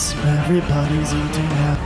Yes, everybody's eating up.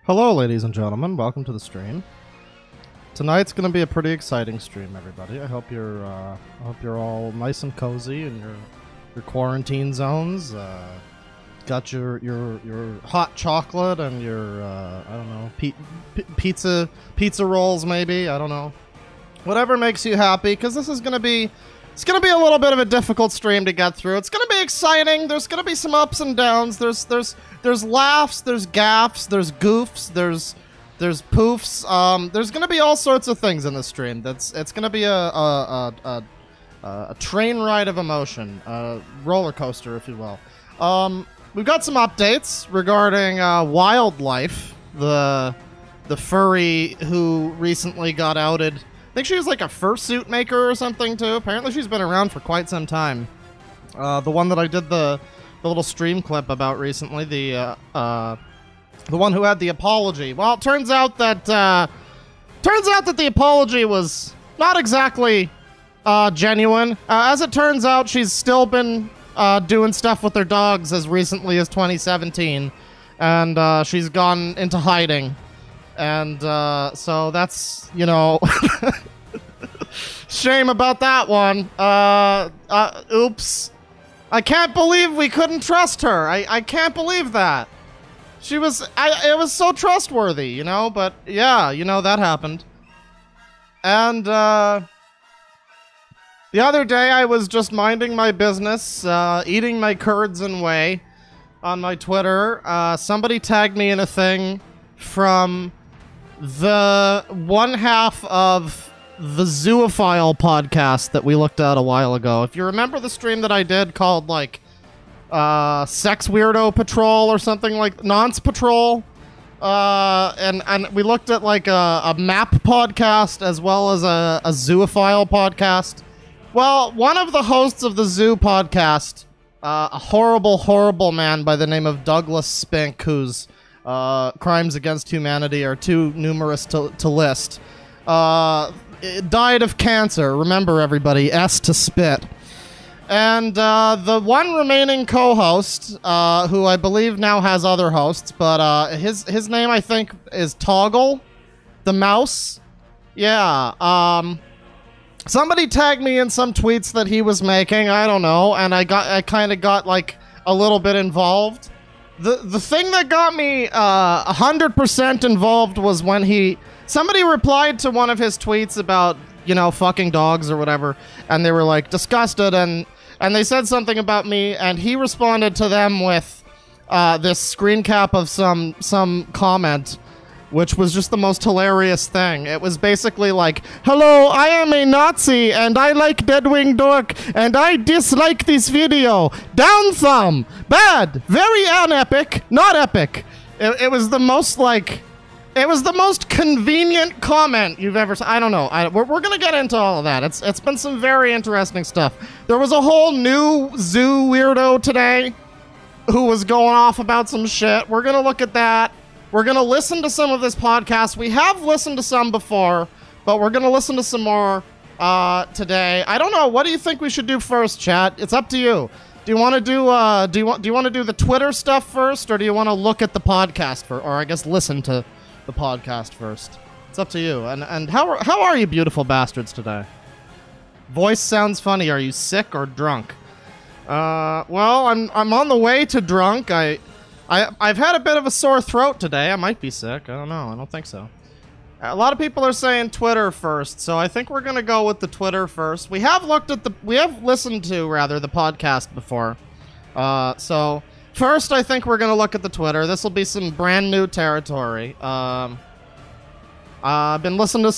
Hello, ladies and gentlemen. Welcome to the stream. Tonight's going to be a pretty exciting stream, everybody. I hope you're all nice and cozy in your quarantine zones. Got your hot chocolate and your I don't know, pizza rolls maybe. I don't know. Whatever makes you happy, because this is going to be a little bit of a difficult stream to get through. It's going to be exciting. There's going to be some ups and downs. There's laughs, there's gaffs, there's goofs, there's poofs. There's going to be all sorts of things in this stream. It's going to be a train ride of emotion, a roller coaster, if you will. We've got some updates regarding Wildlife, the furry who recently got outed. I think she was like a fursuit maker or something too. Apparently she's been around for quite some time. The one that I did the little stream clip about recently, the one who had the apology. Well, it turns out that the apology was not exactly genuine. As it turns out, she's still been doing stuff with her dogs as recently as 2017, and she's gone into hiding. And so that's, you know, shame about that one. Oops. I can't believe we couldn't trust her. I can't believe that. It was so trustworthy, you know, but yeah, you know, that happened. And the other day I was just minding my business, eating my curds and whey on my Twitter. Somebody tagged me in a thing from the one half of the Zoophile podcast that we looked at a while ago. If you remember the stream that I did called, like, Sex Weirdo Patrol or something like Nonce Patrol, and we looked at, like, a map podcast as well as a Zoophile podcast. Well, one of the hosts of the Zoo podcast, a horrible, horrible man by the name of Douglas Spink, whose crimes against humanity are too numerous to list, died of cancer. Remember, everybody, S to spit. And the one remaining co-host, who I believe now has other hosts, but his name, I think, is Toggle the Mouse. Yeah. Somebody tagged me in some tweets that he was making. I don't know, and I kind of got like a little bit involved. The thing that got me 100% involved was when somebody replied to one of his tweets about, you know, fucking dogs or whatever, and they were like disgusted, and they said something about me, and he responded to them with this screen cap of some comment, which was just the most hilarious thing. It was basically like, hello, I am a Nazi, and I like DeadwingDork, and I dislike this video. Down thumb. Bad. Very unepic. Not epic. It was the most, like... It was the most convenient comment you've ever seen. I don't know. We're going to get into all of that. It's been some very interesting stuff. There was a whole new zoo weirdo today who was going off about some shit. We're going to look at that. We're going to listen to some of this podcast. We have listened to some before, but we're going to listen to some more today. I don't know. What do you think we should do first, chat? It's up to you. Do you want to do you want to do the Twitter stuff first, or do you want to look at the podcast first, or I guess listen to the podcast first? It's up to you. And how are you beautiful bastards today? Voice sounds funny. Are you sick or drunk? Well, I'm on the way to drunk. I've had a bit of a sore throat today. I might be sick. I don't know. I don't think so. A lot of people are saying Twitter first, so I think we're gonna go with the Twitter first. We have listened to the podcast before. So first, I think we're gonna look at the Twitter. This will be some brand new territory. I've been listening to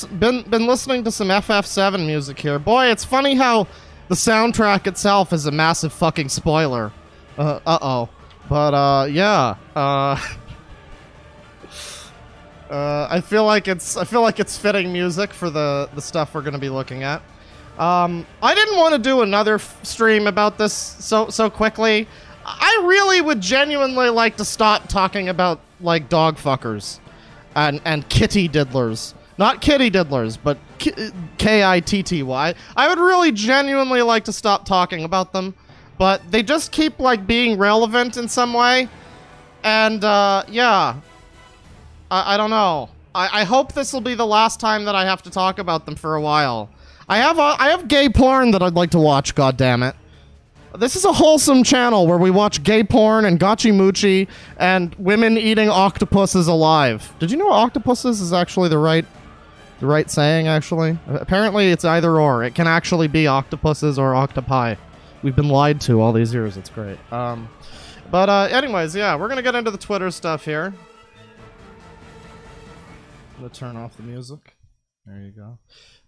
some FF7 music here. Boy, it's funny how the soundtrack itself is a massive fucking spoiler. But yeah. I feel like it's fitting music for the stuff we're gonna be looking at. I didn't want to do another stream about this so quickly. I really would genuinely like to stop talking about like dog fuckers and kitty diddlers. Not kitty diddlers, but K-I-T-T-Y. I would really genuinely like to stop talking about them, but they just keep like being relevant in some way. And yeah. I don't know. I hope this will be the last time that I have to talk about them for a while. I have gay porn that I'd like to watch, goddammit. This is a wholesome channel where we watch gay porn and gotchi moochi and women eating octopuses alive. Did you know octopuses is actually the right saying, actually? Apparently it's either or. It can actually be octopuses or octopi. We've been lied to all these years. It's great. But anyways, yeah, we're gonna get into the Twitter stuff here. I'm gonna turn off the music. There you go.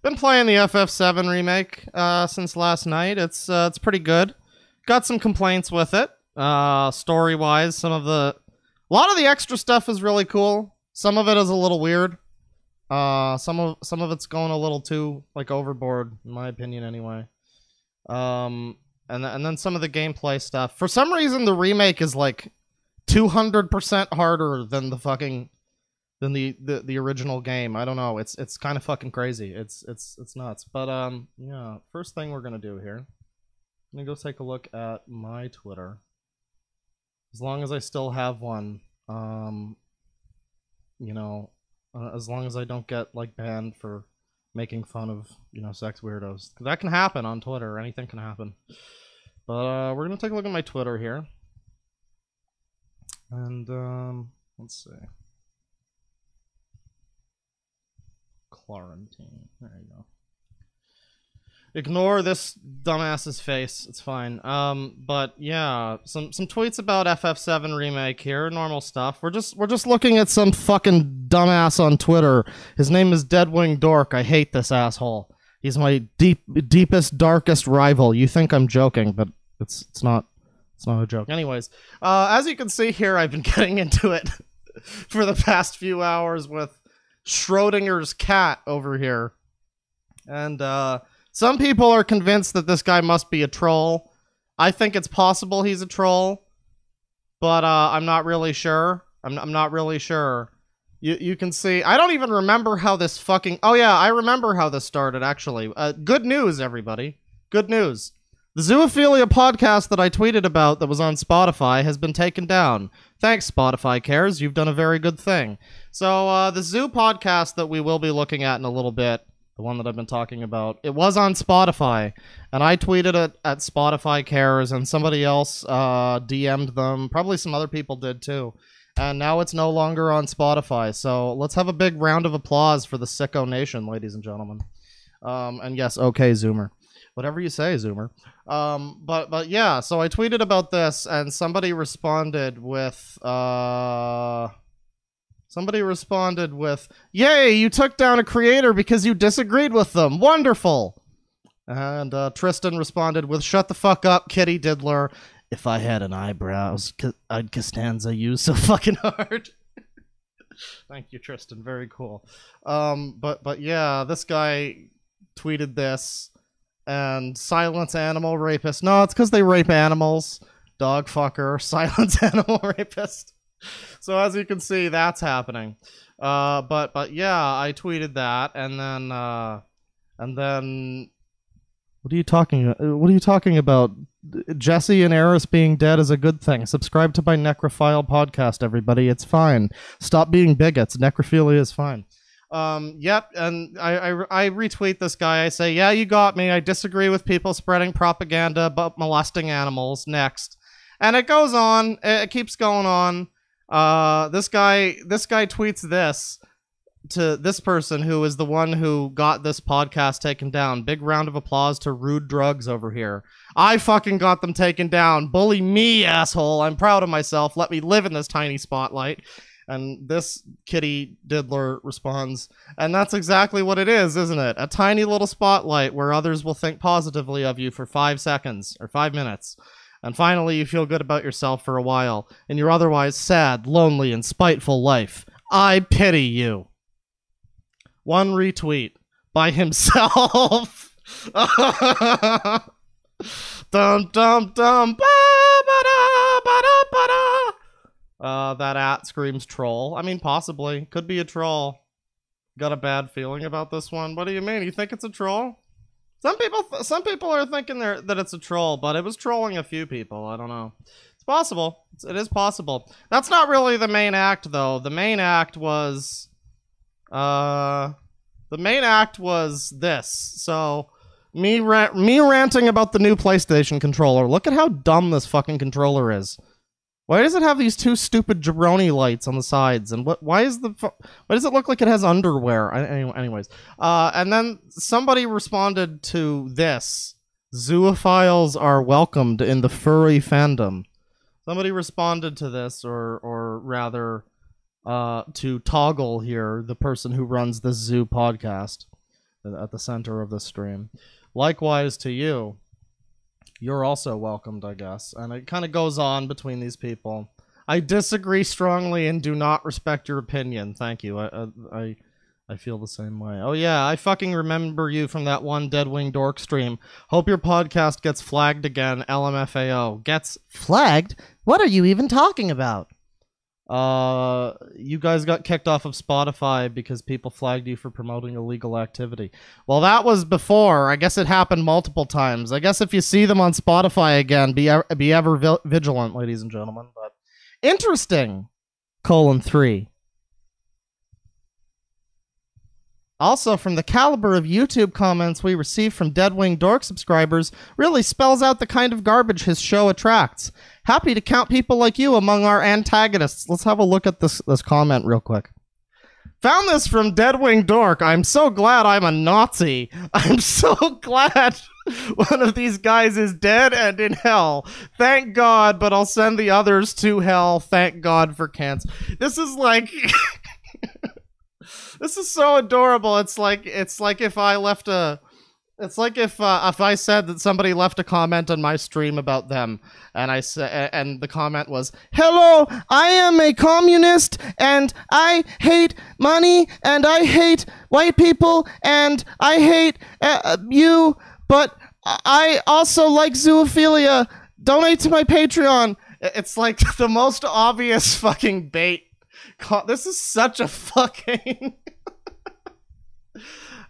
Been playing the FF7 remake since last night. It's pretty good. Got some complaints with it. Story-wise, a lot of the extra stuff is really cool. Some of it is a little weird. Some of it's going a little too like overboard, in my opinion, anyway. And then some of the gameplay stuff. For some reason, the remake is like 200% harder than the fucking the original game. I don't know. It's kind of fucking crazy. It's nuts. But yeah. First thing we're gonna do here. Let me go take a look at my Twitter. As long as I still have one. You know, as long as I don't get like banned for making fun of, you know, sex weirdos. 'Cause that can happen on Twitter. Anything can happen. But we're gonna take a look at my Twitter here. And let's see. Quarantine. There you go. Ignore this dumbass's face. It's fine. But yeah, some tweets about FF7 remake here. Normal stuff. We're just looking at some fucking dumbass on Twitter. His name is DeadwingDork. I hate this asshole. He's my deepest, darkest rival. You think I'm joking, but it's not. It's not a joke. Anyways, as you can see here, I've been getting into it for the past few hours with Schrodinger's cat over here. And some people are convinced that this guy must be a troll. I think it's possible he's a troll, but I'm not really sure. I'm not really sure. You can see, I don't even remember how this fucking... Oh yeah, I remember how this started, actually. Good news, everybody. Good news. The Zoophilia podcast that I tweeted about that was on Spotify has been taken down. Thanks, Spotify Cares. You've done a very good thing. So, the Zoo podcast that we will be looking at in a little bit, the one that I've been talking about, it was on Spotify, and I tweeted it at Spotify Cares, and somebody else DM'd them. Probably some other people did, too. And now it's no longer on Spotify, so let's have a big round of applause for the Sicko Nation, ladies and gentlemen. And yes, okay, Zoomer. Whatever you say, Zoomer. But yeah, so I tweeted about this, and somebody responded with Somebody responded with, "Yay, you took down a creator because you disagreed with them. Wonderful." And Tristan responded with, "Shut the fuck up, kitty diddler. If I had an eyebrows, I'd Costanza you so fucking hard." Thank you, Tristan. Very cool. But yeah, this guy tweeted this, and silence animal rapist. No, it's because they rape animals. Dog fucker. Silence animal rapist. So as you can see, that's happening. But yeah, I tweeted that, and then what are you talking about? Jesse and Eris being dead is a good thing. Subscribe to my Necrophile podcast, everybody. It's fine. Stop being bigots. Necrophilia is fine. Yep, and I retweet this guy. I say, "Yeah, you got me. I disagree with people spreading propaganda about molesting animals." Next. And it goes on. It keeps going on. This guy tweets this to this person who is the one who got this podcast taken down. Big round of applause to Rude Drugs over here. I fucking got them taken down. Bully me, asshole. I'm proud of myself. Let me live in this tiny spotlight. And this kitty diddler responds, and that's exactly what it is, isn't it? A tiny little spotlight where others will think positively of you for 5 seconds or 5 minutes. And finally, you feel good about yourself for a while in your otherwise sad, lonely, and spiteful life. I pity you. One retweet by himself. Dum dum dum. That at screams troll. I mean, possibly. Could be a troll. Got a bad feeling about this one. What do you mean? You think it's a troll? Some people are thinking that it's a troll, but it was trolling a few people. I don't know. It's possible. It is possible. That's not really the main act, though. The main act was this. So me ranting about the new PlayStation controller. Look at how dumb this fucking controller is. Why does it have these two stupid jabroni lights on the sides? And why does it look like it has underwear? Anyways. And then somebody responded to this. Zoophiles are welcomed in the furry fandom. Somebody responded to this, or rather, to Toggle here, the person who runs the Zoo podcast at the center of the stream. Likewise to you. You're also welcomed, I guess. And it kind of goes on between these people. I disagree strongly and do not respect your opinion. Thank you. I feel the same way. Oh yeah, I fucking remember you from that one DeadwingDork stream. Hope your podcast gets flagged again. LMFAO. Gets flagged? What are you even talking about? You guys got kicked off of Spotify because people flagged you for promoting illegal activity. Well, that was before. I guess it happened multiple times. I guess if you see them on Spotify again, be ever vigilant, ladies and gentlemen. But interesting. :3. Also, from the caliber of YouTube comments we receive from DeadwingDork subscribers, really spells out the kind of garbage his show attracts. Happy to count people like you among our antagonists. Let's have a look at this comment real quick. Found this from DeadwingDork. I'm so glad I'm a Nazi. I'm so glad one of these guys is dead and in hell. Thank God, but I'll send the others to hell. Thank God for cancer. This is like... This is so adorable. It's like if I left a... It's like if I said that somebody left a comment on my stream about them, and and the comment was, "Hello, I am a communist, and I hate money, and I hate white people, and I hate you, but I also like zoophilia. Donate to my Patreon." It's like the most obvious fucking bait. This is such a fucking...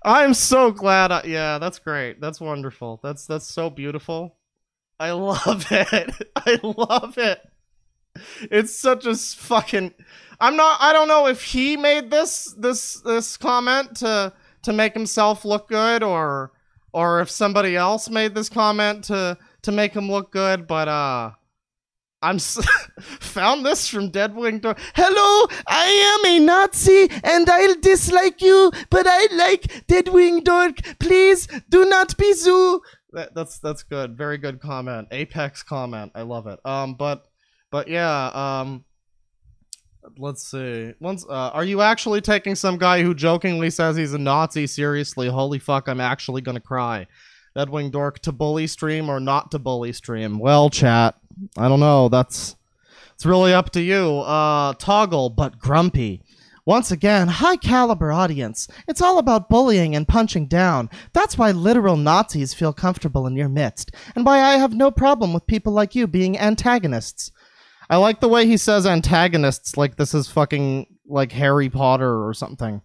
I'm so glad. Yeah, that's great. That's wonderful. That's so beautiful. I love it. I love it. It's such a fucking... I don't know if he made this comment to make himself look good, or if somebody else made this comment to make him look good, but found this from DeadwingDork. Hello, I am a Nazi and I'll dislike you, but I like DeadwingDork. Please do not be zoo. That's good. Very good comment. Apex comment. I love it. But yeah. Let's see. Are you actually taking some guy who jokingly says he's a Nazi seriously? Holy fuck, I'm actually gonna cry. DeadwingDork, to bully stream or not to bully stream? Well, chat, I don't know. It's really up to you. Toggle, but grumpy. Once again, high caliber audience. It's all about bullying and punching down. That's why literal Nazis feel comfortable in your midst, and why I have no problem with people like you being antagonists. I like the way he says antagonists like this is fucking like Harry Potter or something.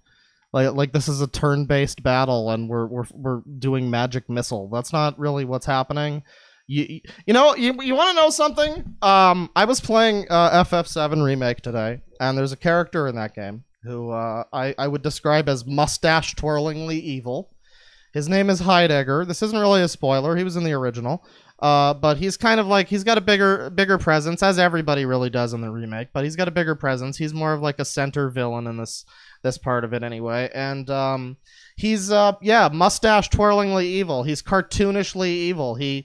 Like this is a turn-based battle and we're doing magic missile. That's not really what's happening. You want to know something? I was playing FF7 Remake today, and there's a character in that game who I would describe as mustache-twirlingly evil. His name is Heidegger. This isn't really a spoiler. He was in the original. But he's kind of like, he's got a bigger presence, as everybody really does in the remake, but he's got a bigger presence. He's more of like a center villain in this part of it anyway. And he's mustache twirlingly evil. He's cartoonishly evil. He's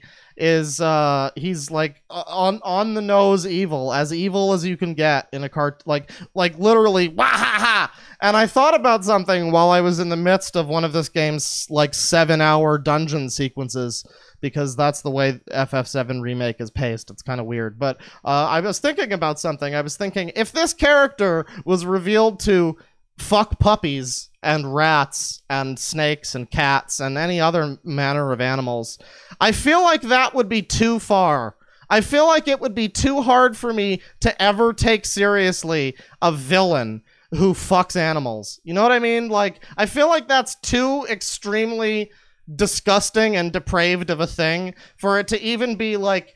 like on the nose evil as you can get in a like literally wahaha. And I thought about something while I was in the midst of one of this game's like 7-hour dungeon sequences, because that's the way FF7 Remake is paced. It's kind of weird. But I was thinking about something. I was thinking, if this character was revealed to fuck puppies and rats and snakes and cats and any other manner of animals, I feel like that would be too far. I feel like it would be too hard for me to ever take seriously a villain who fucks animals. You know what I mean? Like, I feel like that's too extremely disgusting and depraved of a thing for it to even be like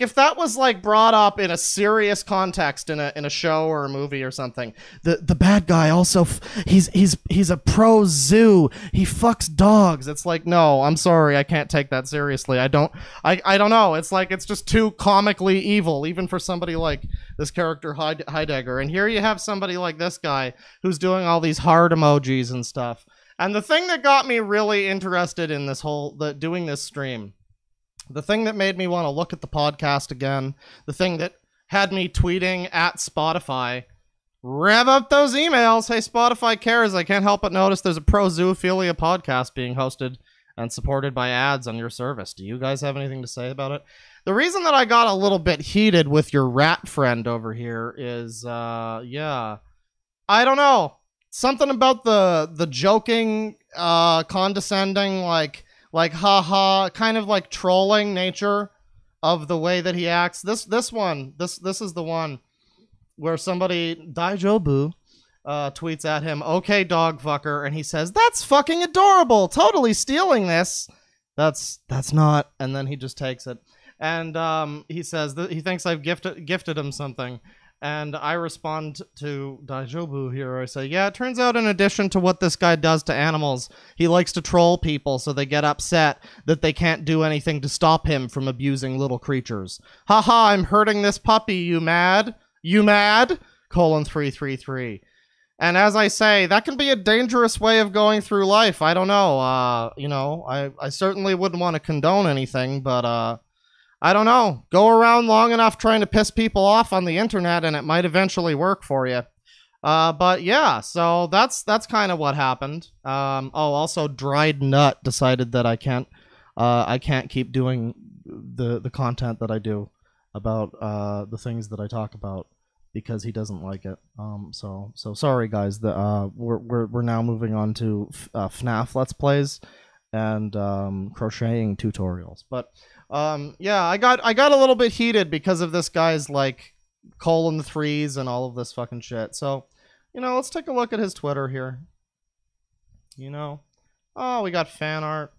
if that was like brought up in a serious context in a show or a movie or something. The bad guy also he's a pro zoo. He fucks dogs. It's like, no, I'm sorry, I can't take that seriously. I don't know. It's like, it's just too comically evil, even for somebody like this character Heidegger. And here you have somebody like this guy who's doing all these heart emojis and stuff. And the thing that got me really interested in doing this stream, the thing that made me want to look at the podcast again, the thing that had me tweeting at Spotify, rev up those emails. Hey, Spotify cares. I can't help but notice there's a pro zoophilia podcast being hosted and supported by ads on your service. Do you guys have anything to say about it? The reason that I got a little bit heated with your rat friend over here is, I don't know. Something about the joking, condescending, like haha, kind of like trolling nature of the way that he acts. This is the one where somebody, Daijobu, tweets at him, "Okay, dog fucker," and he says, "That's fucking adorable. Totally stealing this." That's not, and then he just takes it, and he says that he thinks I've gifted him something. And I respond to Daijobu here. I say, yeah, it turns out in addition to what this guy does to animals, he likes to troll people so they get upset that they can't do anything to stop him from abusing little creatures. Haha, I'm hurting this puppy, you mad? You mad? :333. And as I say, that can be a dangerous way of going through life. I don't know. I certainly wouldn't want to condone anything, but I don't know. Go around long enough trying to piss people off on the internet and it might eventually work for you. But yeah, so that's kind of what happened. Also Dried Nut decided that I can't keep doing the content that I do about the things that I talk about because he doesn't like it. So sorry guys. We're now moving on to FNAF Let's Plays and crocheting tutorials. But yeah, I got a little bit heated because of this guy's like :3s and all of this fucking shit. So, let's take a look at his Twitter here. Oh, we got fan art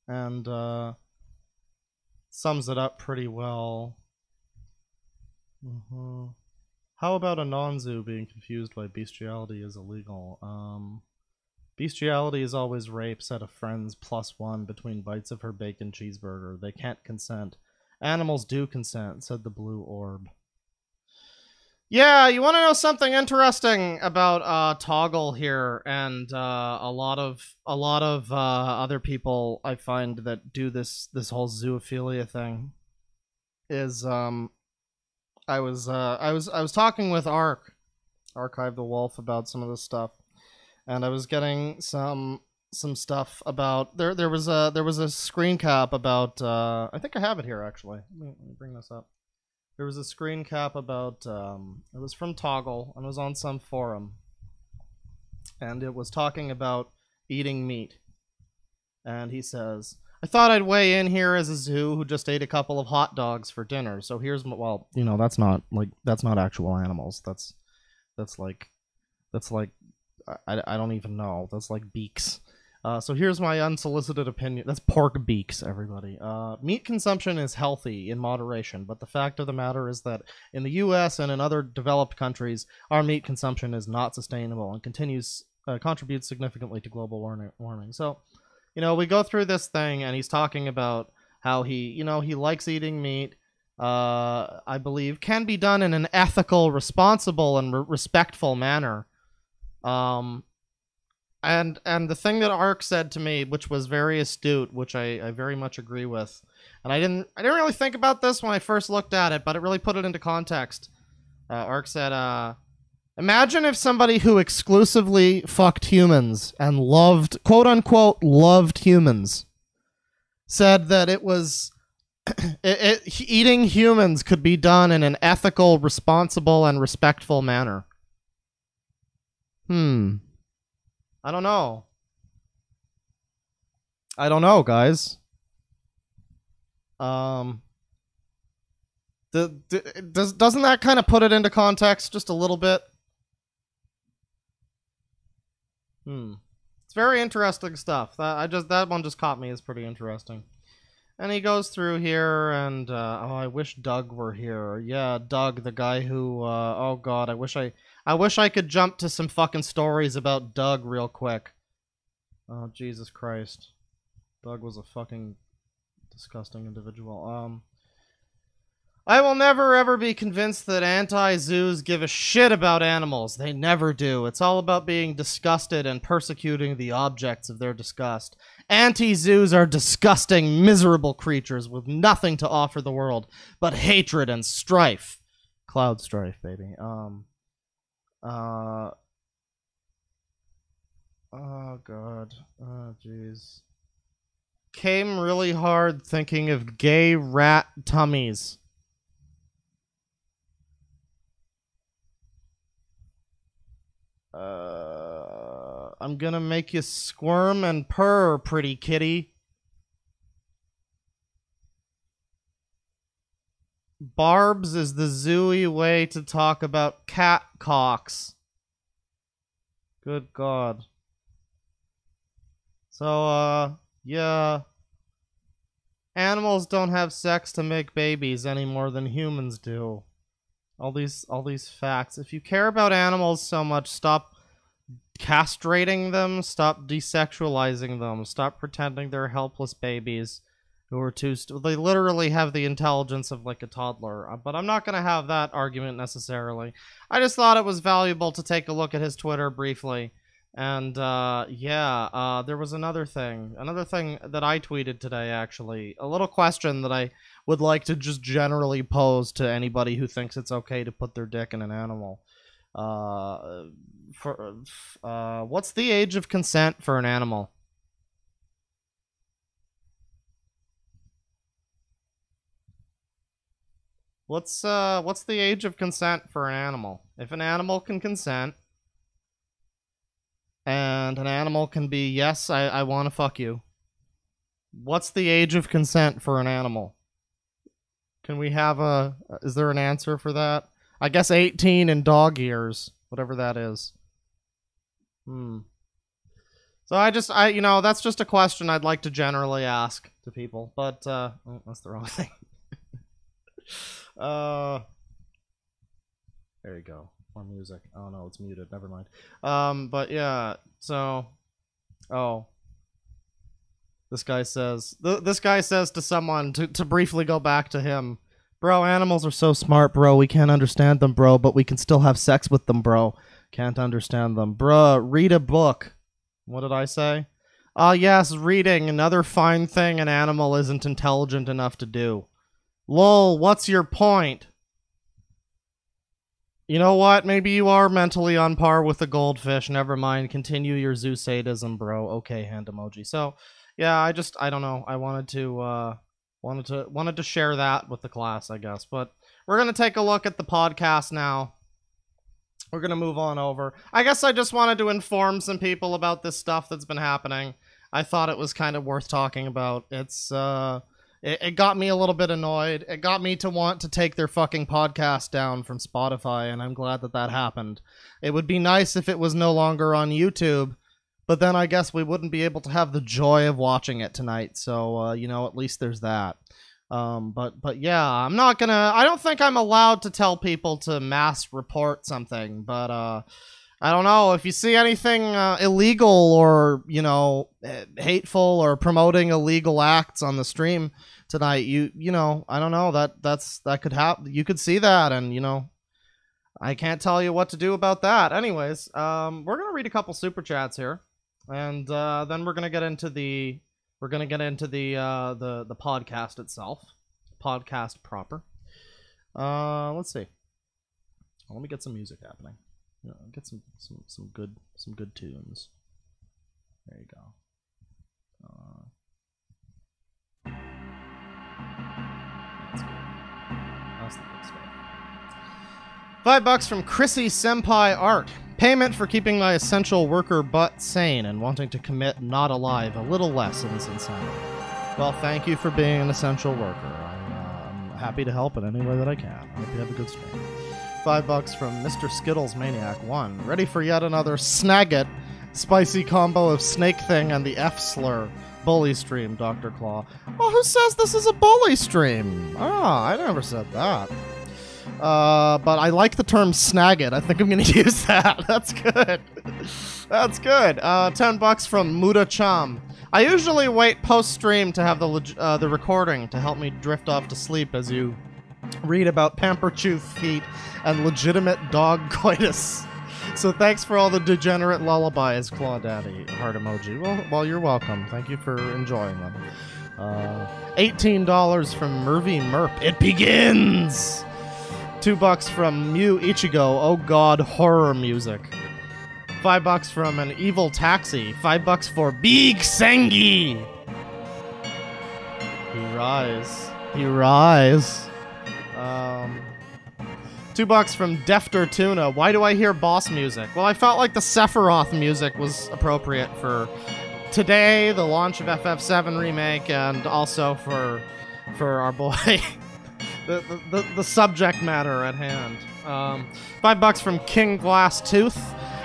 and sums it up pretty well. How about a non-zoo being confused by bestiality is illegal? Bestiality is always rape, said a friend's +1 between bites of her bacon cheeseburger. They can't consent. Animals do consent, said the blue orb. Yeah, you want to know something interesting about Toggle here, and a lot of other people I find that do this whole zoophilia thing is I was talking with Ark Archive the Wolf about some of this stuff, and I was getting some stuff about there was a screen cap about I think I have it here actually. Let me bring this up. There was a screen cap about it was from Toggle and it was on some forum, and it was talking about eating meat, and he says, I thought I'd weigh in here as a zoo who just ate a couple of hot dogs for dinner. So here's well, you know, that's not actual animals. That's like I don't even know. That's like beaks. So here's my unsolicited opinion. That's pork beaks, everybody. Meat consumption is healthy in moderation, but the fact of the matter is that in the U.S. and in other developed countries, our meat consumption is not sustainable and contributes significantly to global warming. So, you know, we go through this thing, and he's talking about how he likes eating meat. I believe can be done in an ethical, responsible, and respectful manner. And the thing that Ark said to me, which was very astute, which I very much agree with, and I didn't really think about this when I first looked at it, but it really put it into context. Ark said, imagine if somebody who exclusively fucked humans and loved, quote unquote, loved humans, said that it was eating humans could be done in an ethical, responsible, and respectful manner. I don't know. Guys. Doesn't that kind of put it into context just a little bit? It's very interesting stuff. That one just caught me as pretty interesting. And he goes through here, and I wish Doug were here. Yeah, Doug, the guy who oh god, I wish I could jump to some fucking stories about Doug real quick. Oh Jesus Christ. Doug was a fucking disgusting individual. I will never ever be convinced that anti-zoos give a shit about animals. They never do. It's all about being disgusted and persecuting the objects of their disgust. Anti-zoos are disgusting, miserable creatures with nothing to offer the world but hatred and strife. Cloud strife, baby. Oh god. Oh jeez. Came really hard thinking of gay rat tummies. I'm gonna make you squirm and purr, pretty kitty. Barbs is the zooey way to talk about cat cocks. Good god. So, yeah. Animals don't have sex to make babies any more than humans do. All these facts. If you care about animals so much, stop castrating them, stop desexualizing them, stop pretending they're helpless babies who are they literally have the intelligence of like a toddler. But I'm not going to have that argument necessarily. I just thought it was valuable to take a look at his Twitter briefly. And yeah, there was another thing that I tweeted today, actually. A little question that I would like to just generally pose to anybody who thinks it's okay to put their dick in an animal. What's the age of consent for an animal? What's the age of consent for an animal? If an animal can consent, and an animal can be, yes, I want to fuck you. What's the age of consent for an animal? Can we have is there an answer for that? I guess 18 in dog years, whatever that is. So you know, that's just a question I'd like to generally ask to people, but, oh, that's the wrong thing. There you go. More music. Oh no, it's muted. Never mind. But yeah. So, this guy says to someone to briefly go back to him, bro. Animals are so smart, bro. We can't understand them, bro, but we can still have sex with them, bro. Can't understand them, bro. Read a book. What did I say? Yes, reading. Another fine thing an animal isn't intelligent enough to do. Lol. What's your point? You know what? Maybe you are mentally on par with the goldfish. Never mind. Continue your zoo sadism, bro. Okay, hand emoji. So, yeah, I don't know. I wanted to share that with the class, I guess. But we're gonna take a look at the podcast now. We're gonna move on over. I guess I just wanted to inform some people about this stuff that's been happening. I thought it was kind of worth talking about. It got me a little bit annoyed. It got me to want to take their fucking podcast down from Spotify, and I'm glad that that happened. It would be nice if it was no longer on YouTube, but then I guess we wouldn't be able to have the joy of watching it tonight. So, you know, at least there's that. But yeah, I don't think I'm allowed to tell people to mass report something, but, I don't know, if you see anything illegal or, you know, hateful or promoting illegal acts on the stream tonight, you know, I don't know, that could happen. You could see that, and, you know, I can't tell you what to do about that. Anyways, we're gonna read a couple super chats here, and then we're gonna get into the podcast itself, podcast proper. Let's see. Let me get some music happening. You know, get some good tunes. There you go. That's good. That's the good stuff. $5 from Chrissy Senpai Art. Payment for keeping my essential worker butt sane and wanting to commit not alive a little less in this insanity. Well, thank you for being an essential worker. I'm happy to help in any way that I can. I hope you have a good stream. $5 from Mr. Skittles Maniac 1. Ready for yet another Snagit spicy combo of Snake Thing and the F slur. Bully stream, Dr. Claw. Oh, who says this is a bully stream? Ah, I never said that. But I like the term Snagit. I think I'm gonna use that. That's good. That's good. $10 from Muda Cham. I usually wait post-stream to have the recording to help me drift off to sleep as you read about pamper-chew feet and legitimate dog coitus. So thanks for all the degenerate lullabies, Claw Daddy. Heart emoji. Well, you're welcome. Thank you for enjoying them. $18 from Mervy Merp. It begins! $2 from Mew Ichigo. Oh god, horror music. $5 from an evil taxi. $5 for Big Sengi. He rise. He rise. $2 from Defter Tuna. Why do I hear boss music? Well, I felt like the Sephiroth music was appropriate for today, the launch of FF7 Remake, and also for our boy, the subject matter at hand. $5 from King Glass Tooth.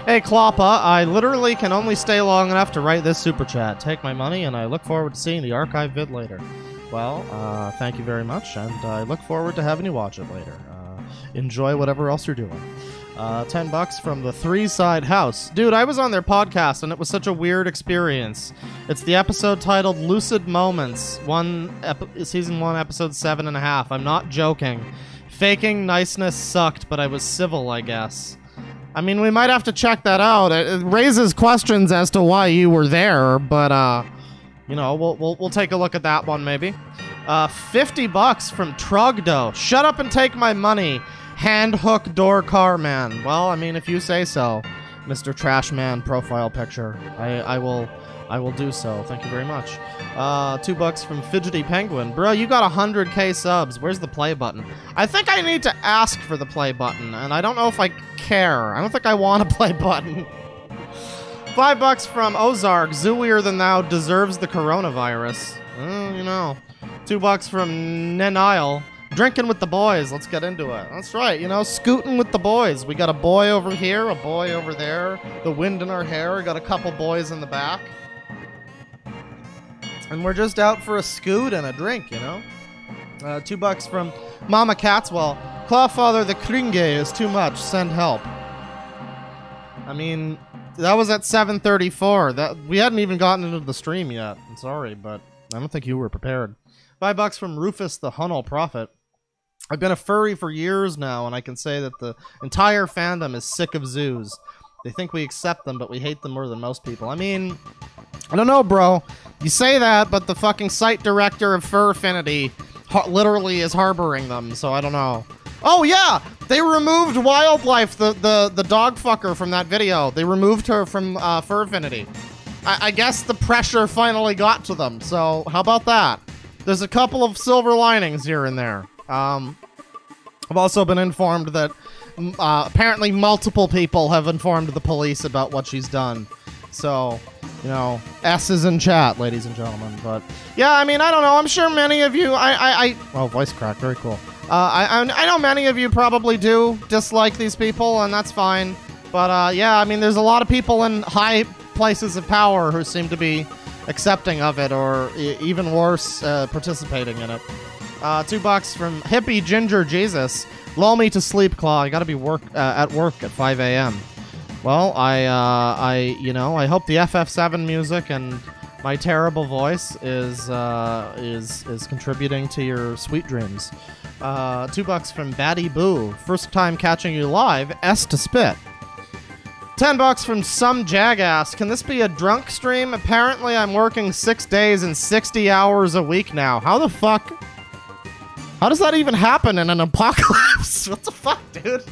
Hey, Kloppa, I literally can only stay long enough to write this super chat. Take my money, and I look forward to seeing the archive vid later. Well, thank you very much, and I look forward to having you watch it later. Enjoy whatever else you're doing. $10 from the Three Side House. Dude, I was on their podcast, and it was such a weird experience. It's the episode titled Lucid Moments, Season 1, Episode 7.5. I'm not joking. Faking niceness sucked, but I was civil, I guess. I mean, we might have to check that out. It raises questions as to why you were there, but, you know, we'll take a look at that one, maybe. $50 from Trogdo. Shut up and take my money. Hand hook door car man. Well, I mean, if you say so, Mr. Trashman profile picture. I will do so. Thank you very much. $2 from Fidgety Penguin. Bro, you got 100k subs. Where's the play button? I think I need to ask for the play button, and I don't know if I care. I don't think I want a play button. $5 from Ozark. Zooier than thou deserves the coronavirus. You know. $2 from Nenile. Drinking with the boys. Let's get into it. That's right, you know, scooting with the boys. We got a boy over here, a boy over there. The wind in our hair. Got a couple boys in the back. And we're just out for a scoot and a drink, you know? $2 from Mama Catswell. Clawfather the Kringe is too much. Send help. I mean, that was at 7:34. We hadn't even gotten into the stream yet. I'm sorry, but I don't think you were prepared. $5 from Rufus the Hunnel Prophet. I've been a furry for years now, and I can say that the entire fandom is sick of zoos. They think we accept them, but we hate them more than most people. I mean, I don't know, bro. You say that, but the fucking site director of Furfinity literally is harboring them, so I don't know. Oh yeah, they removed Wildlife, the dog fucker from that video. They removed her from Furfinity. I guess the pressure finally got to them. So how about that? There's a couple of silver linings here and there. I've also been informed that apparently multiple people have informed the police about what she's done. So, you know, S is in chat, ladies and gentlemen. But yeah, I mean, I don't know. I'm sure many of you, oh, voice crack, very cool. I know many of you probably do dislike these people, and that's fine. But yeah, I mean, there's a lot of people in high places of power who seem to be accepting of it, or even worse, participating in it. $2 from Hippie Ginger Jesus. Lull me to sleep, Claw. I gotta be at work at 5 a.m. Well, you know, I hope the FF7 music and my terrible voice is contributing to your sweet dreams. $2 from Batty Boo. First time catching you live. S to spit. $10 from some jackass. Can this be a drunk stream? Apparently, I'm working 6 days and 60 hours a week now. How the fuck? How does that even happen in an apocalypse? What the fuck, dude?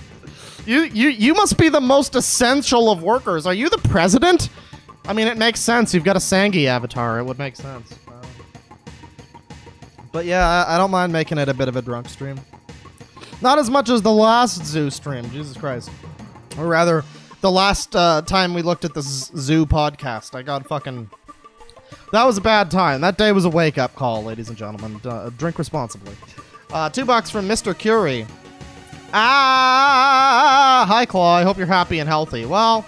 You must be the most essential of workers. Are you the president? I mean, it makes sense. You've got a Sangi avatar. It would make sense. But yeah, I don't mind making it a bit of a drunk stream. Not as much as the last zoo stream. Jesus Christ. Or rather, the last time we looked at the zoo podcast. I got fucking... That was a bad time. That day was a wake-up call, ladies and gentlemen. Drink responsibly. $2 from Mr. Curie. Hi, Claw. I hope you're happy and healthy. Well,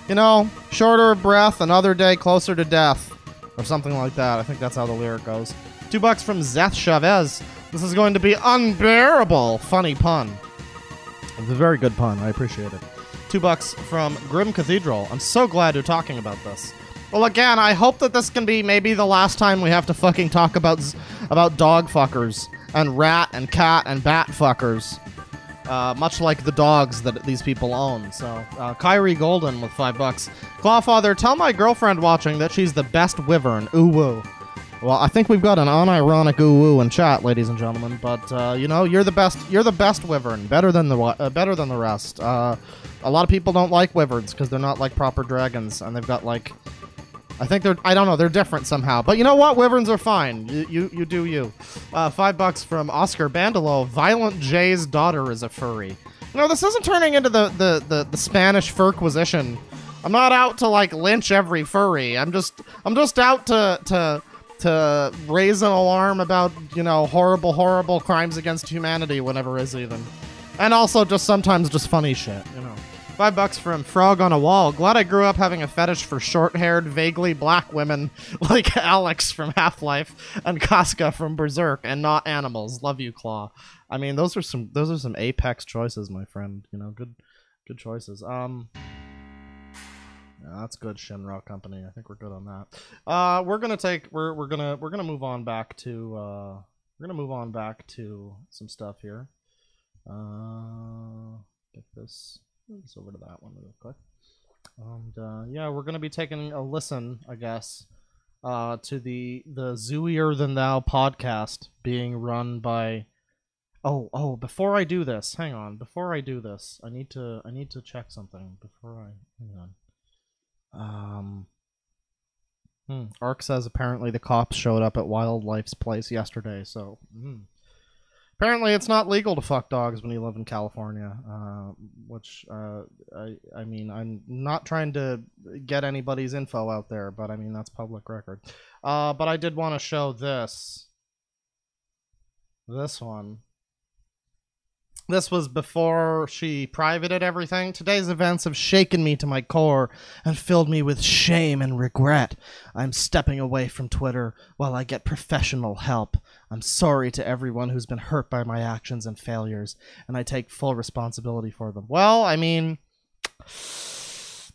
you know, shorter of breath, another day closer to death. Or something like that. I think that's how the lyric goes. $2 from Zeth Chavez. This is going to be unbearable. Funny pun. It's a very good pun. I appreciate it. $2 from Grim Cathedral. I'm so glad you're talking about this. Well, again, I hope that this can be maybe the last time we have to fucking talk about dog fuckers and rat and cat and bat fuckers. Much like the dogs that these people own. So, Kyrie Golden with $5. Clawfather, tell my girlfriend watching that she's the best wyvern. Ooh woo. Well, I think we've got an unironic ooh woo in chat, ladies and gentlemen. But you know, you're the best. You're the best wyvern. Better than the rest. A lot of people don't like wyverns because they're not like proper dragons, and they've got like, I think they're, I don't know, they're different somehow. But you know what? Wyverns are fine. You do you. $5 from Oscar Bandolo. Violent J's daughter is a furry. You know, this isn't turning into the Spanish Furquisition. I'm not out to like lynch every furry. I'm just out to raise an alarm about, you know, horrible crimes against humanity whenever is even. And also just sometimes just funny shit, you know. $5 from Frog on a Wall. Glad I grew up having a fetish for short-haired, vaguely black women like Alex from Half-Life and Casca from Berserk, and not animals. Love you, Claw. I mean, those are some apex choices, my friend. You know, good choices. Yeah, that's good, Shinra Company. I think we're good on that. We're gonna move on back to some stuff here. Get this over to that one real quick. And yeah, we're gonna be taking a listen, I guess, to the Zooier Than Thou podcast being run by. Oh, before I do this, hang on. Before I do this, I need to check something before I hang on. Ark says apparently the cops showed up at Wildlife's place yesterday, so apparently it's not legal to fuck dogs when you live in California, which I mean, I'm not trying to get anybody's info out there, but I mean, that's public record. But I did want to show this one. This was before she privated everything. Today's events have shaken me to my core and filled me with shame and regret. I'm stepping away from Twitter while I get professional help. I'm sorry to everyone who's been hurt by my actions and failures, and I take full responsibility for them. Well, I mean,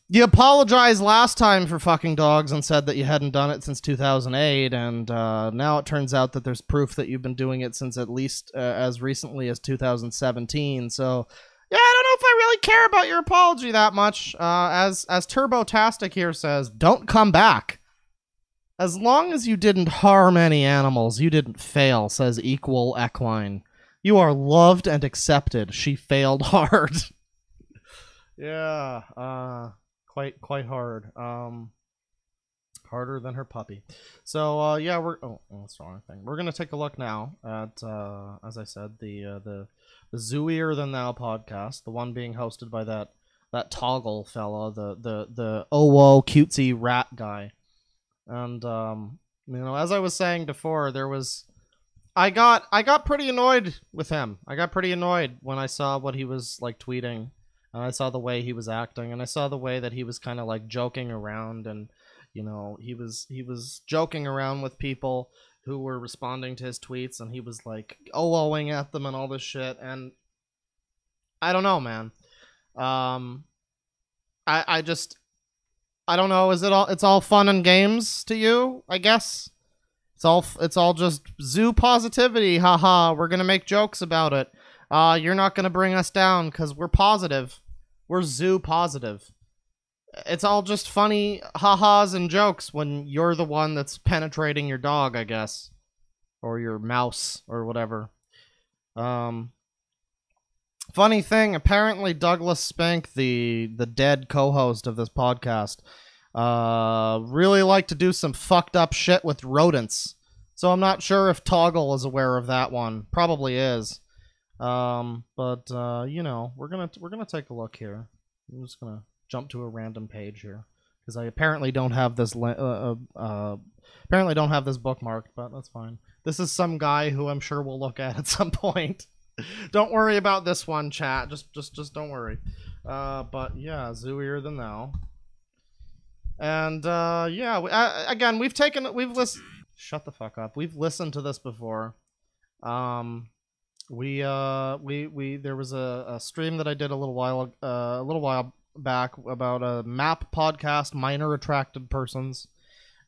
you apologized last time for fucking dogs and said that you hadn't done it since 2008, and now it turns out that there's proof that you've been doing it since at least as recently as 2017. So, yeah, I don't know if I really care about your apology that much. As Turbotastic here says, don't come back. As long as you didn't harm any animals, you didn't fail, says Equal Equine. You are loved and accepted. She failed hard. Yeah, quite hard. Harder than her puppy. So yeah, that's the wrong thing. We're gonna take a look now at as I said, the Zooier Than Thou podcast, the one being hosted by that Toggle fella, the oh cutesy rat guy. And you know, as I was saying before, I got pretty annoyed with him. I got pretty annoyed when I saw what he was like tweeting, and I saw the way he was acting, and I saw the way that he was kind of like joking around, and you know, he was joking around with people who were responding to his tweets, and he was like oh-ohing at them and all this shit, and I don't know, man. I don't know. It's all fun and games to you, I guess. It's all just zoo positivity. Haha, we're gonna make jokes about it. You're not gonna bring us down because we're positive. We're zoo positive. It's all just funny ha-has and jokes when you're the one that's penetrating your dog, I guess. Or your mouse, or whatever. Funny thing, apparently Douglas Spank, the dead co-host of this podcast, really like to do some fucked up shit with rodents. So I'm not sure if Toggle is aware of that one. Probably is. But you know, we're gonna take a look here. I'm just gonna jump to a random page here because I apparently don't have this bookmarked, but that's fine. This is some guy who I'm sure we'll look at some point. Don't worry about this one, chat. Just don't worry. But yeah, Zooier Than Thou. And yeah, again, we've listened. Shut the fuck up. We've listened to this before. There was a stream that I did a little while back about a map podcast, Minor Attracted Persons,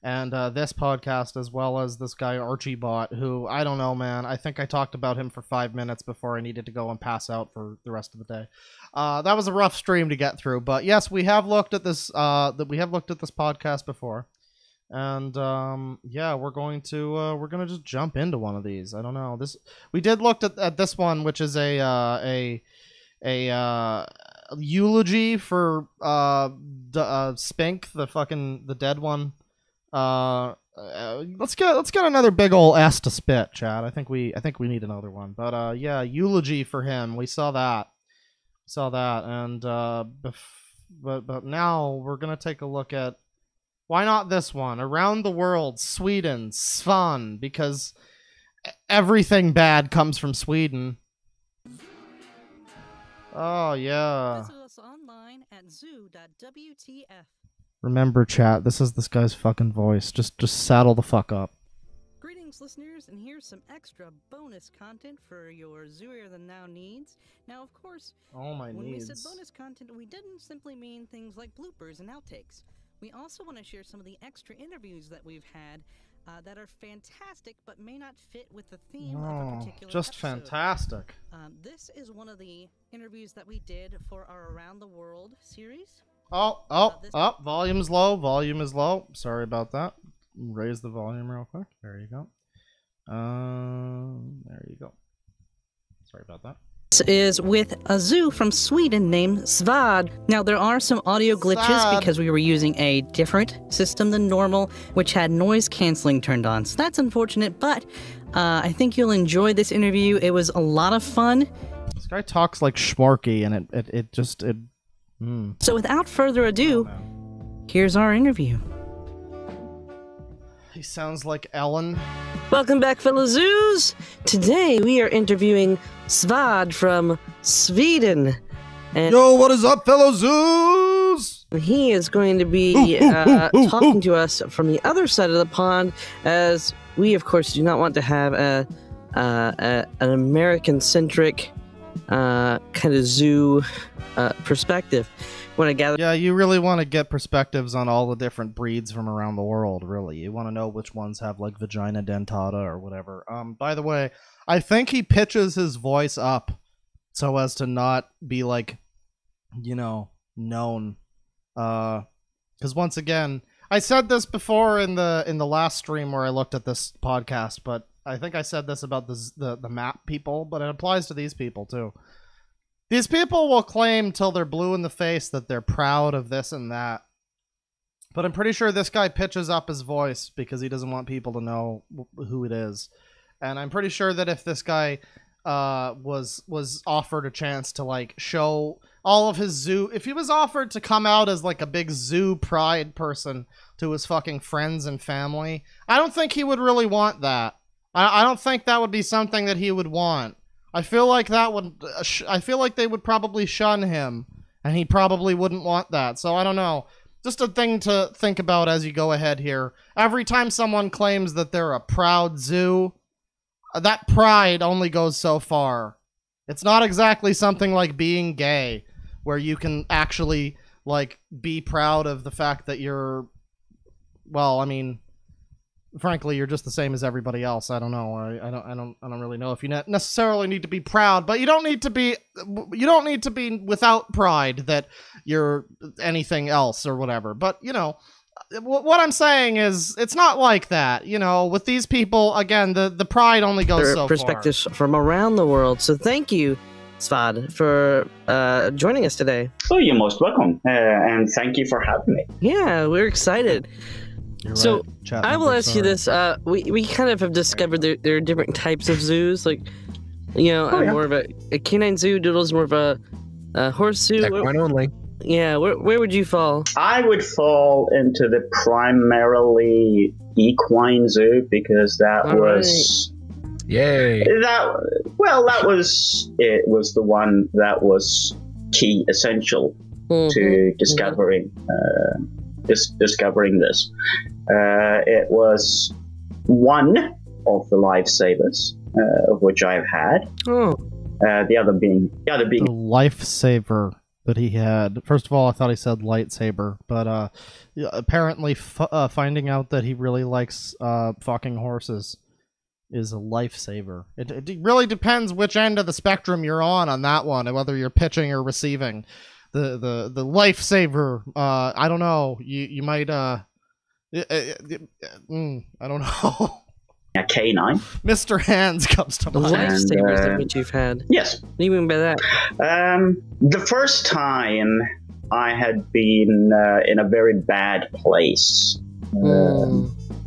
and this podcast, as well as this guy Archiebot, who I don't know, man. I think I talked about him for 5 minutes before I needed to go and pass out for the rest of the day. That was a rough stream to get through, but yes, we have looked at this. We have looked at this podcast before, and yeah, we're gonna just jump into one of these. I don't know. We did look at this one, which is a eulogy for Spink, the dead one. Let's get another big ol' S to spit, Chad. I think we need another one. But yeah, eulogy for him. We saw that, and but now we're gonna take a look at, why not this one? Around the World, Sweden, Svan, because everything bad comes from Sweden. Oh yeah. Visit us online at zoo.wtf. Remember, chat, this is this guy's fucking voice. Just saddle the fuck up. Greetings, listeners, and here's some extra bonus content for your Zooier Than Thou needs. Now, of course, when we said bonus content, we didn't simply mean things like bloopers and outtakes. We also want to share some of the extra interviews that we've had that are fantastic, but may not fit with the theme of a particular just episode. Fantastic. This is one of the interviews that we did for our Around the World series. Volume is low. Sorry about that. Raise the volume real quick. There you go. There you go. Sorry about that. This is with a zoo from Sweden named Svad. Now, there are some audio glitches because we were using a different system than normal, which had noise canceling turned on. So that's unfortunate, but I think you'll enjoy this interview. It was a lot of fun. This guy talks like Schmarky, and it just. So without further ado, here's our interview. He sounds like Ellen. Welcome back, fellow zoos! Today we are interviewing Svad from Sweden. And yo, what is up, fellow zoos? He is going to be talking to us from the other side of the pond, as we, of course, do not want to have an American-centric kind of zoo perspective. When I gather, yeah, you really want to get perspectives on all the different breeds from around the world. Really, you want to know which ones have like vagina dentata or whatever. By the way, I think he pitches his voice up so as to not be like, you know, known. Because once again, I said this before in the last stream where I looked at this podcast, but I think I said this about the map people, but it applies to these people too. These people will claim till they're blue in the face that they're proud of this and that. But I'm pretty sure this guy pitches up his voice because he doesn't want people to know who it is. And I'm pretty sure that if this guy was offered a chance to like show all of his zoo, if he was offered to come out as like a big zoo pride person to his fucking friends and family, I don't think he would really want that. I don't think that would be something that he would want. I feel like that would I feel like they would probably shun him, and he probably wouldn't want that. So I don't know. Just a thing to think about as you go ahead here. Every time someone claims that they're a proud zoo, that pride only goes so far. It's not exactly something like being gay, where you can actually, like, be proud of the fact that you're, well, I mean, frankly, you're just the same as everybody else. I don't know. I don't really know if you necessarily need to be proud, but you don't need to be without pride that you're anything else or whatever. But, you know, what I'm saying is it's not like that. You know, with these people, again, the pride only goes so far. Perspectives from around the world. So thank you, Svad, for joining us today. Oh, you're most welcome, and thank you for having me. Yeah, we're excited. You're so right. I will ask you this: we kind of have discovered there are different types of zoos. Like, you know, I'm more of a canine zoo. Doodle's more of a horse zoo. Equine only. Yeah, where would you fall? I would fall into the primarily equine zoo because that was yay. That was the one that was key, essential to discovering discovering this. It was one of the lifesavers of which I've had. The other being the lifesaver that he had. First of all, I thought he said lightsaber, but apparently finding out that he really likes fucking horses is a lifesaver. It really depends which end of the spectrum you're on that one, and whether you're pitching or receiving. The lifesaver, I don't know. You might I don't know. A canine. Mr. Hands comes to mind. Lifesavers that which you've had. Yes. What do you mean by that? The first time I had been in a very bad place.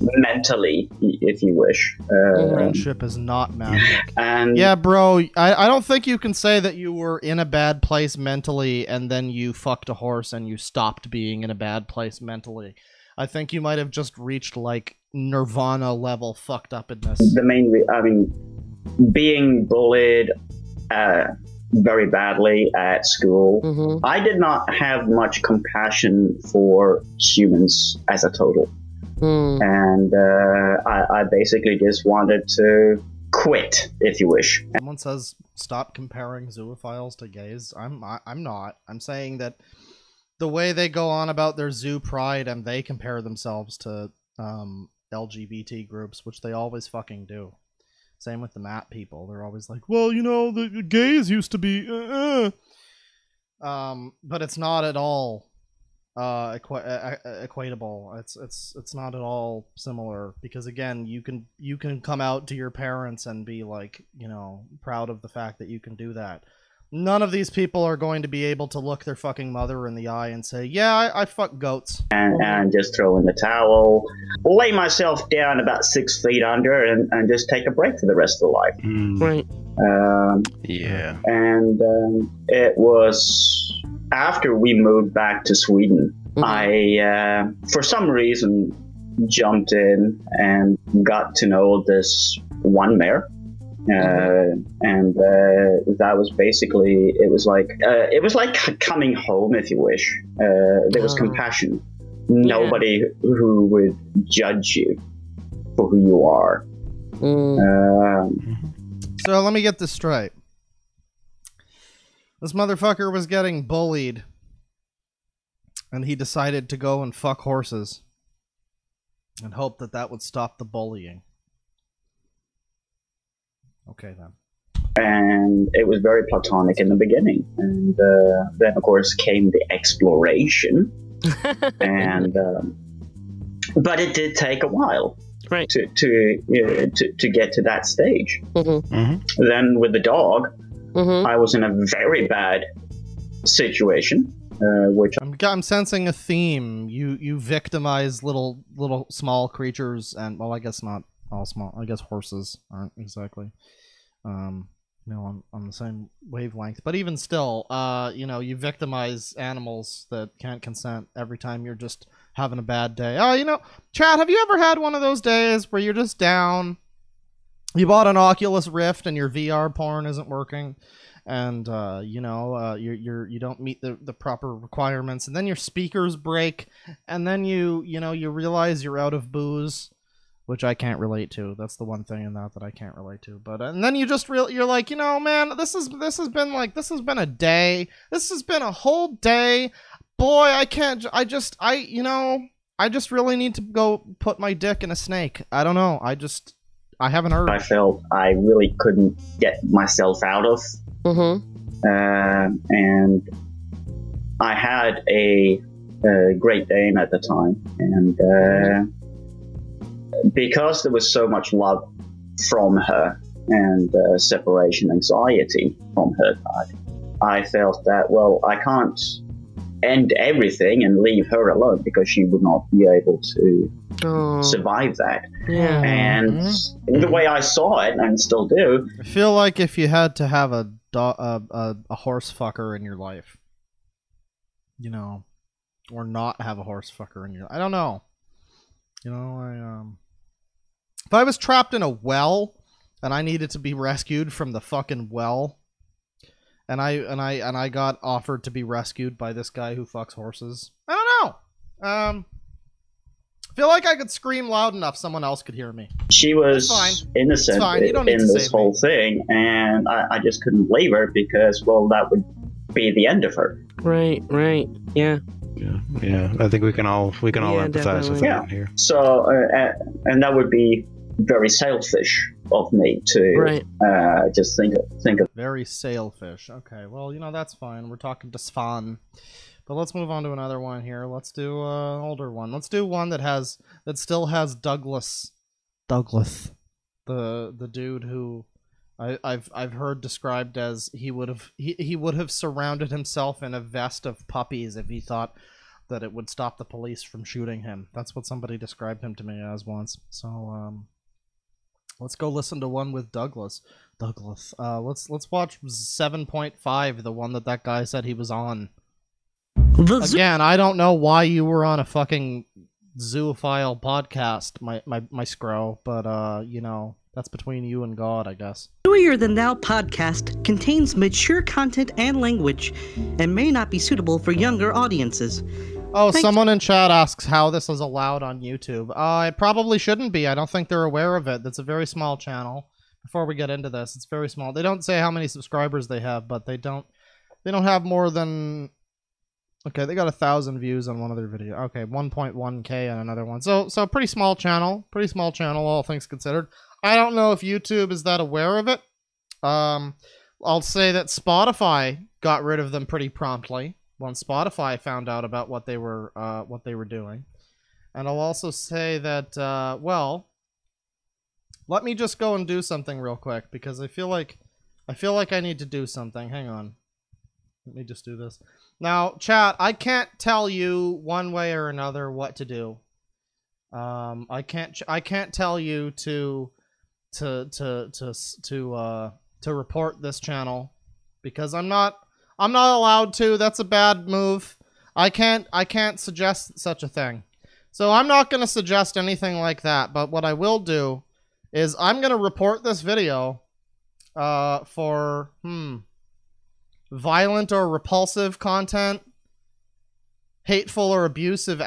Mentally, if you wish. Friendship is not magic. And yeah, bro, I don't think you can say that you were in a bad place mentally and then you fucked a horse and you stopped being in a bad place mentally. I think you might have just reached, like, Nirvana level fucked upness. The main, being bullied very badly at school, I did not have much compassion for humans as a total. And I basically just wanted to quit, if you wish. Someone says stop comparing zoophiles to gays. I'm not. I'm saying that the way they go on about their zoo pride and they compare themselves to LGBT groups, which they always fucking do. Same with the mat people. They're always like, well, you know, the gays used to be but it's not at all equatable. It's not at all similar, because again, you can come out to your parents and be like, you know, proud of the fact that you can do that. None of these people are going to be able to look their fucking mother in the eye and say, yeah, I fuck goats. And just throw in the towel, lay myself down about 6 feet under, and just take a break for the rest of the life. Right. Yeah. And it was after we moved back to Sweden, I, for some reason, jumped in and got to know this one mare. And that was basically, it was like coming home, if you wish. There was compassion. Nobody who would judge you for who you are. So let me get this straight. This motherfucker was getting bullied, and he decided to go and fuck horses and hope that that would stop the bullying. Okay, then. And it was very platonic in the beginning. And then, of course, came the exploration. And but it did take a while. right. to get to that stage. Then with the dog, I was in a very bad situation, which I'm sensing a theme. You victimize little small creatures, and well, I guess not all small. I guess horses aren't exactly, on the same wavelength. But even still, you victimize animals that can't consent every time you're just having a bad day. Oh, Chad, have you ever had one of those days where you're just down? You bought an Oculus Rift and your VR porn isn't working, and you don't meet the proper requirements, and then your speakers break, and then you realize you're out of booze, which I can't relate to. That's the one thing in that I can't relate to. But and then you just you're like, man, this has been a day. This has been a whole day. Boy, I just really need to go put my dick in a snake. I don't know. I have an urge. I felt I really couldn't get myself out of. And I had a Great Dane at the time, and because there was so much love from her and separation anxiety from her side, I felt that, well, I can't end everything and leave her alone because she would not be able to survive that. Yeah. And the way I saw it, and still do, I feel like if you had to have a horse fucker in your life, or not have a horse fucker in your life, I don't know. If I was trapped in a well and I needed to be rescued from the fucking well, and I got offered to be rescued by this guy who fucks horses, I don't know. I feel like I could scream loud enough someone else could hear me. She was innocent in this whole thing, and I just couldn't leave her because, well, that would be the end of her. Right, yeah. Yeah. I think we can all empathize with that here. So, and that would be very selfish of me to just think of. Very sailfish. Okay, well, that's fine. We're talking to Svan. But let's move on to another one here. Let's do an older one. Let's do one that still has Douglas, the dude who I've heard described as he would have surrounded himself in a vest of puppies if he thought that it would stop the police from shooting him. That's what somebody described him to me as once. So let's go listen to one with Douglas. Let's watch 7.5, the one that guy said he was on. Again, I don't know why you were on a fucking zoophile podcast, my scrow, but that's between you and God, I guess. Zooier Than Thou podcast contains mature content and language and may not be suitable for younger audiences. Oh, someone in chat asks how this is allowed on YouTube. It probably shouldn't be. I don't think they're aware of it. That's a very small channel. Before we get into this, it's very small. They don't say how many subscribers they have, but they don't have more than... Okay, they got 1,000 views on one of their videos. Okay, 1.1k on another one. So pretty small channel. Pretty small channel, all things considered. I don't know if YouTube is that aware of it. I'll say that Spotify got rid of them pretty promptly when Spotify found out about what they were doing. And I'll also say that well, let me just go and do something real quick because I feel like I need to do something. Hang on. Let me just do this. Now, chat, I can't tell you one way or another what to do. I can't tell you to report this channel because I'm not allowed to. That's a bad move. I can't suggest such a thing. So I'm not going to suggest anything like that, but what I will do is I'm going to report this video for violent or repulsive content, hateful or abusive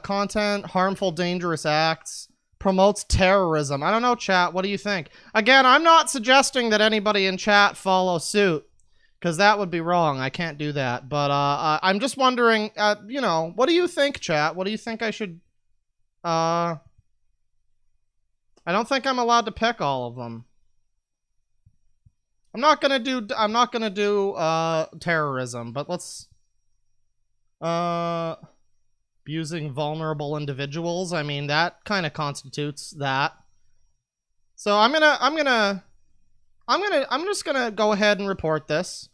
content, harmful, dangerous acts, promotes terrorism. I don't know, chat. What do you think? Again, I'm not suggesting that anybody in chat follow suit, because that would be wrong. I can't do that. But I'm just wondering, what do you think, chat? What do you think I should... I don't think I'm allowed to pick all of them. I'm not gonna do terrorism, but let's abusing vulnerable individuals. I mean, that kind of constitutes that. So I'm just gonna go ahead and report this.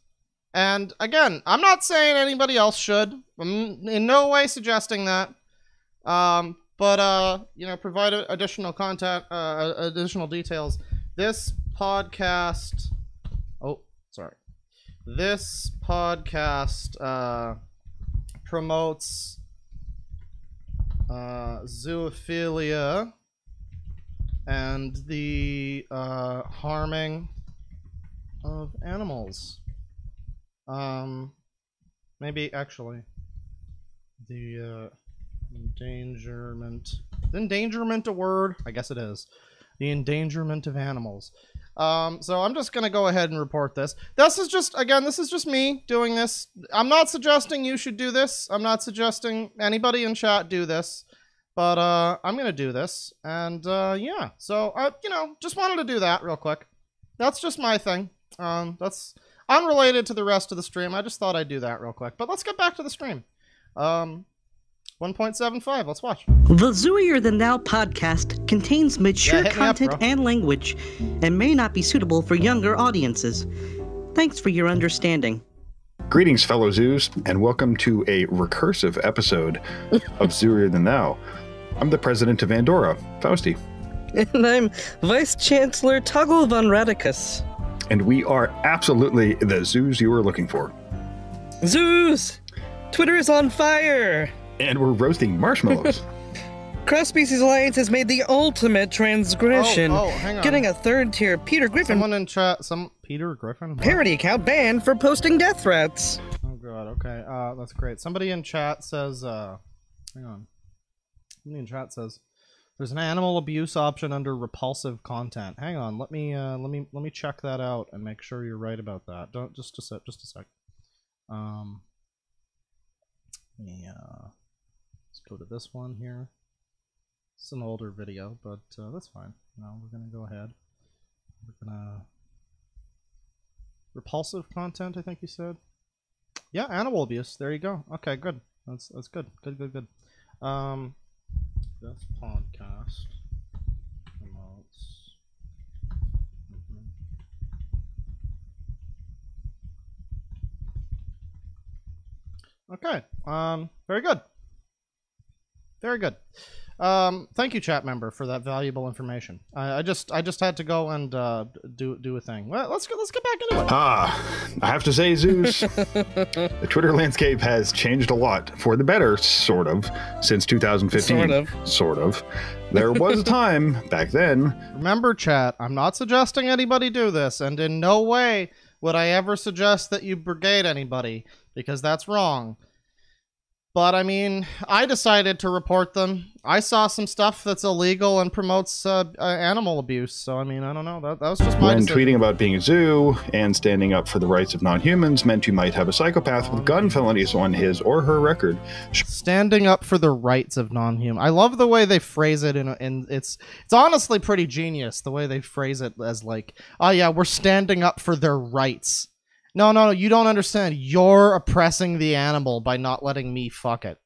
And again, I'm not saying anybody else should. I'm in no way suggesting that. But you know, provide additional content, additional details. This podcast. Oh, sorry. This podcast promotes zoophilia and the harming of animals. Maybe actually the endangerment. Is endangerment a word? I guess it is. The endangerment of animals. So I'm just gonna go ahead and report this. This is just, again, this is just me doing this. I'm not suggesting you should do this. I'm not suggesting anybody in chat do this. But I'm gonna do this, and yeah. So you know, just wanted to do that real quick. That's just my thing. That's unrelated to the rest of the stream. I just thought I'd do that real quick. But let's get back to the stream. 1.75. Let's watch. The Zooier Than Thou podcast contains mature content and language, and may not be suitable for younger audiences. Thanks for your understanding. Greetings, fellow zoos, and welcome to a recursive episode of Zooier Than Thou. I'm the president of Andorra, Fausti. And I'm Vice Chancellor Toggle von Radicus. And we are absolutely the zoos you were looking for. Zoos! Twitter is on fire! And we're roasting marshmallows. Cross-Species Alliance has made the ultimate transgression, hang on. getting a third-tier Peter Griffin Someone in chat, Peter Griffin? What? parody account banned for posting death threats. Oh god, okay, that's great. Somebody in chat says, hang on. Somebody in chat says, there's an animal abuse option under repulsive content. Hang on, let me check that out and make sure you're right about that. Don't, just a sec. Let's go to this one here. It's an older video, but that's fine. No, we're gonna go ahead. We're gonna repulsive content, I think you said. Yeah, animal abuse. There you go. Okay, good. That's good. Good. This podcast promotes. Okay. Very good. Very good. Thank you, chat member, for that valuable information. I just had to go and do a thing. Well, let's get back into it. I have to say, zoos, the Twitter landscape has changed a lot for the better, sort of, since 2015. Sort of. There was a time back then. Remember, chat, I'm not suggesting anybody do this, and in no way would I ever suggest that you brigade anybody, because that's wrong. But, I mean, I decided to report them. I saw some stuff that's illegal and promotes animal abuse. So, I mean, I don't know. That was just my decision. Tweeting about being a zoo and standing up for the rights of non-humans meant you might have a psychopath with gun felonies on his or her record. Standing up for the rights of non-humans. I love the way they phrase it, and it's honestly pretty genius, the way they phrase it as like, oh yeah, we're standing up for their rights. No, you don't understand. You're oppressing the animal by not letting me fuck it.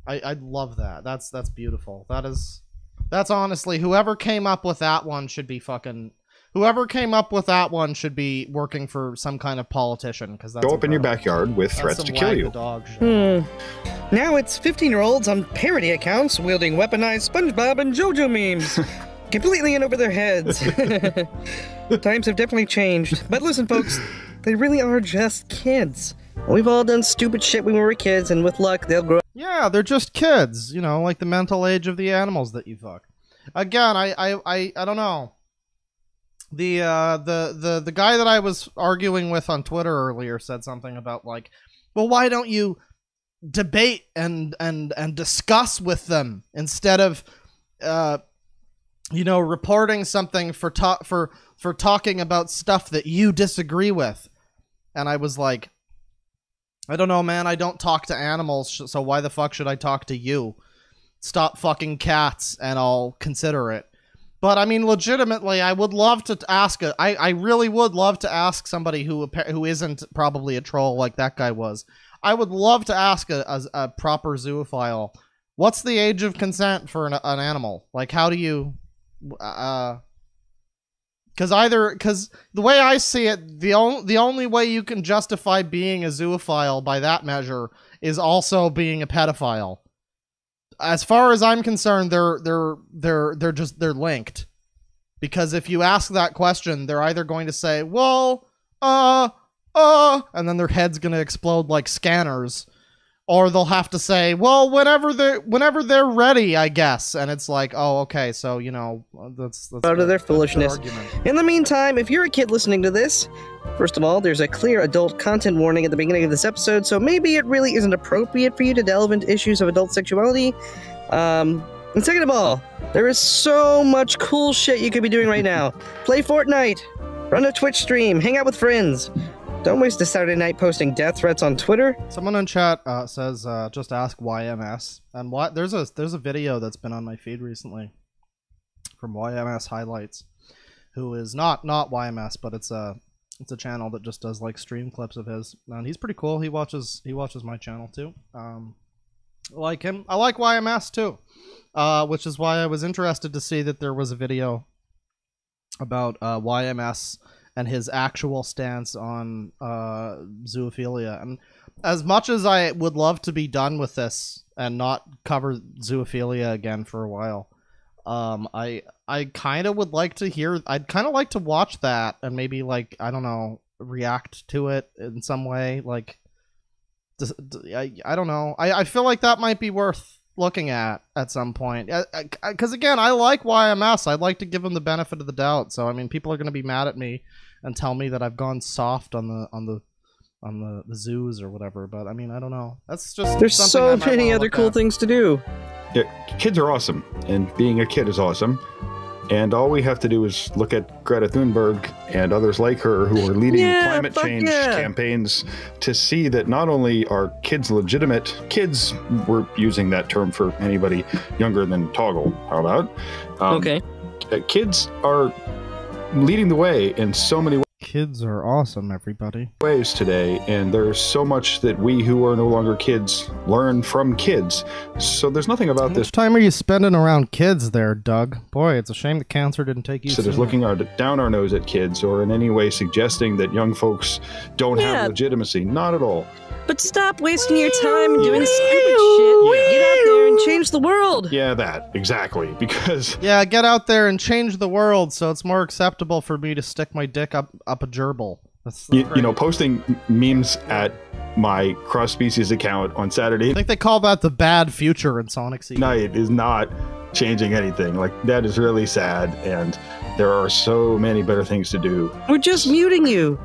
I love that. That's beautiful. That's honestly, whoever came up with that one should be fucking... Whoever came up with that one should be working for some kind of politician, because that's... Go up in your backyard with threats to kill you. Now it's 15-year-olds on parody accounts wielding weaponized SpongeBob and JoJo memes. Completely in over their heads. Times have definitely changed. But listen, folks, they really are just kids. We've all done stupid shit when we were kids, and with luck, they'll grow. Yeah, they're just kids. You know, like the mental age of the animals that you fuck. Again, I don't know. The guy that I was arguing with on Twitter earlier said something about like, well, why don't you debate and discuss with them instead of you know, reporting something for talking about stuff that you disagree with. And I was like, I don't know, man. I don't talk to animals, so why the fuck should I talk to you? Stop fucking cats, and I'll consider it. But I mean, legitimately, I would love to ask I really would love to ask somebody who isn't probably a troll like that guy was. I would love to ask a proper zoophile What's the age of consent for an animal? Like, how do you... Because the way I see it, the only way you can justify being a zoophile by that measure is also being a pedophile. As far as I'm concerned, they're linked. Because if you ask that question, they're either going to say, well, and then their head's going to explode like scanners, or they'll have to say, well, whenever they're ready, I guess. And it's like, oh, okay, so, you know, that's out of their foolishness. In the meantime, if you're a kid listening to this, first of all, there's a clear adult content warning at the beginning of this episode, so maybe it really isn't appropriate for you to delve into issues of adult sexuality. And second of all, there is so much cool shit you could be doing right now. Play Fortnite, run a Twitch stream, hang out with friends. Don't waste a Saturday night posting death threats on Twitter. Someone in chat says, just ask YMS. And there's a video that's been on my feed recently from YMS Highlights, who is not YMS, but it's a channel that just does like stream clips of his, and he's pretty cool. He watches my channel too. I like him. I like YMS too, which is why I was interested to see that there was a video about YMS and his actual stance on zoophilia. And as much as I would love to be done with this and not cover zoophilia again for a while, I kind of would like to hear. I'd kind of like to watch that and maybe, like, I don't know, react to it in some way. Like, I don't know. I feel like that might be worth looking at some point. Because again, I like YMS. I'd like to give him the benefit of the doubt. So I mean, people are going to be mad at me and tell me that I've gone soft on the zoos or whatever. But I mean, I don't know. That's just there's so many other cool things to do. Yeah, kids are awesome, and being a kid is awesome. And all we have to do is look at Greta Thunberg and others like her who are leading climate change campaigns to see that not only are kids legitimate, kids, we're using that term for anybody younger than Toggle, how about? Okay. Kids are leading the way in so many Kids are awesome, everybody. ways today, and there's so much that we who are no longer kids learn from kids. So there's nothing about this. How much time are you spending around kids there, Doug? Boy, it's a shame that cancer didn't take you. So there's looking down our nose at kids, or in any way suggesting that young folks don't have legitimacy. Not at all. But stop wasting your time doing stupid shit. Get out there and change the world. Yeah, that. Exactly. Because... Yeah, get out there and change the world so it's more acceptable for me to stick my dick up a gerbil. That's you know, posting memes at my cross-species account on Saturday. I think they call that the bad future in Sonic CD. Night is not changing anything. Like, that is really sad, and there are so many better things to do. We're just muting you.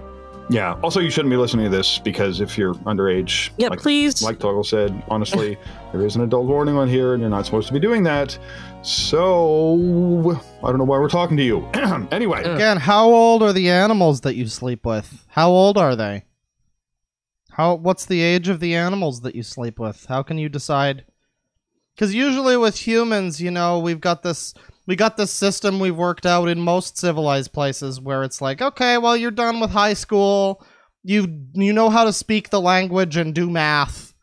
Yeah. Also, you shouldn't be listening to this because if you're underage, yeah, please. Like Toggle said, honestly, there is an adult warning on here, and you're not supposed to be doing that. So, I don't know why we're talking to you. Anyway. Again, how old are the animals that you sleep with? How old are they? What's the age of the animals that you sleep with? How can you decide? Because usually with humans, you know, we got this system we've worked out in most civilized places where it's like, okay, well, you're done with high school. You know how to speak the language and do math.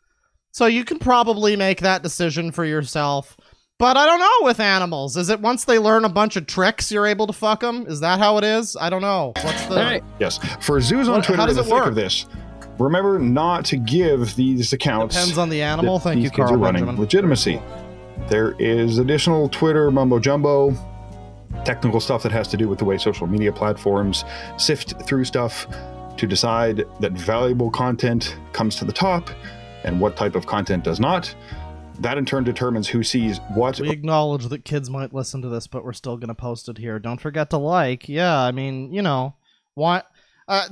So you can probably make that decision for yourself. But I don't know with animals. Is it once they learn a bunch of tricks, you're able to fuck them? Is that how it is? I don't know. What's the... Right. Yes. For zoos on Twitter, in the thick of this, remember not to give these accounts... Depends on the animal. Thank you, Carl running Benjamin. Legitimacy. There is additional Twitter mumbo-jumbo, technical stuff that has to do with the way social media platforms sift through stuff to decide that valuable content comes to the top and what type of content does not. That in turn determines who sees what. We acknowledge that kids might listen to this, but we're still going to post it here. Don't forget to like. Yeah, I mean, you know, why...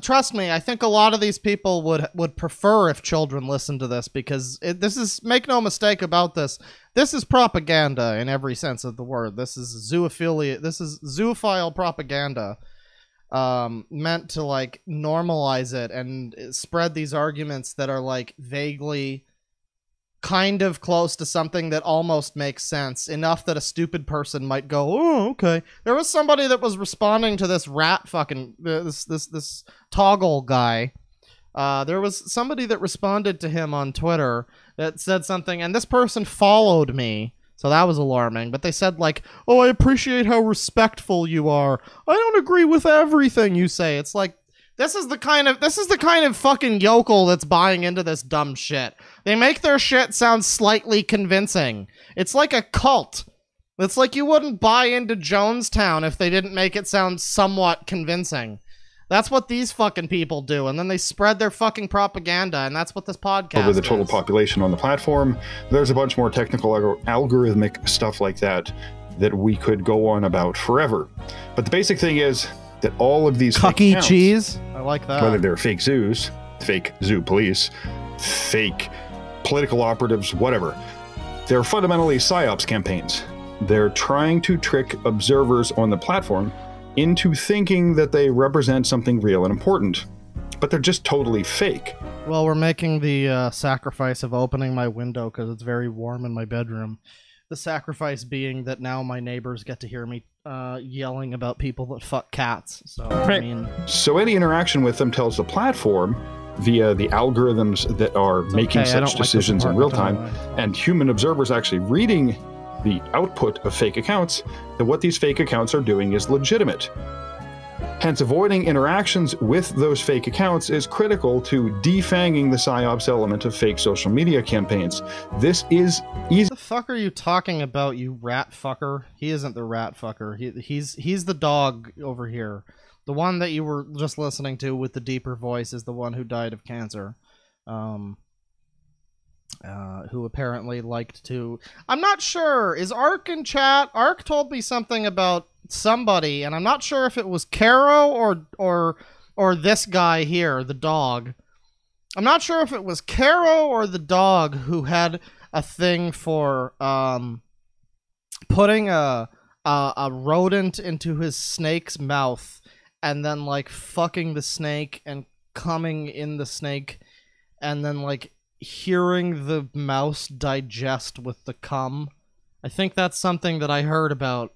trust me, I think a lot of these people would prefer if children listen to this, because this is, make no mistake about this, this is propaganda in every sense of the word. This is zoophilia. This is zoophile propaganda meant to, like, normalize it and spread these arguments that are, like, vaguely kind of close to something that almost makes sense, enough that a stupid person might go, oh, okay. There was somebody that was responding to this rat fucking, this Toggle guy, There was somebody that responded to him on Twitter that said something, and this person followed me, so that was alarming. But they said like, "Oh, I appreciate how respectful you are. I don't agree with everything you say." It's like, this is the kind of fucking yokel that's buying into this dumb shit. They make their shit sound slightly convincing. It's like a cult. It's like you wouldn't buy into Jonestown if they didn't make it sound somewhat convincing. That's what these fucking people do, and then they spread their fucking propaganda, and that's what this podcast over the total is. population on the platform. There's a bunch more technical algorithmic stuff like that we could go on about forever. But the basic thing is that all of these Cucky fake accounts, cheese, I like that. whether they're fake zoos, fake zoo police, fake political operatives, whatever, they're fundamentally psyops campaigns. They're trying to trick observers on the platform into thinking that they represent something real and important, but they're just totally fake. Well, we're making the sacrifice of opening my window because it's very warm in my bedroom. The sacrifice being that now my neighbors get to hear me yelling about people that fuck cats. So, I mean... So any interaction with them tells the platform, via the algorithms that are making such decisions in real time, and human observers actually reading the output of fake accounts, that what these fake accounts are doing is legitimate. Hence, avoiding interactions with those fake accounts is critical to defanging the psyops element of fake social media campaigns. This is easy. What the fuck are you talking about, you rat fucker? He isn't the rat fucker. He's the dog over here. The one that you were just listening to with the deeper voice is the one who died of cancer. Who apparently liked to... I'm not sure. Is Ark in chat? Ark told me something about somebody, and I'm not sure if it was Caro or this guy here, the dog. I'm not sure if it was Caro or the dog who had a thing for putting a rodent into his snake's mouth and then like fucking the snake and coming in the snake and then like hearing the mouse digest with the cum. I think that's something that I heard about.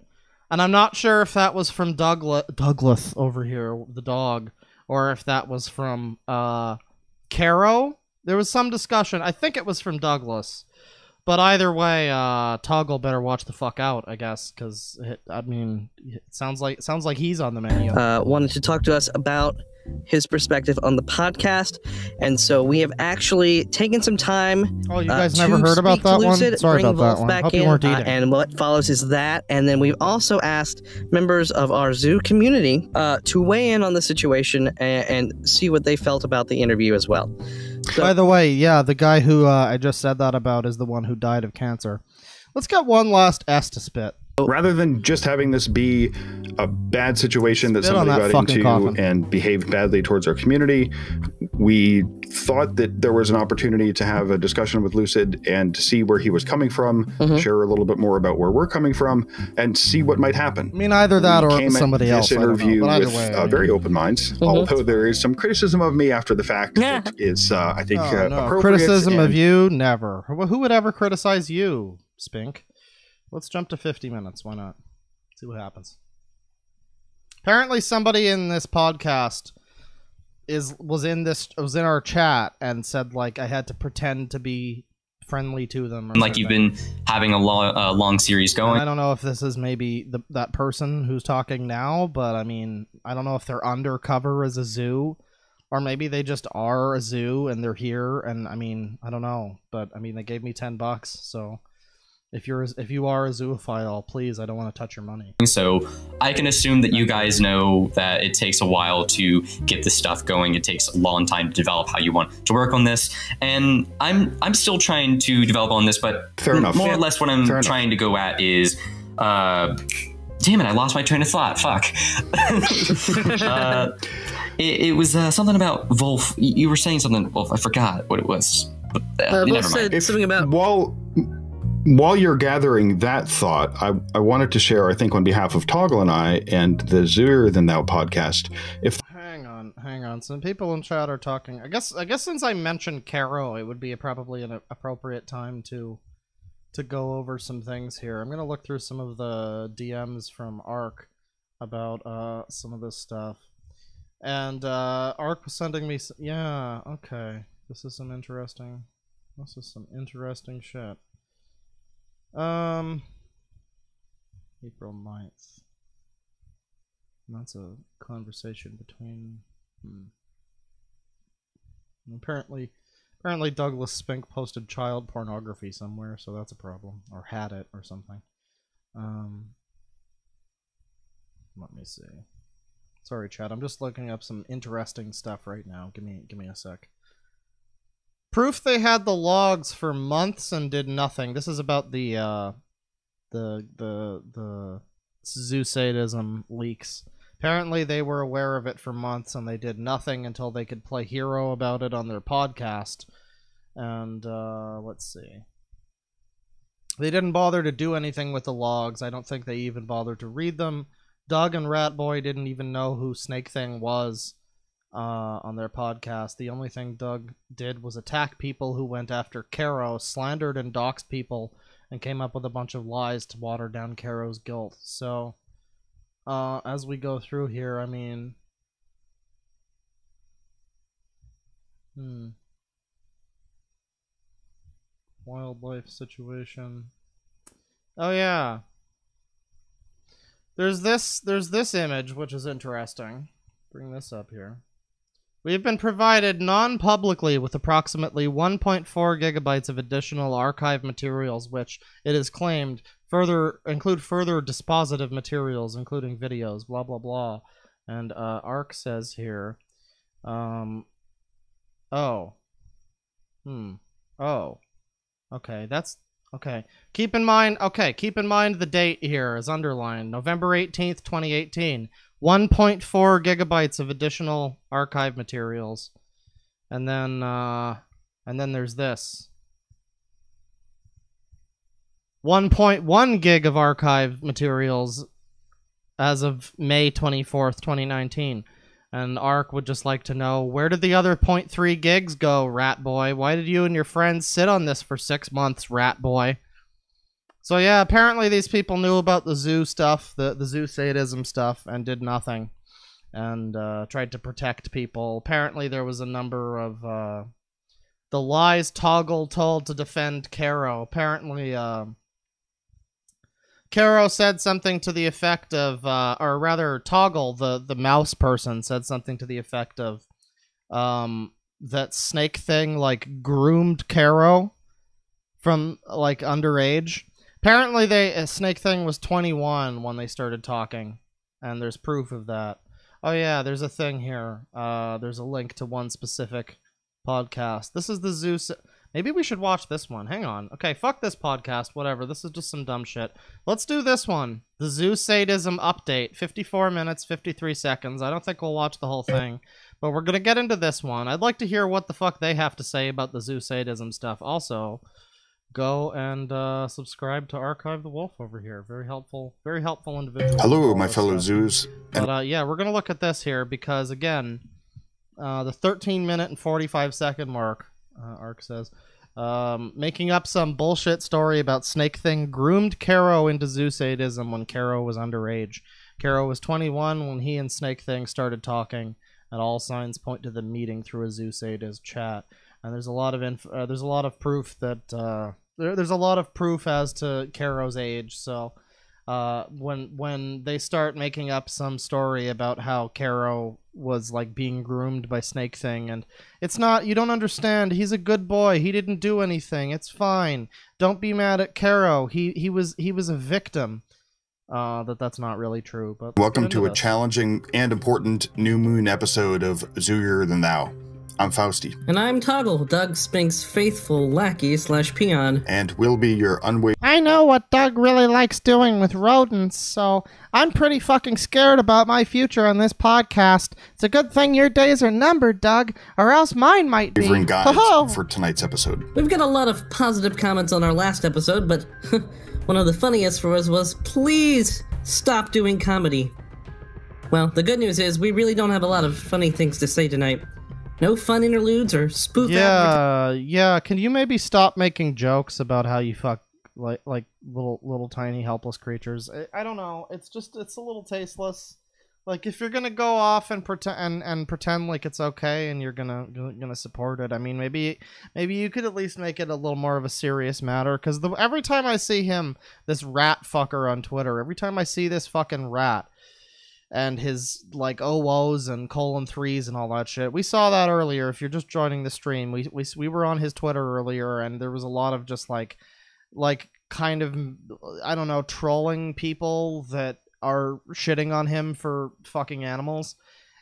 And I'm not sure if that was from Douglas over here, the dog, or if that was from Caro. There was some discussion. I think it was from Douglas. But either way, Toggle better watch the fuck out, I guess, because I mean, it sounds like he's on the menu. Wanted to talk to us about his perspective on the podcast, and so we have actually taken some time. Oh, you guys never heard about that one? Sorry about that one. Hope you weren't eating. And what follows is that, and then we've also asked members of our zoo community to weigh in on the situation and see what they felt about the interview as well. So, by the way, yeah, the guy who I just said that about is the one who died of cancer. Let's get one last S to spit. Rather than just having this be a bad situation that somebody got into and behaved badly towards our community, we thought that there was an opportunity to have a discussion with Lucid and to see where he was coming from, share a little bit more about where we're coming from, and see what might happen. I mean, either that or somebody else. This interview with very open minds, although there is some criticism of me after the fact that is, I think, appropriate. Criticism of you? Never. Who would ever criticize you, Spink? Let's jump to 50 minutes. Why not? See what happens. Apparently somebody in this podcast was in our chat and said like I had to pretend to be friendly to them. Or like something. You've been having a long series going. And I don't know if this is maybe that person who's talking now, but I mean, I don't know if they're undercover as a zoo or maybe they just are a zoo and they're here. And I mean, I don't know, but I mean, they gave me $10, so... If you are a zoophile, please, I don't want to touch your money. So I can assume that you guys know that it takes a while to get this stuff going. It takes a long time to develop how you want to work on this. And I'm still trying to develop on this, but more or less what I'm trying to go at is, damn it, I lost my train of thought. Fuck. It was something about Wolf. You were saying something, Wolf. I forgot what it was. But, never mind. Something about... While you're gathering that thought, I wanted to share, I think, on behalf of Toggle and I and the Zooer Than Thou podcast. Hang on. Some people in chat are talking. I guess since I mentioned Caro, it would be probably an appropriate time to go over some things here. I'm gonna look through some of the DMs from Ark about some of this stuff. And Ark was sending me. Yeah, okay. This is some interesting. This is some interesting shit. April 9th. And that's a conversation between. Apparently Douglas Spink posted child pornography somewhere, so that's a problem, or had it, or something. Let me see. Sorry, chat. I'm just looking up some interesting stuff right now. Give me a sec. Proof they had the logs for months and did nothing. This is about the zoo sadism leaks. Apparently they were aware of it for months and they did nothing until they could play hero about it on their podcast. And let's see. They didn't bother to do anything with the logs. I don't think they even bothered to read them. Doug and Ratboy didn't even know who Snake Thing was on their podcast. The only thing Doug did was attack people who went after Caro, slandered and doxed people, and came up with a bunch of lies to water down Caro's guilt. So, as we go through here, I mean... Wildlife situation. Oh, yeah. There's this image, which is interesting. Bring this up here. We have been provided non-publicly with approximately 1.4 gigabytes of additional archive materials, which, it is claimed, include further dispositive materials, including videos, blah, blah, blah. And Ark says here, okay, that's... Okay, keep in mind the date here is underlined. November 18th, 2018. 1.4 gigabytes of additional archive materials. And then there's this. 1.1 gig of archive materials as of May 24th, 2019. And Ark would just like to know, where did the other 0.3 gigs go, Rat Boy? Why did you and your friends sit on this for 6 months, Rat Boy? So yeah, apparently these people knew about the zoo stuff, the zoo sadism stuff, and did nothing. And tried to protect people. Apparently there was a number of the lies Toggle told to defend Caro. Apparently Caro said something to the effect of, or rather, Toggle, the mouse person, said something to the effect of, that Snake Thing, like, groomed Caro from, like, underage. Apparently, Snake Thing was 21 when they started talking, and there's proof of that. Oh, yeah, there's a thing here. There's a link to one specific podcast. This is the zoo... Maybe we should watch this one. Hang on. Okay, fuck this podcast. Whatever. This is just some dumb shit. Let's do this one. The Zoo Sadism Update. 54 minutes, 53 seconds. I don't think we'll watch the whole thing. But we're going to get into this one. I'd like to hear what the fuck they have to say about the Zoo Sadism stuff. Also, go and subscribe to Archive the Wolf over here. Very helpful individual. Hello, my fellow zoos. But yeah, we're going to look at this here because, again, the 13-minute and 45-second mark, Ark says, making up some bullshit story about Snake Thing groomed Caro into zoo sadism when Caro was underage. Caro was 21 when he and Snake Thing started talking, and all signs point to the meeting through a zoo sadist chat. And there's a lot of proof that there's a lot of proof as to Caro's age. So when they start making up some story about how Caro was like being groomed by Snake Thing, and it's not, you don't understand, he's a good boy, he didn't do anything, it's fine, don't be mad at Caro, he was a victim. That's not really true. But welcome to a challenging and important new moon episode of Zooier Than Thou. I'm Fausty. And I'm Toggle, Doug Spink's faithful lackey / peon. And we'll be your unwavering... I know what Doug really likes doing with rodents, so I'm pretty fucking scared about my future on this podcast. It's a good thing your days are numbered, Doug, or else mine might be. Guides for tonight's episode. We've got a lot of positive comments on our last episode, but one of the funniest for us was, please stop doing comedy. Well, the good news is we really don't have a lot of funny things to say tonight. No fun interludes or spoof. Yeah. Can you maybe stop making jokes about how you fuck like little tiny helpless creatures? I don't know. It's a little tasteless. Like, if you're gonna go off and pretend like it's okay and you're gonna support it, I mean, maybe you could at least make it a little more of a serious matter. Because every time I see him, this rat fucker on Twitter, every time I see this fucking rat and his like OOs and :3s and all that shit, we saw that earlier. If you're just joining the stream, we were on his Twitter earlier, and there was a lot of just like kind of, I don't know, trolling people that are shitting on him for fucking animals.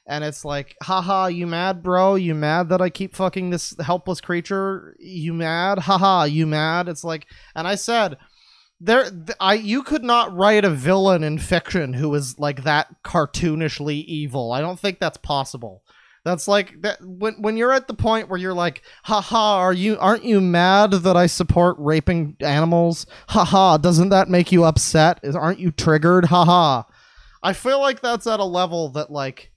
And it's like, haha, you mad, bro? You mad that I keep fucking this helpless creature? You mad? Haha, you mad? It's like, and I said, you could not write a villain in fiction who is like that cartoonishly evil. I don't think that's possible. That's like that when you're at the point where you're like, haha, aren't you mad that I support raping animals? Haha, doesn't that make you upset? Aren't you triggered? Haha. I feel like that's at a level that like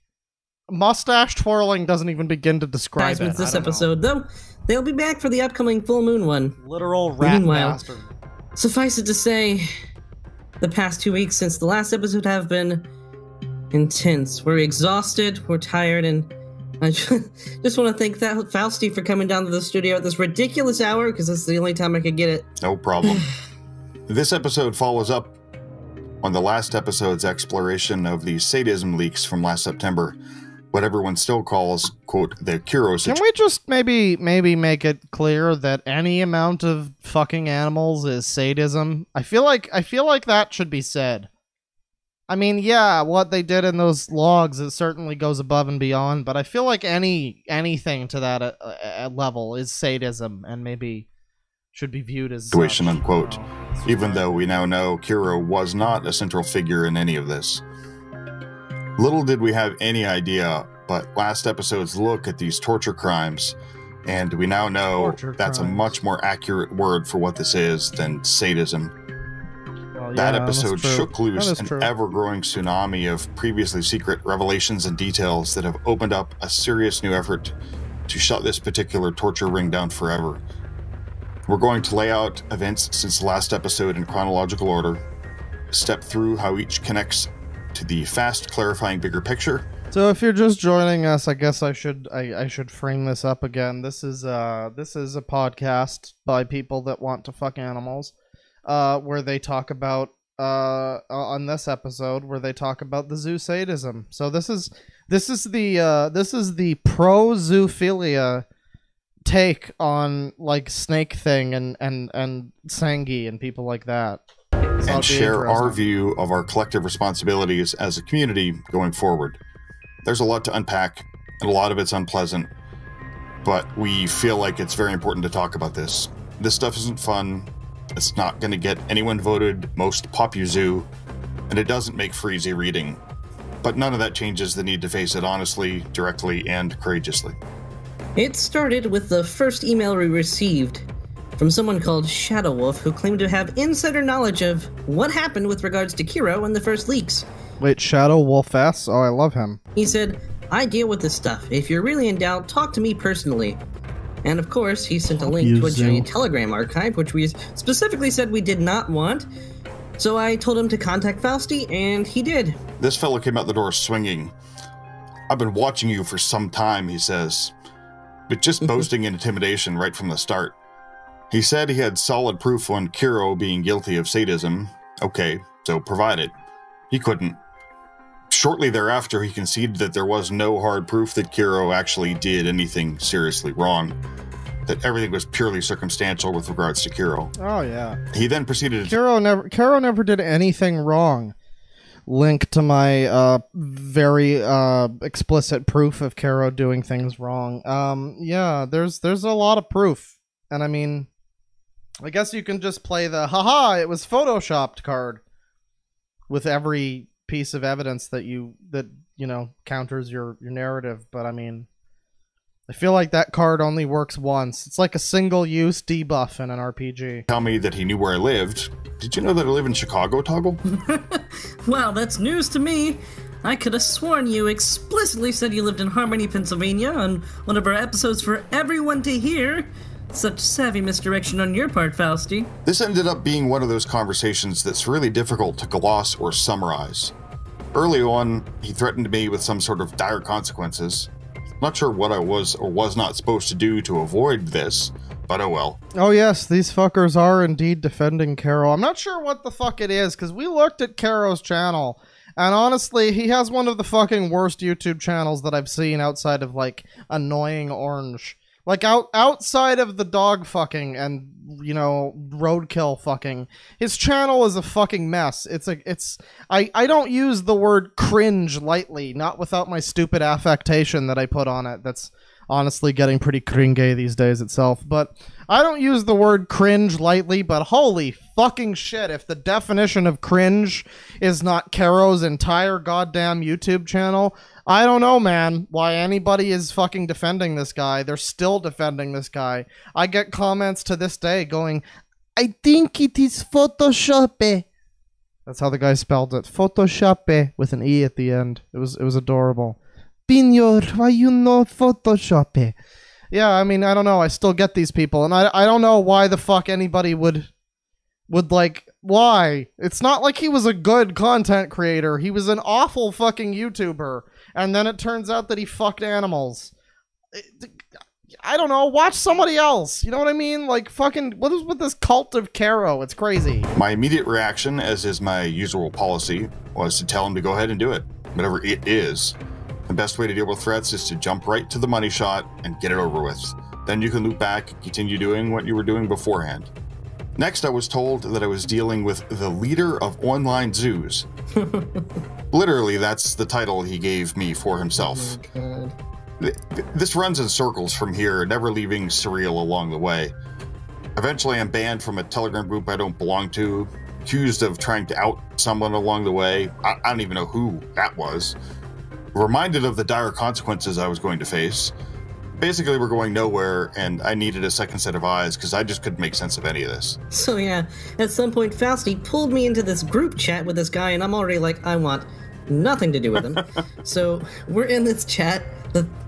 mustache twirling doesn't even begin to describe it. This episode, though, they'll be back for the upcoming full moon one. Literal rat bastard. Suffice it to say, the past 2 weeks since the last episode have been intense. We're exhausted, we're tired, and I just want to thank Fausti for coming down to the studio at this ridiculous hour, because that's the only time I could get it. No problem. This episode follows up on the last episode's exploration of the sadism leaks from last September, what everyone still calls, quote, the Kuro situation. Can we just maybe make it clear that any amount of fucking animals is sadism? I feel like that should be said. I mean, yeah, what they did in those logs, it certainly goes above and beyond, but I feel like anything to that level is sadism and maybe should be viewed as situation, unquote. Even though we now know Kuro was not a central figure in any of this. Little did we have any idea, but last episode's look at these torture crimes, and we now know that's a much more accurate word for what this is than sadism. That episode shook loose an ever-growing tsunami of previously secret revelations and details that have opened up a serious new effort to shut this particular torture ring down forever. We're going to lay out events since the last episode in chronological order, step through how each connects to the fast clarifying bigger picture. So if you're just joining us, I guess I should frame this up again. This is a podcast by people that want to fuck animals. Where they talk about on this episode where they talk about the zoo sadism. So this is the pro zoophilia take on like Snake Thing and Sangi and people like that. So and share our view of our collective responsibilities as a community going forward. There's a lot to unpack, and a lot of it's unpleasant, but we feel like it's very important to talk about this. This stuff isn't fun. It's not going to get anyone voted most Popu Zoo, and it doesn't make for easy reading. But none of that changes the need to face it honestly, directly, and courageously. It started with the first email we received from someone called Shadow Wolf, who claimed to have insider knowledge of what happened with regards to Kuro in the first leaks. Wait, Shadow Wolf S? Oh, I love him. He said, I deal with this stuff. If you're really in doubt, talk to me personally. And of course, he sent a link to a giant Telegram archive, which we specifically said we did not want. So I told him to contact Fausti, and he did. This fellow came out the door swinging. I've been watching you for some time, he says, but just boasting and intimidation right from the start. He said he had solid proof on Kuro being guilty of sadism. Okay, so provide it. He couldn't. Shortly thereafter, he conceded that there was no hard proof that Kuro actually did anything seriously wrong, that everything was purely circumstantial with regards to Kuro. Oh, yeah. He then proceeded to... Kuro never did anything wrong. Link to my very explicit proof of Kuro doing things wrong. Yeah, there's a lot of proof. And I mean, I guess you can just play the haha, it was photoshopped card with every piece of evidence that you know counters your narrative. But I mean, I feel like that card only works once. It's like a single-use debuff in an RPG. Tell me that he knew where I lived. Did you know that I live in Chicago, Toggle? Wow, that's news to me. I could have sworn you explicitly said you lived in Harmony, Pennsylvania on one of our episodes for everyone to hear. Such savvy misdirection on your part, Fausti. This ended up being one of those conversations that's really difficult to gloss or summarize. Early on, he threatened me with some sort of dire consequences. Not sure what I was or was not supposed to do to avoid this, but oh well. Oh yes, these fuckers are indeed defending Caro. I'm not sure what the fuck it is, because we looked at Caro's channel, and honestly, he has one of the fucking worst YouTube channels that I've seen outside of, like, Annoying Orange. Like, outside of the dog fucking and, you know, roadkill fucking, his channel is a fucking mess. I don't use the word cringe lightly, not without my stupid affectation that I put on it. That's honestly getting pretty cringe these days itself. But I don't use the word cringe lightly, but holy fucking shit, if the definition of cringe is not Caro's entire goddamn YouTube channel, I don't know, man, why anybody is fucking defending this guy. They're still defending this guy. I get comments to this day going, I think it is Photoshop. That's how the guy spelled it. Photoshop with an E at the end. It was adorable. Pinyor, why you know Photoshop? Yeah, I mean, I don't know. I still get these people, and I don't know why the fuck anybody would like, why? It's not like he was a good content creator. He was an awful fucking YouTuber. And then it turns out that he fucked animals. I don't know. Watch somebody else. You know what I mean? Like, fucking, what is with this cult of Caro? It's crazy. My immediate reaction, as is my usual policy, was to tell him to go ahead and do it. Whatever it is. The best way to deal with threats is to jump right to the money shot and get it over with. Then you can loop back and continue doing what you were doing beforehand. Next, I was told that I was dealing with the leader of online zoos. Literally, that's the title he gave me for himself. Oh, God. This runs in circles from here, never leaving surreal along the way. Eventually, I'm banned from a Telegram group I don't belong to, accused of trying to out someone along the way. I don't even know who that was. Reminded of the dire consequences I was going to face. Basically, we're going nowhere, and I needed a second set of eyes because I just couldn't make sense of any of this. So yeah, at some point, Fausti pulled me into this group chat with this guy, and I'm already like, I want nothing to do with him. So we're in this chat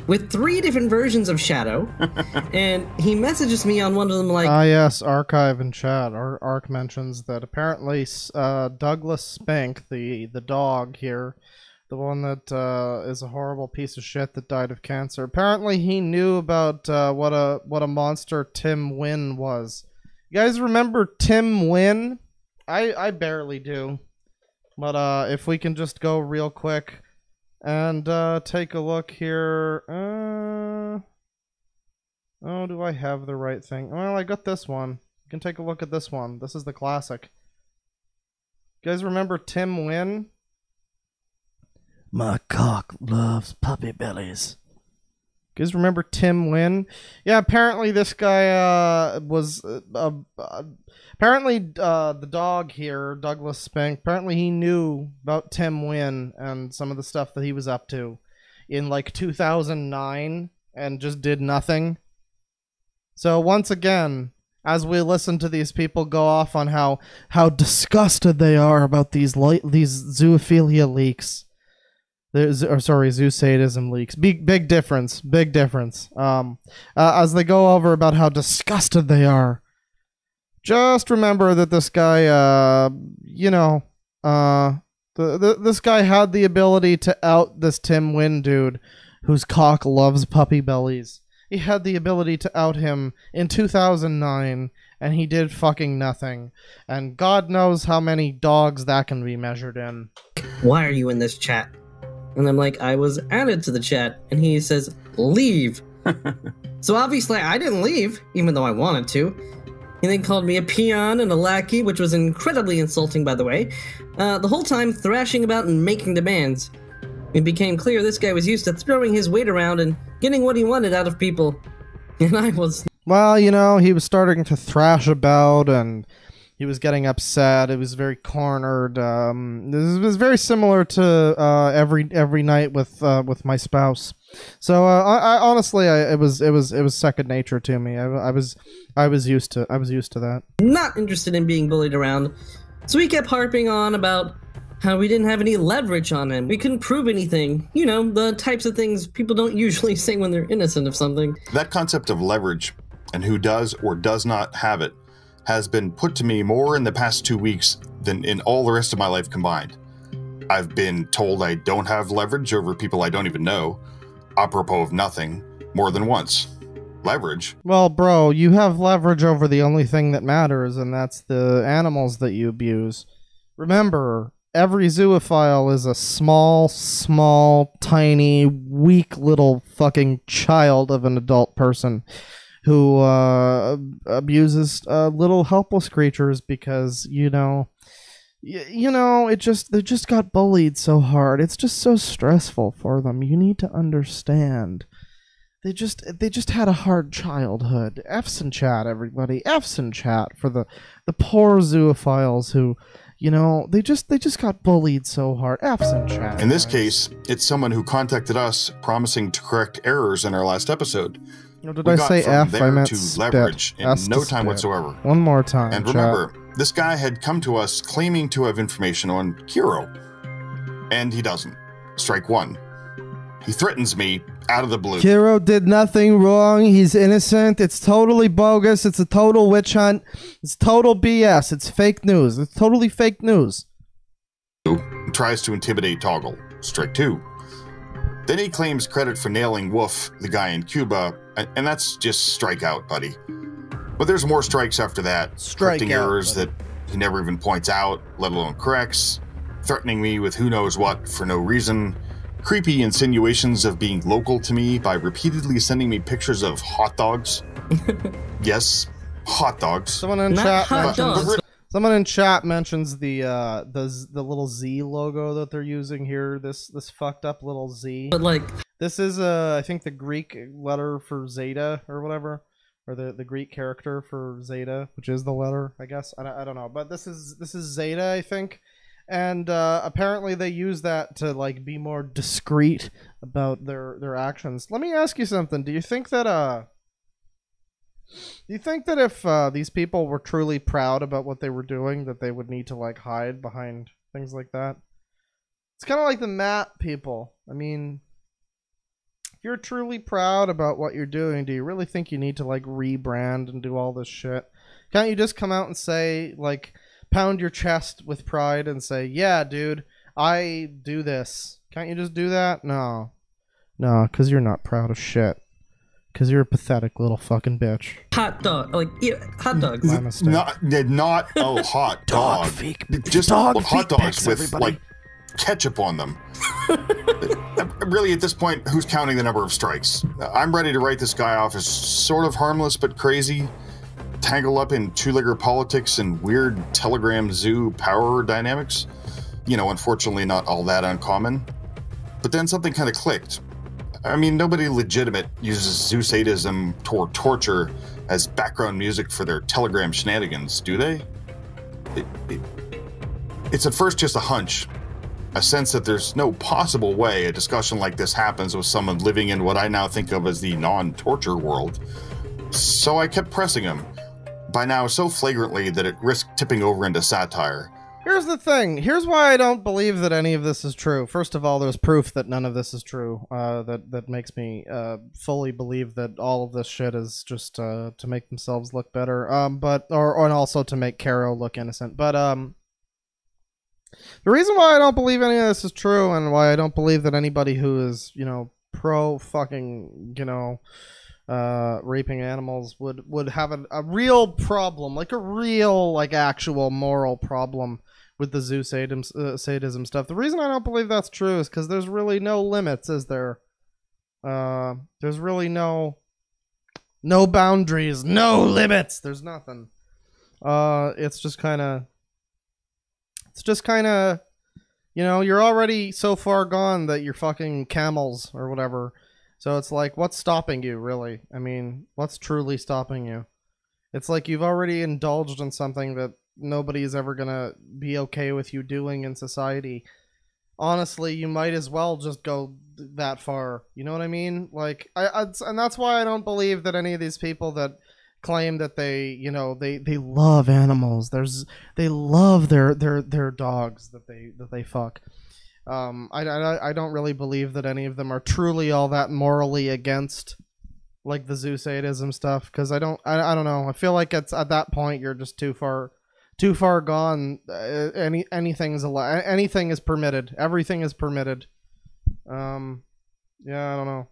with 3 different versions of Shadow, and he messages me on one of them like... yes, archive and chat. Ark mentions that apparently Douglas Spank, the dog here, the one that is a horrible piece of shit that died of cancer. Apparently, he knew about what a monster Tim Wynn was. You guys remember Tim Wynn? I barely do. But if we can just go real quick and take a look here. Oh, do I have the right thing? Well, I got this one. You can take a look at this one. This is the classic. You guys remember Tim Wynn? My cock loves puppy bellies. You guys remember Tim Wynn? Yeah, apparently this guy was... apparently the dog here, Douglas Spank, apparently he knew about Tim Wynn and some of the stuff that he was up to in like 2009 and just did nothing. So once again, as we listen to these people go off on how disgusted they are about these zoophilia leaks... zoo sadism leaks. Big difference. Big difference. As they go over about how disgusted they are, just remember that this guy, this guy had the ability to out this Tim Wynn dude, whose cock loves puppy bellies. He had the ability to out him in 2009, and he did fucking nothing. And God knows how many dogs that can be measured in. Why are you in this chat? And I'm like, I was added to the chat, and he says, leave. So obviously I didn't leave, even though I wanted to. He then called me a peon and a lackey, which was incredibly insulting, by the way. The whole time thrashing about and making demands. It became clear this guy was used to throwing his weight around and getting what he wanted out of people. And I was... Well, you know, he was starting to thrash about, and... he was getting upset. It was very cornered. This was very similar to every night with my spouse. So I honestly, it was second nature to me. I was used to that. Not interested in being bullied around. So he kept harping on about how we didn't have any leverage on him. We couldn't prove anything. You know, the types of things people don't usually say when they're innocent of something. That concept of leverage and who does or does not have it has been put to me more in the past 2 weeks than in all the rest of my life combined. I've been told I don't have leverage over people I don't even know, apropos of nothing, more than once. Leverage? Well, bro, you have leverage over the only thing that matters, and that's the animals that you abuse. Remember, every zoophile is a small, tiny, weak little fucking child of an adult person who abuses little helpless creatures because, you know, they just got bullied so hard. It's just so stressful for them. You need to understand. They just had a hard childhood. F's in chat, everybody. F's in chat for the poor zoophiles who, you know, they just got bullied so hard. F's in chat. In this case, it's someone who contacted us promising to correct errors in our last episode. No, did I say F? I meant to leverage in no time whatsoever. One more time. And remember, this guy had come to us claiming to have information on Kiro. And he doesn't. Strike one. He threatens me out of the blue. Kiro did nothing wrong. He's innocent. It's totally bogus. It's a total witch hunt. It's total BS. It's fake news. It's totally fake news. He tries to intimidate Toggle. Strike two. Then he claims credit for nailing Wolf, the guy in Cuba, and that's just strike out, buddy. But there's more strikes after that. Correcting errors that he never even points out, let alone corrects. Threatening me with who knows what for no reason. Creepy insinuations of being local to me by repeatedly sending me pictures of hot dogs. Yes, hot dogs. Someone in chat mentions the little Z logo that they're using here. This fucked up little Z. But like, this is I think the Greek letter for Zeta or whatever, or the Greek character for Zeta, which is the letter, I guess. I don't know, but this is Zeta, I think. And apparently they use that to like be more discreet about their actions. Let me ask you something. Do you think that if these people were truly proud about what they were doing, that they would need to like hide behind things like that? It's kind of like the map people. I mean, if you're truly proud about what you're doing, do you really think you need to like rebrand and do all this shit? Can't you just come out and say, like, pound your chest with pride and say, yeah, dude, I do this? Can't you just do that? No, because you're not proud of shit. Because you're a pathetic little fucking bitch. Hot dog, like, yeah, hot dogs. Not hot dog. Just dog hot dogs with everybody. like ketchup on them. Really, at this point, who's counting the number of strikes? I'm ready to write this guy off as sort of harmless but crazy. Tangle up in two-legger politics and weird Telegram zoo power dynamics. You know, unfortunately not all that uncommon. But then something kind of clicked. I mean, nobody legitimate uses zoo sadism or torture as background music for their Telegram shenanigans, do they? It's at first just a hunch. A sense that there's no possible way a discussion like this happens with someone living in what I now think of as the non-torture world. So I kept pressing him. By now so flagrantly that it risked tipping over into satire. Here's the thing. Here's why I don't believe that any of this is true. First of all, there's proof that none of this is true. That makes me fully believe that all of this shit is just to make themselves look better. And also to make Caro look innocent. But the reason why I don't believe any of this is true, and why I don't believe that anybody who is, you know, pro fucking, you know, raping animals would have a real problem, like a real, like, actual moral problem with the zoo sadism stuff. The reason I don't believe that's true is because there's really no limits, is there? There's really no boundaries, no limits. There's nothing. It's just kind of, you know, you're already so far gone that you're fucking camels or whatever. So it's like, what's stopping you, really? I mean, what's truly stopping you? It's like you've already indulged in something that nobody's ever gonna be okay with you doing in society. Honestly, you might as well just go that far. You know what I mean? Like, and that's why I don't believe that any of these people that claim that they, you know, they love animals. They love their dogs that they fuck. I don't really believe that any of them are truly all that morally against, like, the zoo sadism stuff, because I don't know. I feel like it's at that point you're just too far too far gone. Anything is permitted. Everything is permitted. Yeah, I don't know.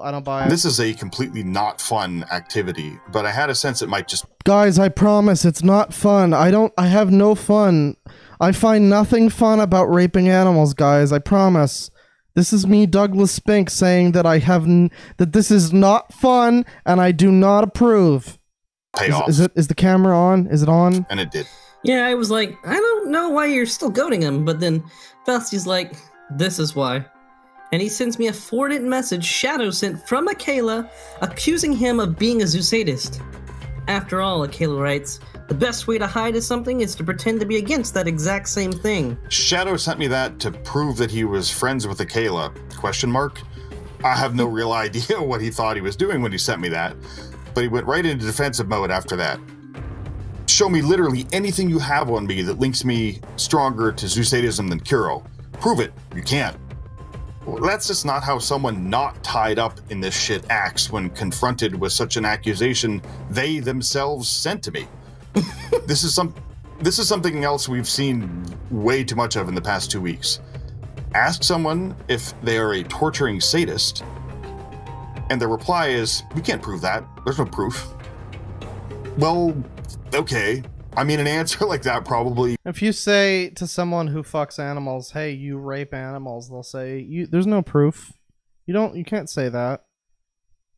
I don't buy it. This is a completely not fun activity, but I had a sense it might just... Guys, I promise it's not fun. I have no fun. I find nothing fun about raping animals, guys. I promise. This is me, Douglas Spink, saying that that this is not fun and I do not approve. Pay off. Is the camera on? Is it on? And it did. Yeah, I was like, I don't know why you're still goading him, but then Fausti's like, this is why. And he sends me a forwarded message Shadow sent from Akela, accusing him of being a zoo sadist. After all, Akela writes, the best way to hide something is to pretend to be against that exact same thing. Shadow sent me that to prove that he was friends with Akela, ? I have no real idea what he thought he was doing when he sent me that, but he went right into defensive mode after that. Show me literally anything you have on me that links me stronger to zoo sadism than Kuro. Prove it. You can't. Well, that's just not how someone not tied up in this shit acts when confronted with such an accusation they themselves sent to me. This is something else we've seen way too much of in the past 2 weeks. Ask someone if they are a torturing sadist, and their reply is, we can't prove that. There's no proof. Well, okay. I mean, an answer like that probably... If you say to someone who fucks animals, hey, you rape animals, they'll say, there's no proof. You can't say that.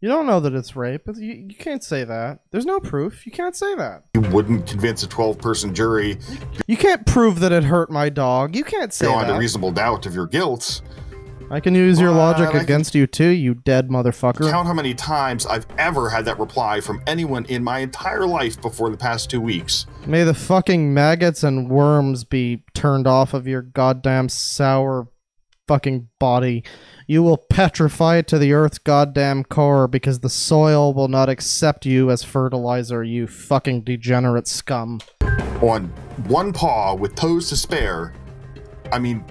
You don't know that it's rape. You can't say that. There's no proof. You can't say that. You wouldn't convince a 12-person jury. You can't prove that it hurt my dog. You can't say that. Beyond a reasonable doubt of your guilt. I can use your logic against you too, you dead motherfucker. Count how many times I've ever had that reply from anyone in my entire life before the past 2 weeks. May the fucking maggots and worms be turned off of your goddamn sour fucking body. You will petrify it to the earth's goddamn core because the soil will not accept you as fertilizer, you fucking degenerate scum. On one paw with toes to spare, I mean...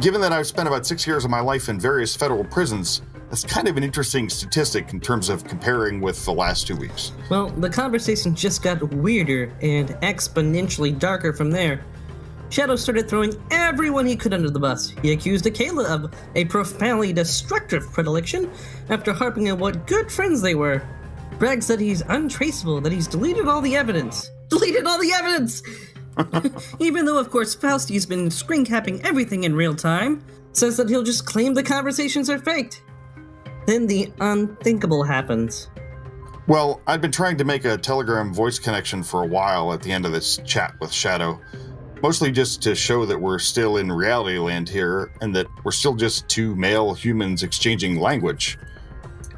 Given that I've spent about 6 years of my life in various federal prisons, that's kind of an interesting statistic in terms of comparing with the last 2 weeks. Well, the conversation just got weirder and exponentially darker from there. Shadow started throwing everyone he could under the bus. He accused Akela of a profoundly destructive predilection after harping on what good friends they were. Brags that he's untraceable, that he's deleted all the evidence. Deleted all the evidence! Even though, of course, Fausti's been screen capping everything in real time, says that he'll just claim the conversations are faked. Then the unthinkable happens. Well, I've been trying to make a Telegram voice connection for a while at the end of this chat with Shadow. Mostly just to show that we're still in reality land here, and that we're still just two male humans exchanging language.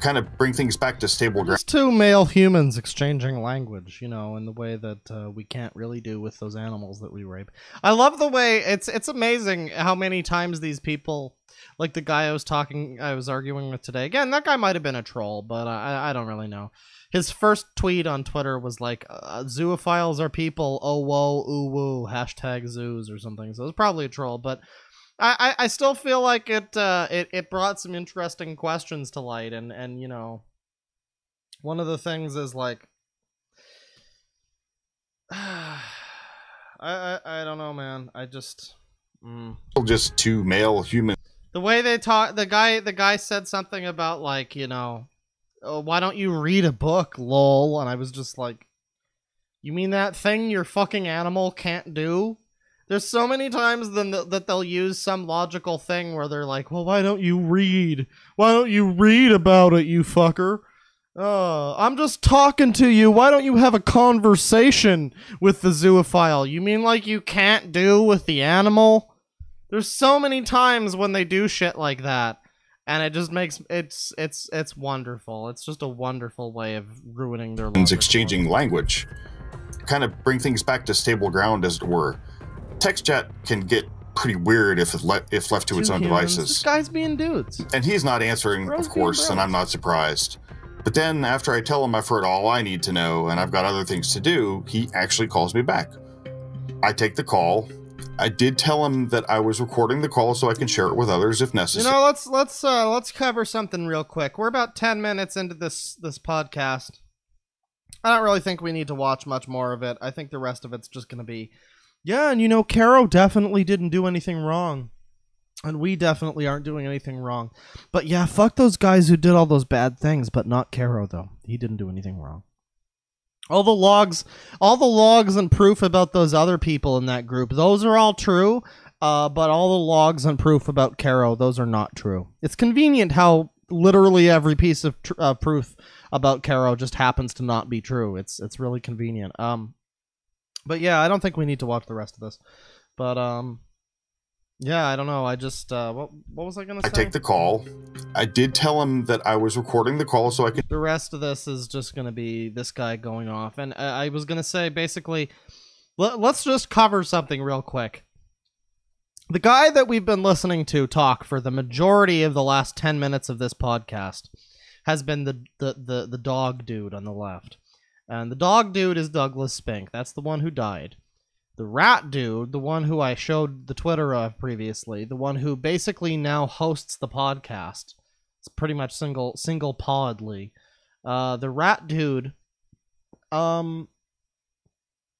Kind of bring things back to stable ground. Just two male humans exchanging language, you know, in the way that we can't really do with those animals that we rape. I love the way it's amazing how many times these people, like the guy I was arguing with today. Again, that guy might have been a troll, but I don't really know. His first tweet on Twitter was like, "Zoophiles are people. Oh whoa, ooh woo. Hashtag zoos" or something. So it was probably a troll, but. I still feel like it brought some interesting questions to light, and you know, one of the things is like, I don't know, man. I just just two male humans. The way they talk, the guy said something about like, you know, oh, why don't you read a book, lol? And I was just like, you mean that thing your fucking animal can't do? There's so many times that they'll use some logical thing where they're like, well, why don't you read? Why don't you read about it, you fucker? I'm just talking to you. Why don't you have a conversation with the zoophile? You mean like you can't do with the animal? There's so many times when they do shit like that. And it just makes, it's wonderful. It's just a wonderful way of ruining their lives. Exchanging language. Kind of bring things back to stable ground, as it were. Text chat can get pretty weird if left to its own devices. This guy's being dudes. And he's not answering, of course, and I'm not surprised. But then, after I tell him I've heard all I need to know and I've got other things to do, he actually calls me back. I take the call. I did tell him that I was recording the call so I can share it with others if necessary. You know, let's cover something real quick. We're about 10 minutes into this podcast. I don't really think we need to watch much more of it. I think the rest of it's just going to be, yeah, and you know, Caro definitely didn't do anything wrong. And we definitely aren't doing anything wrong. But yeah, fuck those guys who did all those bad things, but not Caro, though. He didn't do anything wrong. All the logs and proof about those other people in that group, those are all true. But all the logs and proof about Caro, those are not true. It's convenient how literally every piece of proof about Caro just happens to not be true. It's really convenient. But yeah, I don't think we need to watch the rest of this. But yeah, I don't know. I just what was I gonna say? I take the call. I did tell him that I was recording the call so I could. The rest of this is just gonna be this guy going off, and I was gonna say basically, let's just cover something real quick. The guy that we've been listening to talk for the majority of the last 10 minutes of this podcast has been the dog dude on the left. And the dog dude is Douglas Spink. That's the one who died. The rat dude, the one who I showed the Twitter of previously, the one who basically now hosts the podcast. It's pretty much single podly. The rat dude,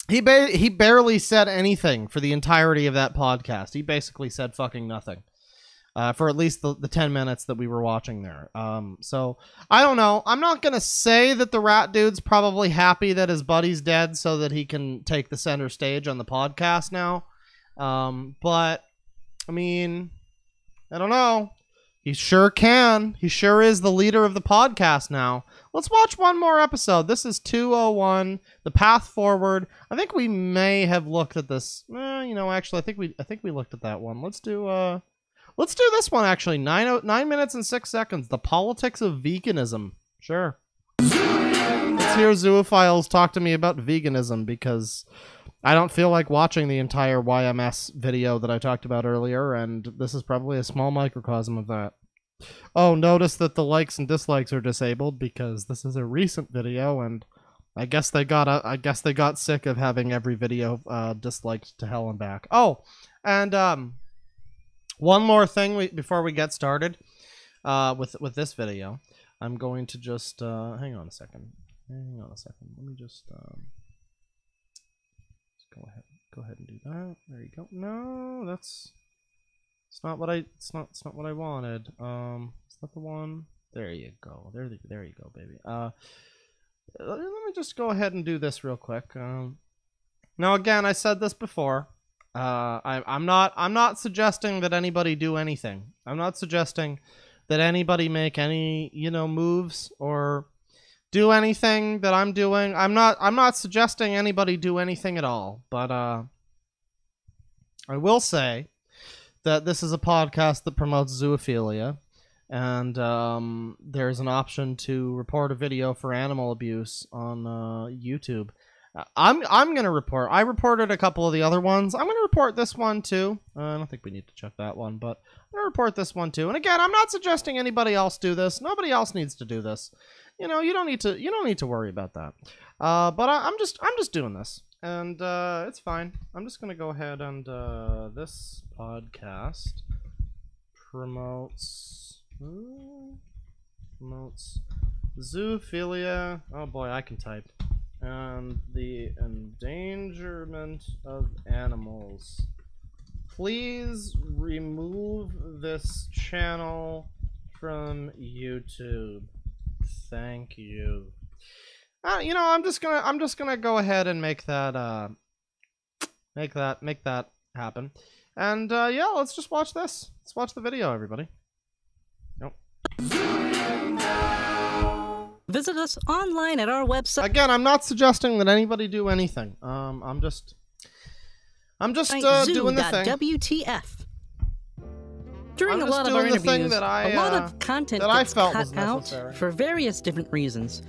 he barely said anything for the entirety of that podcast. He basically said fucking nothing. For at least the 10 minutes that we were watching there. So, I don't know. I'm not going to say that the rat dude's probably happy that his buddy's dead so that he can take the center stage on the podcast now. But, I mean, I don't know. He sure can. He sure is the leader of the podcast now. Let's watch one more episode. This is 201, The Path Forward. I think we may have looked at this. You know, actually, I think we looked at that one. Let's do this one, actually. 9 minutes and 6 seconds. The Politics of Veganism. Sure. Let's hear zoophiles talk to me about veganism, because I don't feel like watching the entire YMS video that I talked about earlier, and this is probably a small microcosm of that. Oh, notice that the likes and dislikes are disabled, because this is a recent video, and I guess they got sick of having every video disliked to hell and back. Oh, and one more thing before we get started with this video. I'm going to just hang on a second. Let me just go ahead and do that. There you go. No, it's not what I wanted. Is that the one? There you go. There you go, baby. Let me just go ahead and do this real quick. Now again, I said this before. I'm not suggesting that anybody do anything. I'm not suggesting that anybody make any, moves or do anything that I'm doing. I'm not suggesting anybody do anything at all. But I will say that this is a podcast that promotes zoophilia, and there's an option to report a video for animal abuse on YouTube. I'm gonna report. I reported a couple of the other ones. I'm gonna report this one too. I don't think we need to check that one, but I'm gonna report this one too. And again, I'm not suggesting anybody else do this. Nobody else needs to do this. You don't need to worry about that. But I'm just doing this, and it's fine. I'm just gonna go ahead and this podcast promotes zoophilia. Oh boy, I can type. And the endangerment of animals. Please remove this channel from YouTube. Thank you. I'm just gonna go ahead and make that happen. And yeah, let's just watch this. Let's watch the video, everybody. Nope. Visit us online at our website. Again, I'm not suggesting that anybody do anything. I'm just doing the thing. WTF. During a lot of our interviews, a lot of content gets cut out for various different reasons.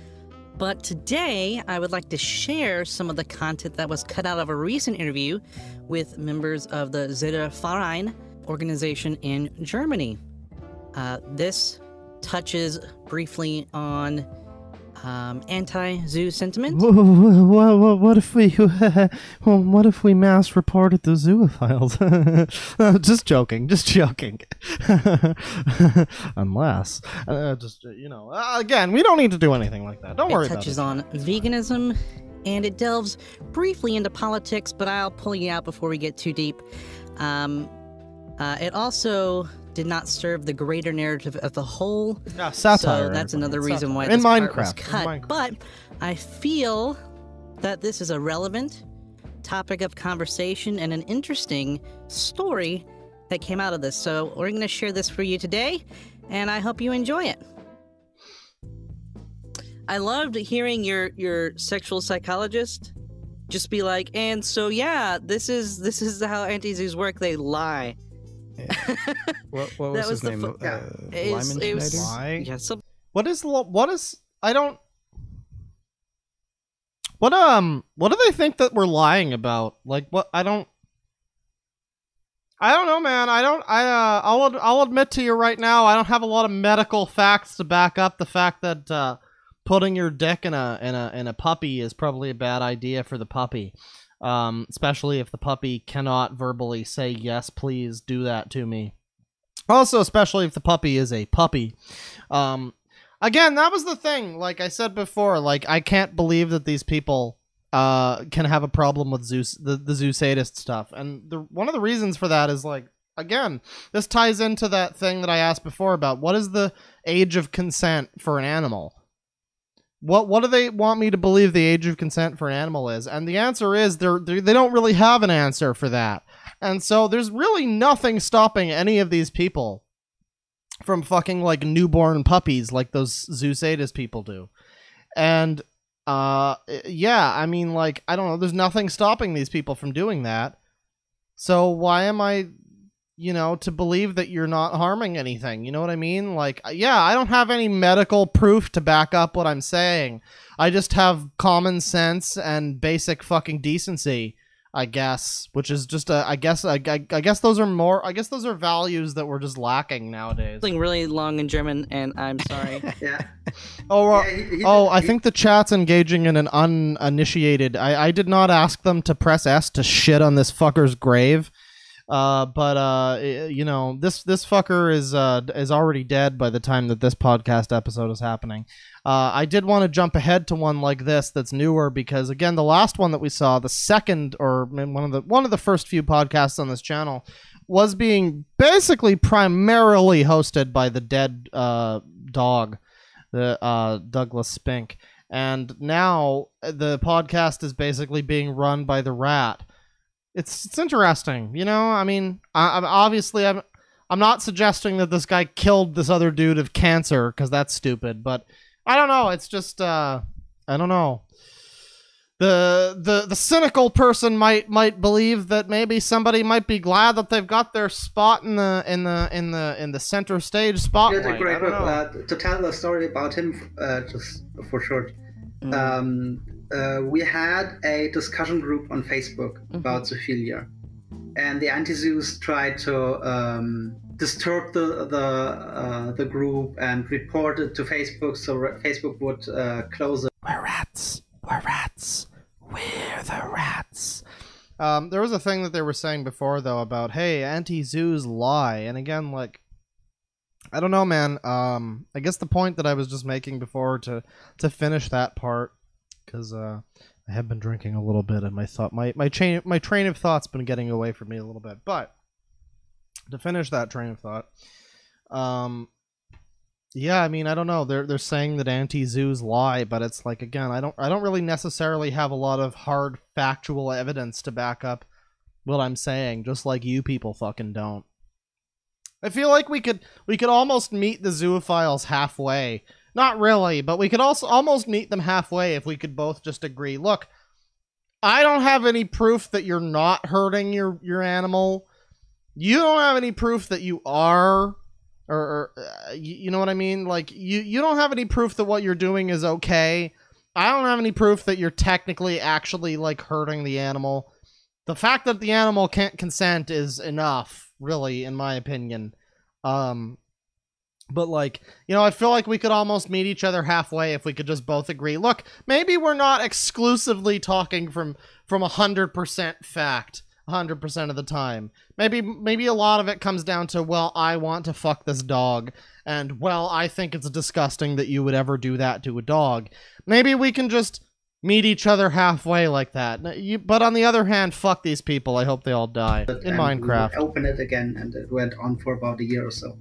But today, I would like to share some of the content that was cut out of a recent interview with members of the Zeta Verein organization in Germany. This touches briefly on anti-zoo sentiment. What if we mass reported the zoophiles? Just joking. Unless, again, we don't need to do anything like that. Don't worry about it. It touches on veganism, and it delves briefly into politics, but I'll pull you out before we get too deep. It also did not serve the greater narrative of the whole. Satire. So that's another reason why this part was cut. But I feel that this is a relevant topic of conversation and an interesting story that came out of this. So we're going to share this for you today, and I hope you enjoy it. I loved hearing your sexual psychologist just be like, and so yeah, this is how anti-zoos work. They lie. What was his name? Lyman Schneider? Yeah, what do they think that we're lying about? Like, what? I don't know, man. I'll admit to you right now, I don't have a lot of medical facts to back up the fact that putting your dick in a puppy is probably a bad idea for the puppy. Especially if the puppy cannot verbally say, yes, please do that to me. Also, especially if the puppy is a puppy. Again, that was the thing. Like I said before, like, I can't believe that these people can have a problem with the zoo sadist stuff. And one of the reasons for that is, like, again, this ties into that thing that I asked before about what is the age of consent for an animal? What do they want me to believe the age of consent for an animal is? And the answer is they don't really have an answer for that. And so there's really nothing stopping any of these people from fucking, like, newborn puppies like those zoo sadist people do. And yeah, I mean, like, I don't know, there's nothing stopping these people from doing that. So why am I, to believe that you're not harming anything? You know what I mean? Like, yeah, I don't have any medical proof to back up what I'm saying. I just have common sense and basic fucking decency, I guess, which is just I guess those are values that we're just lacking nowadays. Something really long in German, and I'm sorry. Yeah. I think the chat's engaging in an uninitiated. I did not ask them to press S to shit on this fucker's grave. But this fucker is already dead by the time that this podcast episode is happening. I did want to jump ahead to one like this that's newer because, again, the last one that we saw, the second or one of the first few podcasts on this channel, was being basically primarily hosted by the dead dog, the Douglas Spink, and now the podcast is basically being run by the rat. It's interesting, I mean, I'm not suggesting that this guy killed this other dude of cancer, because that's stupid, but I don't know, it's just I don't know. The cynical person might believe that maybe somebody might be glad that they've got their spot in the center stage spotlight. Here's a great book to tell the story about him, just for short. We had a discussion group on Facebook about zoophilia, and the anti-zoos tried to disturb the group and report it to Facebook, so Facebook would close it. We're rats. We're the rats. There was a thing that they were saying before, though, about, hey, anti-zoos lie, and again, like, I don't know, man. I guess the point that I was just making before to finish that part, because I have been drinking a little bit, and my train of thought's been getting away from me a little bit. But to finish that train of thought, yeah, I mean, I don't know. They're saying that anti-zoos lie, but it's like, again, I don't really necessarily have a lot of hard factual evidence to back up what I'm saying, just like you people fucking don't. I feel like we could almost meet the zoophiles halfway. Not really, but we could also almost meet them halfway if we could both just agree. Look, I don't have any proof that you're not hurting your animal. You don't have any proof that you are, or you know what I mean? Like, you don't have any proof that what you're doing is okay. I don't have any proof that you're technically actually, like, hurting the animal. The fact that the animal can't consent is enough, really, in my opinion. But, like, you know, I feel like we could almost meet each other halfway if we could just both agree. Look, maybe we're not exclusively talking from 100% fact 100% of the time. Maybe a lot of it comes down to, well, I want to fuck this dog, and, well, I think it's disgusting that you would ever do that to a dog. Maybe we can just meet each other halfway like that. But on the other hand, fuck these people. I hope they all die in Minecraft. We opened it again, and it went on for about a year or so.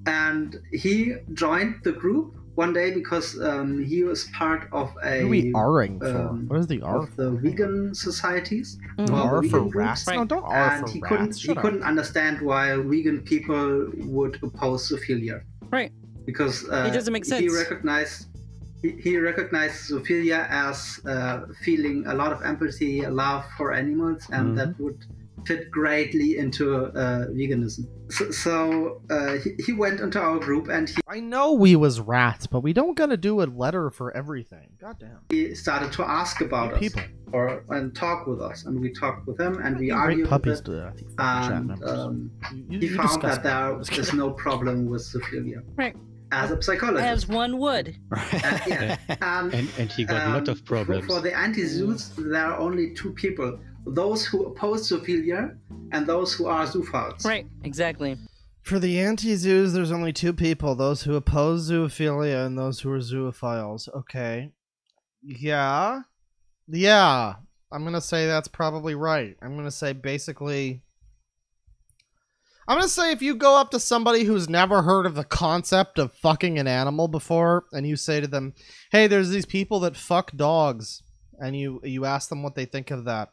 And he joined the group one day because he was part of a... What are we R-ing for? What is the R of the vegan societies. R for rats? No, don't R and for rats. He couldn't understand why vegan people would oppose zoophilia. Right. Because it doesn't make sense. He recognized zoophilia as feeling a lot of empathy, love for animals, and that would fit greatly into veganism. So he went into our group, and I know we was rats, but we don't gotta do a letter for everything. Goddamn. He started to ask about us and talk with us, and we talked with him, and we argued puppies with it. And he found that there is no problem with zoophilia. Right. As a psychologist. As one would. And he got a lot of problems. For the anti-zoos, there are only two people. Those who oppose zoophilia and those who are zoophiles. Right, exactly. For the anti-zoos, there's only two people. Those who oppose zoophilia and those who are zoophiles. Okay. Yeah. Yeah. I'm going to say that's probably right. I'm going to say basically... I'm going to say if you go up to somebody who's never heard of the concept of fucking an animal before, and you say to them, hey, there's these people that fuck dogs, and you ask them what they think of that,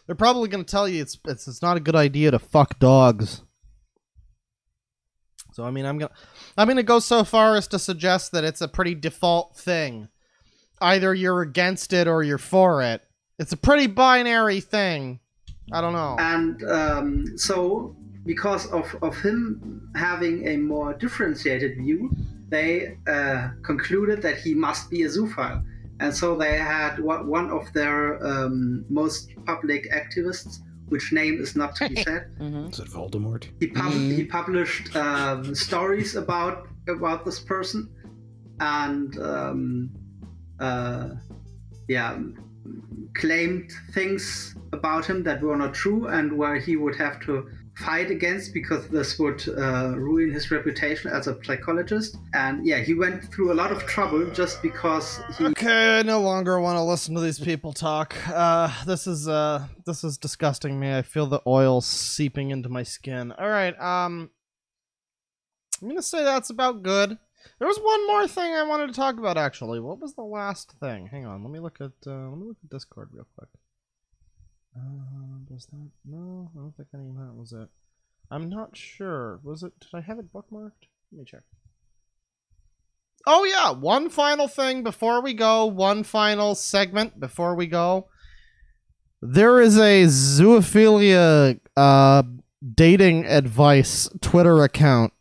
they're probably going to tell you it's not a good idea to fuck dogs. So, I mean, I'm gonna go so far as to suggest that it's a pretty default thing. Either you're against it or you're for it. It's a pretty binary thing. I don't know. And so, because of him having a more differentiated view, they concluded that he must be a zoophile. And so they had one of their most public activists, which name is not to be said. Is it Voldemort? He published stories about this person, and claimed things about him that were not true and where he would have to fight against because this would ruin his reputation as a psychologist. And yeah, he went through a lot of trouble just because he... Okay, I no longer want to listen to these people talk. This is disgusting me. I feel the oil seeping into my skin. All right, I'm gonna say that's about good. There was one more thing I wanted to talk about, actually. What was the last thing? Hang on, let me look at Discord real quick. Was that? No, I don't think any of that was it. I'm not sure. Was it? Did I have it bookmarked? Let me check. Oh yeah, one final thing before we go. One final segment before we go. There is a zoophilia dating advice Twitter account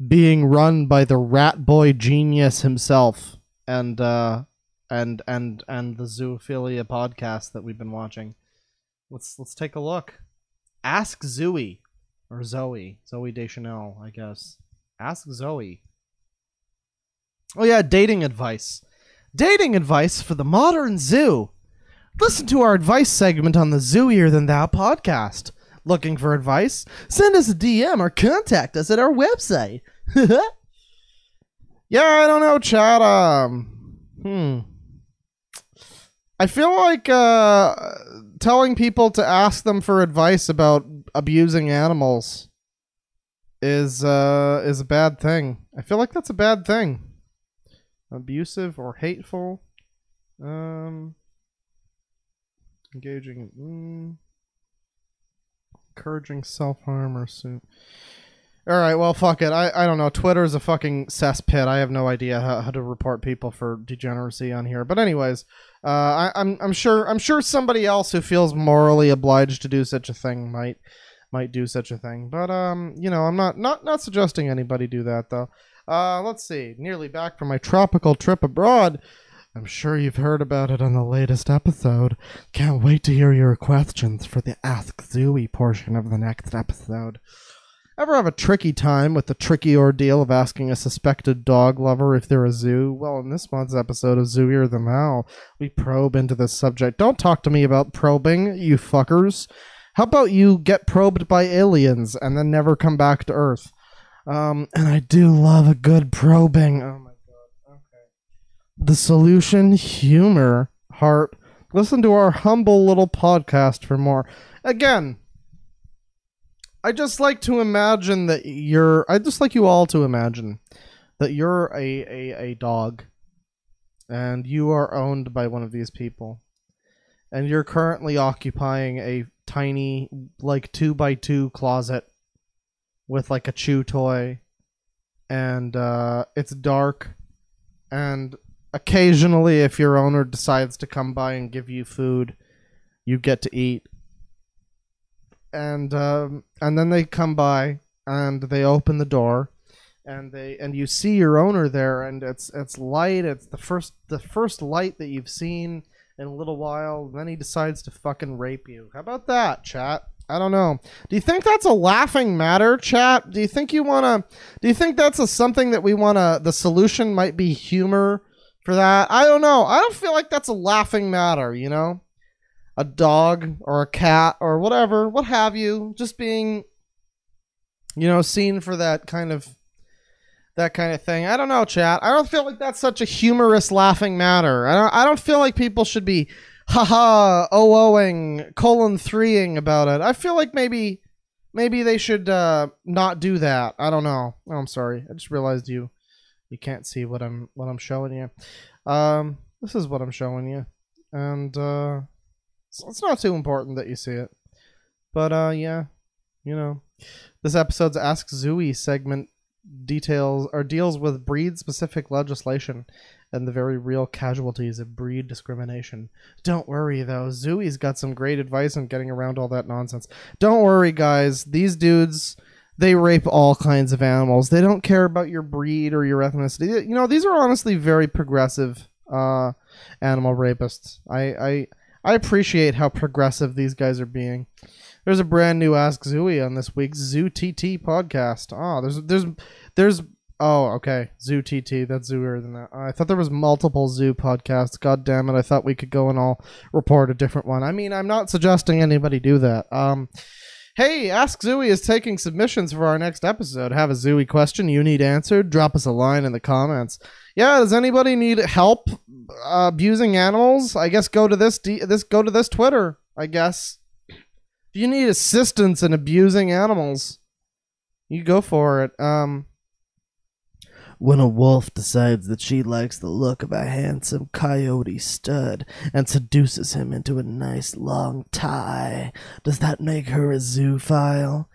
being run by the rat boy genius himself, and the zoophilia podcast that we've been watching. Let's take a look. Ask Zoe, or Zoe Deschanel, I guess. Ask Zoe. Oh yeah, dating advice. Dating advice for the modern zoo. Listen to our advice segment on the Zooier Than Thou podcast. Looking for advice? Send us a DM or contact us at our website. Yeah, I don't know, chat. I feel like telling people to ask them for advice about abusing animals is a bad thing. I feel like that's a bad thing. Abusive or hateful. Engaging in encouraging self-harm or suit. Alright, well, fuck it. I don't know. Twitter's a fucking cesspit. I have no idea how to report people for degeneracy on here. But anyways, I'm sure somebody else who feels morally obliged to do such a thing might do such a thing. But you know, I'm not suggesting anybody do that though. Let's see. Nearly back from my tropical trip abroad. I'm sure you've heard about it on the latest episode. Can't wait to hear your questions for the Ask Zooey portion of the next episode. Ever have a tricky time with the tricky ordeal of asking a suspected dog lover if they're a zoo? Well, in this month's episode of Zooier Than Thou, we probe into this subject. Don't talk to me about probing, you fuckers. How about you get probed by aliens and then never come back to Earth? And I do love a good probing. Oh my god. Okay. The solution, humor, heart. Listen to our humble little podcast for more. Again, I just like to imagine that I just like you all to imagine that you're a dog and you are owned by one of these people. And you're currently occupying a tiny, like, 2x2 closet with, like, a chew toy. And it's dark. And occasionally, if your owner decides to come by and give you food, you get to eat. And then they come by and they open the door, and you see your owner there, and it's light. It's the first light that you've seen in a little while. Then he decides to fucking rape you. How about that, chat? I don't know. Do you think that's a laughing matter, chat? Do you think that's something that we wanna? The solution might be humor for that. I don't know. I don't feel like that's a laughing matter. You know. A dog or a cat or whatever, what have you, just being, seen for that kind of thing. I don't know, chat. I don't feel like that's such a humorous, laughing matter. I don't feel like people should be oh-ohing, :3ing about it. I feel like maybe they should not do that. I don't know. Oh, I'm sorry. I just realized you can't see what I'm showing you. This is what I'm showing you, and it's not too important that you see it. But, yeah, this episode's Ask Zooey segment deals with breed-specific legislation and the very real casualties of breed discrimination. Don't worry, though. Zooey's got some great advice on getting around all that nonsense. Don't worry, guys. These dudes, they rape all kinds of animals. They don't care about your breed or your ethnicity. These are honestly very progressive animal rapists. I appreciate how progressive these guys are being. There's a brand new Ask Zooey on this week's Zoo TT podcast. Okay, Zoo TT. That's Zooier Than That. I thought there was multiple Zoo podcasts. God damn it! I thought we could go and all report a different one. I mean, I'm not suggesting anybody do that. Hey, Ask Zooey is taking submissions for our next episode. Have a Zooey question you need answered? Drop us a line in the comments. Yeah, does anybody need help abusing animals? I guess go to this Twitter, I guess. If you need assistance in abusing animals, you go for it. When a wolf decides that she likes the look of a handsome coyote stud and seduces him into a nice long tie, does that make her a zoophile?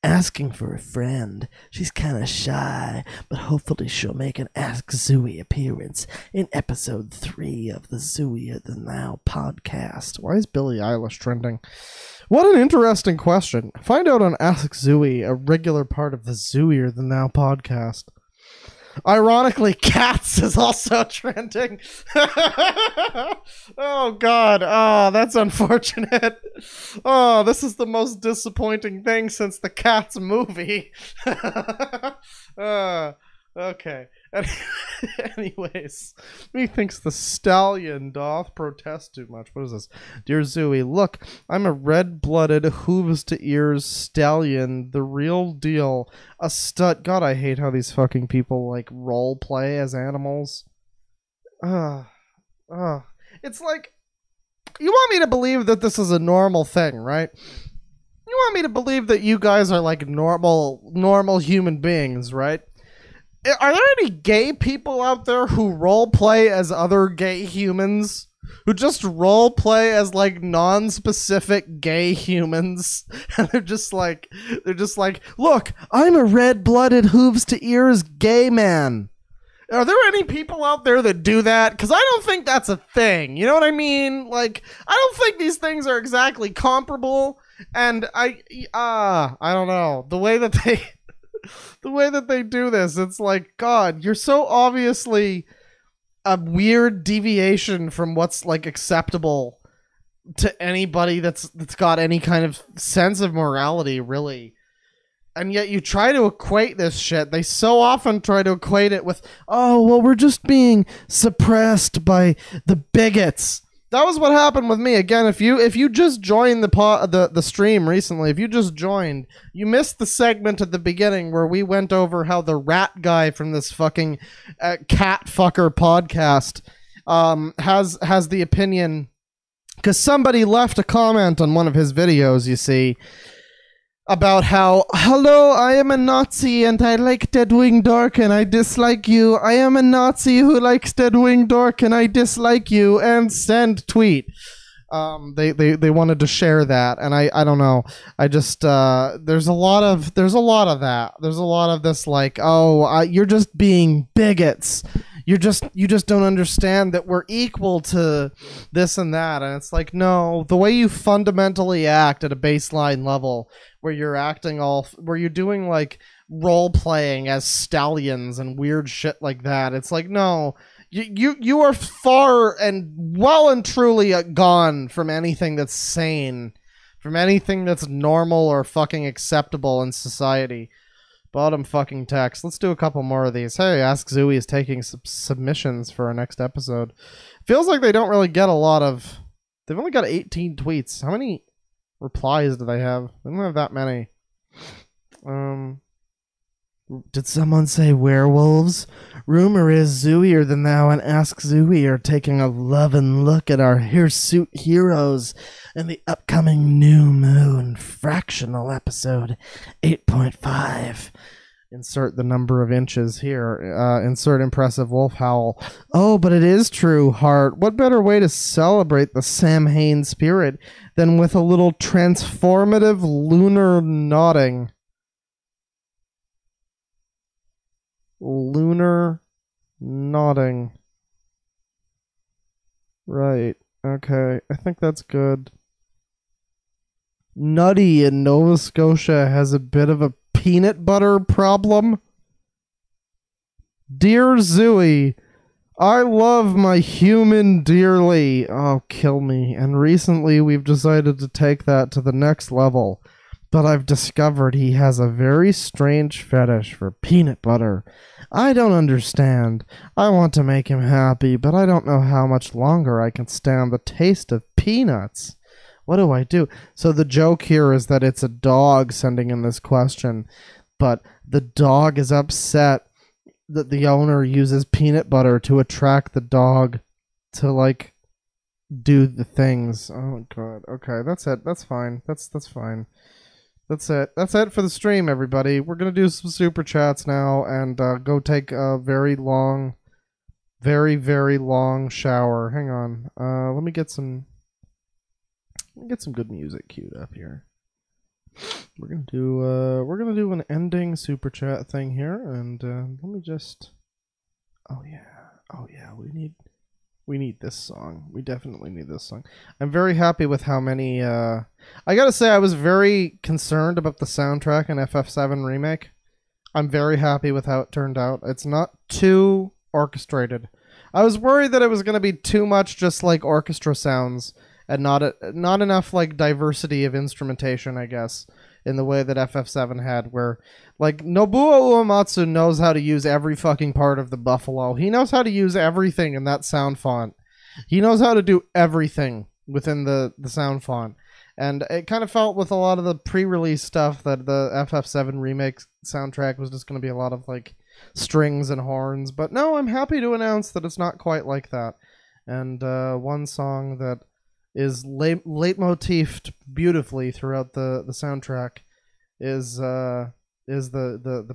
Asking for a friend. She's kinda shy, but hopefully she'll make an Ask Zooey appearance in episode 3 of the Zooier Than Thou podcast. Why is Billie Eilish trending? What an interesting question. Find out on Ask Zooey, a regular part of the Zooier Than Thou podcast. Ironically, cats is also trending. Oh, God. Oh, that's unfortunate. Oh, this is the most disappointing thing since the Cats movie. Okay. Anyways, methinks the stallion doth protest too much. What is this? Dear Zooey, look, I'm a red-blooded, hooves to ears stallion, the real deal, a stud. God, I hate how these fucking people like role play as animals. It's like, you want me to believe that this is a normal thing, right? You want me to believe that you guys are like normal human beings, right? Are there any gay people out there who role play as other gay humans? Who just role play as like non-specific gay humans? And they're just like, look, I'm a red-blooded hooves to ears gay man. Are there any people out there that do that? Because I don't think that's a thing. You know what I mean? Like, I don't think these things are exactly comparable. And I don't know. The way that they do this, it's like, God, you're so obviously a weird deviation from what's like acceptable to anybody that's got any kind of sense of morality, really. And yet you try to equate this shit. They so often try to equate it with, oh, well, we're just being suppressed by the bigots. That was what happened with me. Again, if you just joined the stream recently, if you just joined, you missed the segment at the beginning where we went over how the rat guy from this fucking cat fucker podcast has the opinion, because somebody left a comment on one of his videos, you see, about how, hello, I am a Nazi and I like DeadwingDork and I dislike you. I am a Nazi who likes DeadwingDork and I dislike you, and send tweet. They wanted to share that, and I don't know. I just there's a lot of that. There's a lot of this like, oh, you're just being bigots. You just don't understand that we're equal to this and that. And it's like, no, the way you fundamentally act at a baseline level, where you're doing like role playing as stallions and weird shit like that. It's like, no, you are far and well and truly gone from anything that's sane, from anything that's normal or fucking acceptable in society. Bottom fucking text. Let's do a couple more of these. Hey, Ask Zooey is taking submissions for our next episode. Feels like they don't really get a lot of... They've only got 18 tweets. How many replies do they have? They don't have that many. Did someone say werewolves? Rumor is Zooier than thou and Ask Zooey are taking a loving look at our hirsute heroes in the upcoming New Moon fractional episode 8.5. Insert the number of inches here. Insert impressive wolf howl. Oh, but it is true, Hart. What better way to celebrate the Samhain spirit than with a little transformative lunar nodding? Lunar nodding. Right. Okay. I think that's good. Nutty in Nova Scotia has a bit of a peanut butter problem. Dear Zooey, I love my human dearly. Oh, kill me. And recently we've decided to take that to the next level. But I've discovered he has a very strange fetish for peanut butter. I don't understand. I want to make him happy, but I don't know how much longer I can stand the taste of peanuts. What do I do? So the joke here is that it's a dog sending in this question, but the dog is upset that the owner uses peanut butter to attract the dog to, like, do the things. Oh, God. Okay, that's it. That's fine. That's fine. That's it. That's it for the stream, everybody. We're going to do some super chats now and go take a very long, very, very long shower. Hang on. Let me get some good music queued up here. We're going to do an ending super chat thing here, and let me just... Oh yeah, we need this song. We definitely need this song. I'm very happy with how many... I gotta say, I was very concerned about the soundtrack in FF7 Remake. I'm very happy with how it turned out. It's not too orchestrated. I was worried that it was going to be too much just like orchestra sounds and not enough like diversity of instrumentation, I guess, in the way that FF7 had, where like Nobuo Uematsu knows how to use every fucking part of the buffalo. He knows how to use everything in that sound font. He knows how to do everything within the sound font. And it kind of felt with a lot of the pre-release stuff that the FF7 Remake soundtrack was just going to be a lot of like strings and horns. But no, I'm happy to announce that it's not quite like that. And one song that is leitmotifed beautifully throughout the soundtrack is the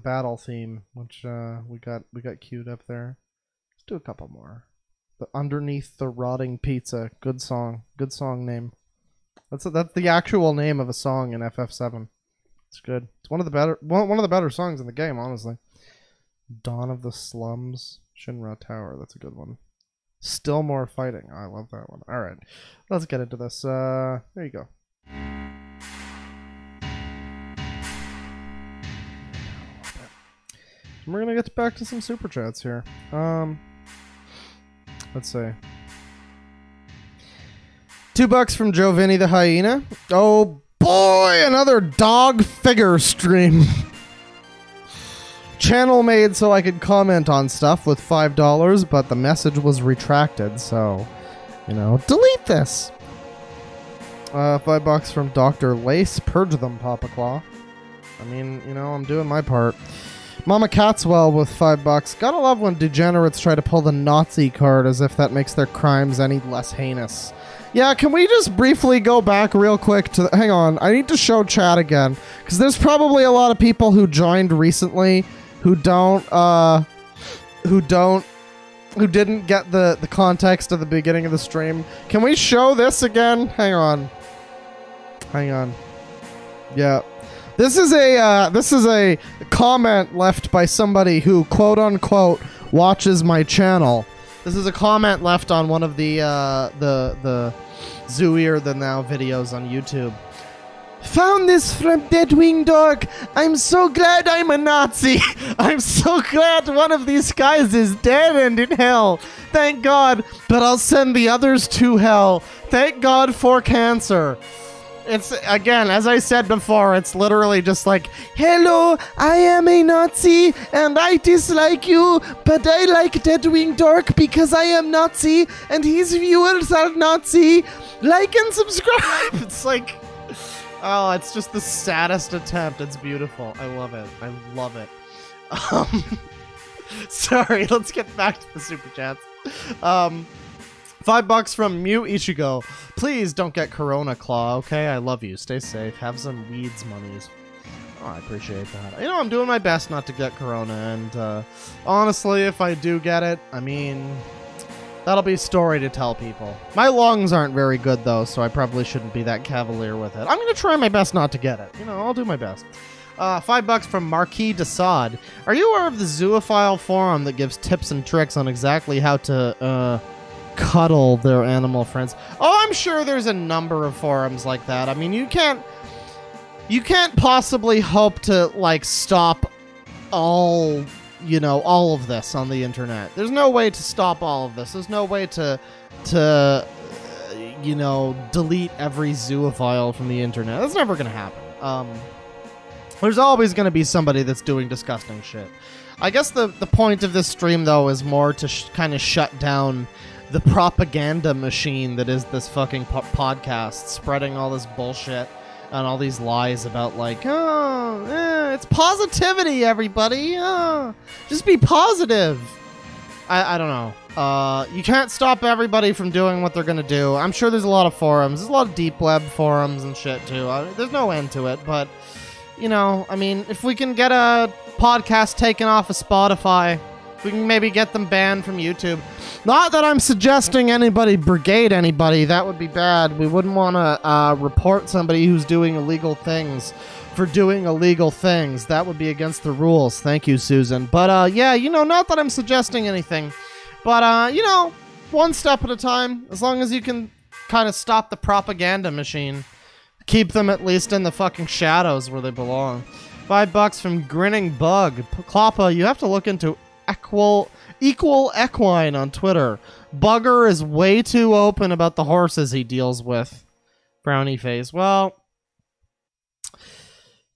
battle theme, which we got queued up there. Let's do a couple more. The Underneath the Rotting Pizza, good song name. That's the actual name of a song in FF7. It's good. It's one of the better songs in the game, honestly. Dawn of the Slums, Shinra Tower. That's a good one. Still More Fighting. I love that one. All right, let's get into this. There you go. We're gonna get back to some super chats here. Let's see. $2 from Joe Vinny the Hyena. Oh boy, another dog figure stream. channel made so I could comment on stuff with $5, but the message was retracted, so, you know, delete this. $5 from Dr. Lace. Purge them, Papa Claw. I mean, you know, I'm doing my part. Mama Catswell with $5. Gotta love when degenerates try to pull the Nazi card as if that makes their crimes any less heinous. Yeah, can we just briefly go back real quick to... Hang on, I need to show chat again. Because there's probably a lot of people who joined recently who didn't get the context of the beginning of the stream. Can we show this again? Hang on. Yeah. This is a comment left by somebody who, quote unquote, watches my channel. This is a comment left on one of the Zooier Than Thou videos on YouTube. Found this from DeadwingDork. I'm so glad I'm a Nazi. I'm so glad one of these guys is dead and in hell. Thank God. But I'll send the others to hell. Thank God for cancer. It's, again, as I said before, it's literally just like, hello, I am a Nazi, and I dislike you, but I like DeadwingDork because I am Nazi, and his viewers are Nazi. Like and subscribe. It's like, oh, it's just the saddest attempt. It's beautiful. I love it. I love it. Sorry, let's get back to the super chats. $5 from Mew Ichigo. Please don't get Corona, Claw, okay? I love you. Stay safe. Have some weeds monies. Oh, I appreciate that. You know, I'm doing my best not to get Corona, and honestly, if I do get it, I mean, that'll be a story to tell people. My lungs aren't very good, though, so I probably shouldn't be that cavalier with it. I'm going to try my best not to get it. You know, I'll do my best. $5 from Marquis Desaad. Are you aware of the Zoophile forum that gives tips and tricks on exactly how to, cuddle their animal friends? Oh, I'm sure there's a number of forums like that. I mean, you can't possibly hope to, like, stop all of this on the internet. There's no way to stop all of this. There's no way to delete every zoophile from the internet. That's never gonna happen. There's always gonna be somebody that's doing disgusting shit. I guess the point of this stream, though, is more to kind of shut down the propaganda machine that is this fucking podcast, spreading all this bullshit and all these lies about, like, it's positivity, everybody. Just be positive. I don't know. You can't stop everybody from doing what they're gonna do. I'm sure there's a lot of forums. There's a lot of deep web forums and shit, too. There's no end to it, but, you know, I mean, if we can get a podcast taken off of Spotify, we can maybe get them banned from YouTube. Not that I'm suggesting anybody brigade anybody. That would be bad. We wouldn't want to report somebody who's doing illegal things for doing illegal things. That would be against the rules. Thank you, Susan. But, yeah, you know, not that I'm suggesting anything. But, you know, one step at a time. As long as you can kind of stop the propaganda machine. Keep them at least in the fucking shadows where they belong. $5 from Grinning Bug. Kloppa, you have to look into Equal Equine on Twitter. Bugger is way too open about the horses he deals with. Brownie face. Well,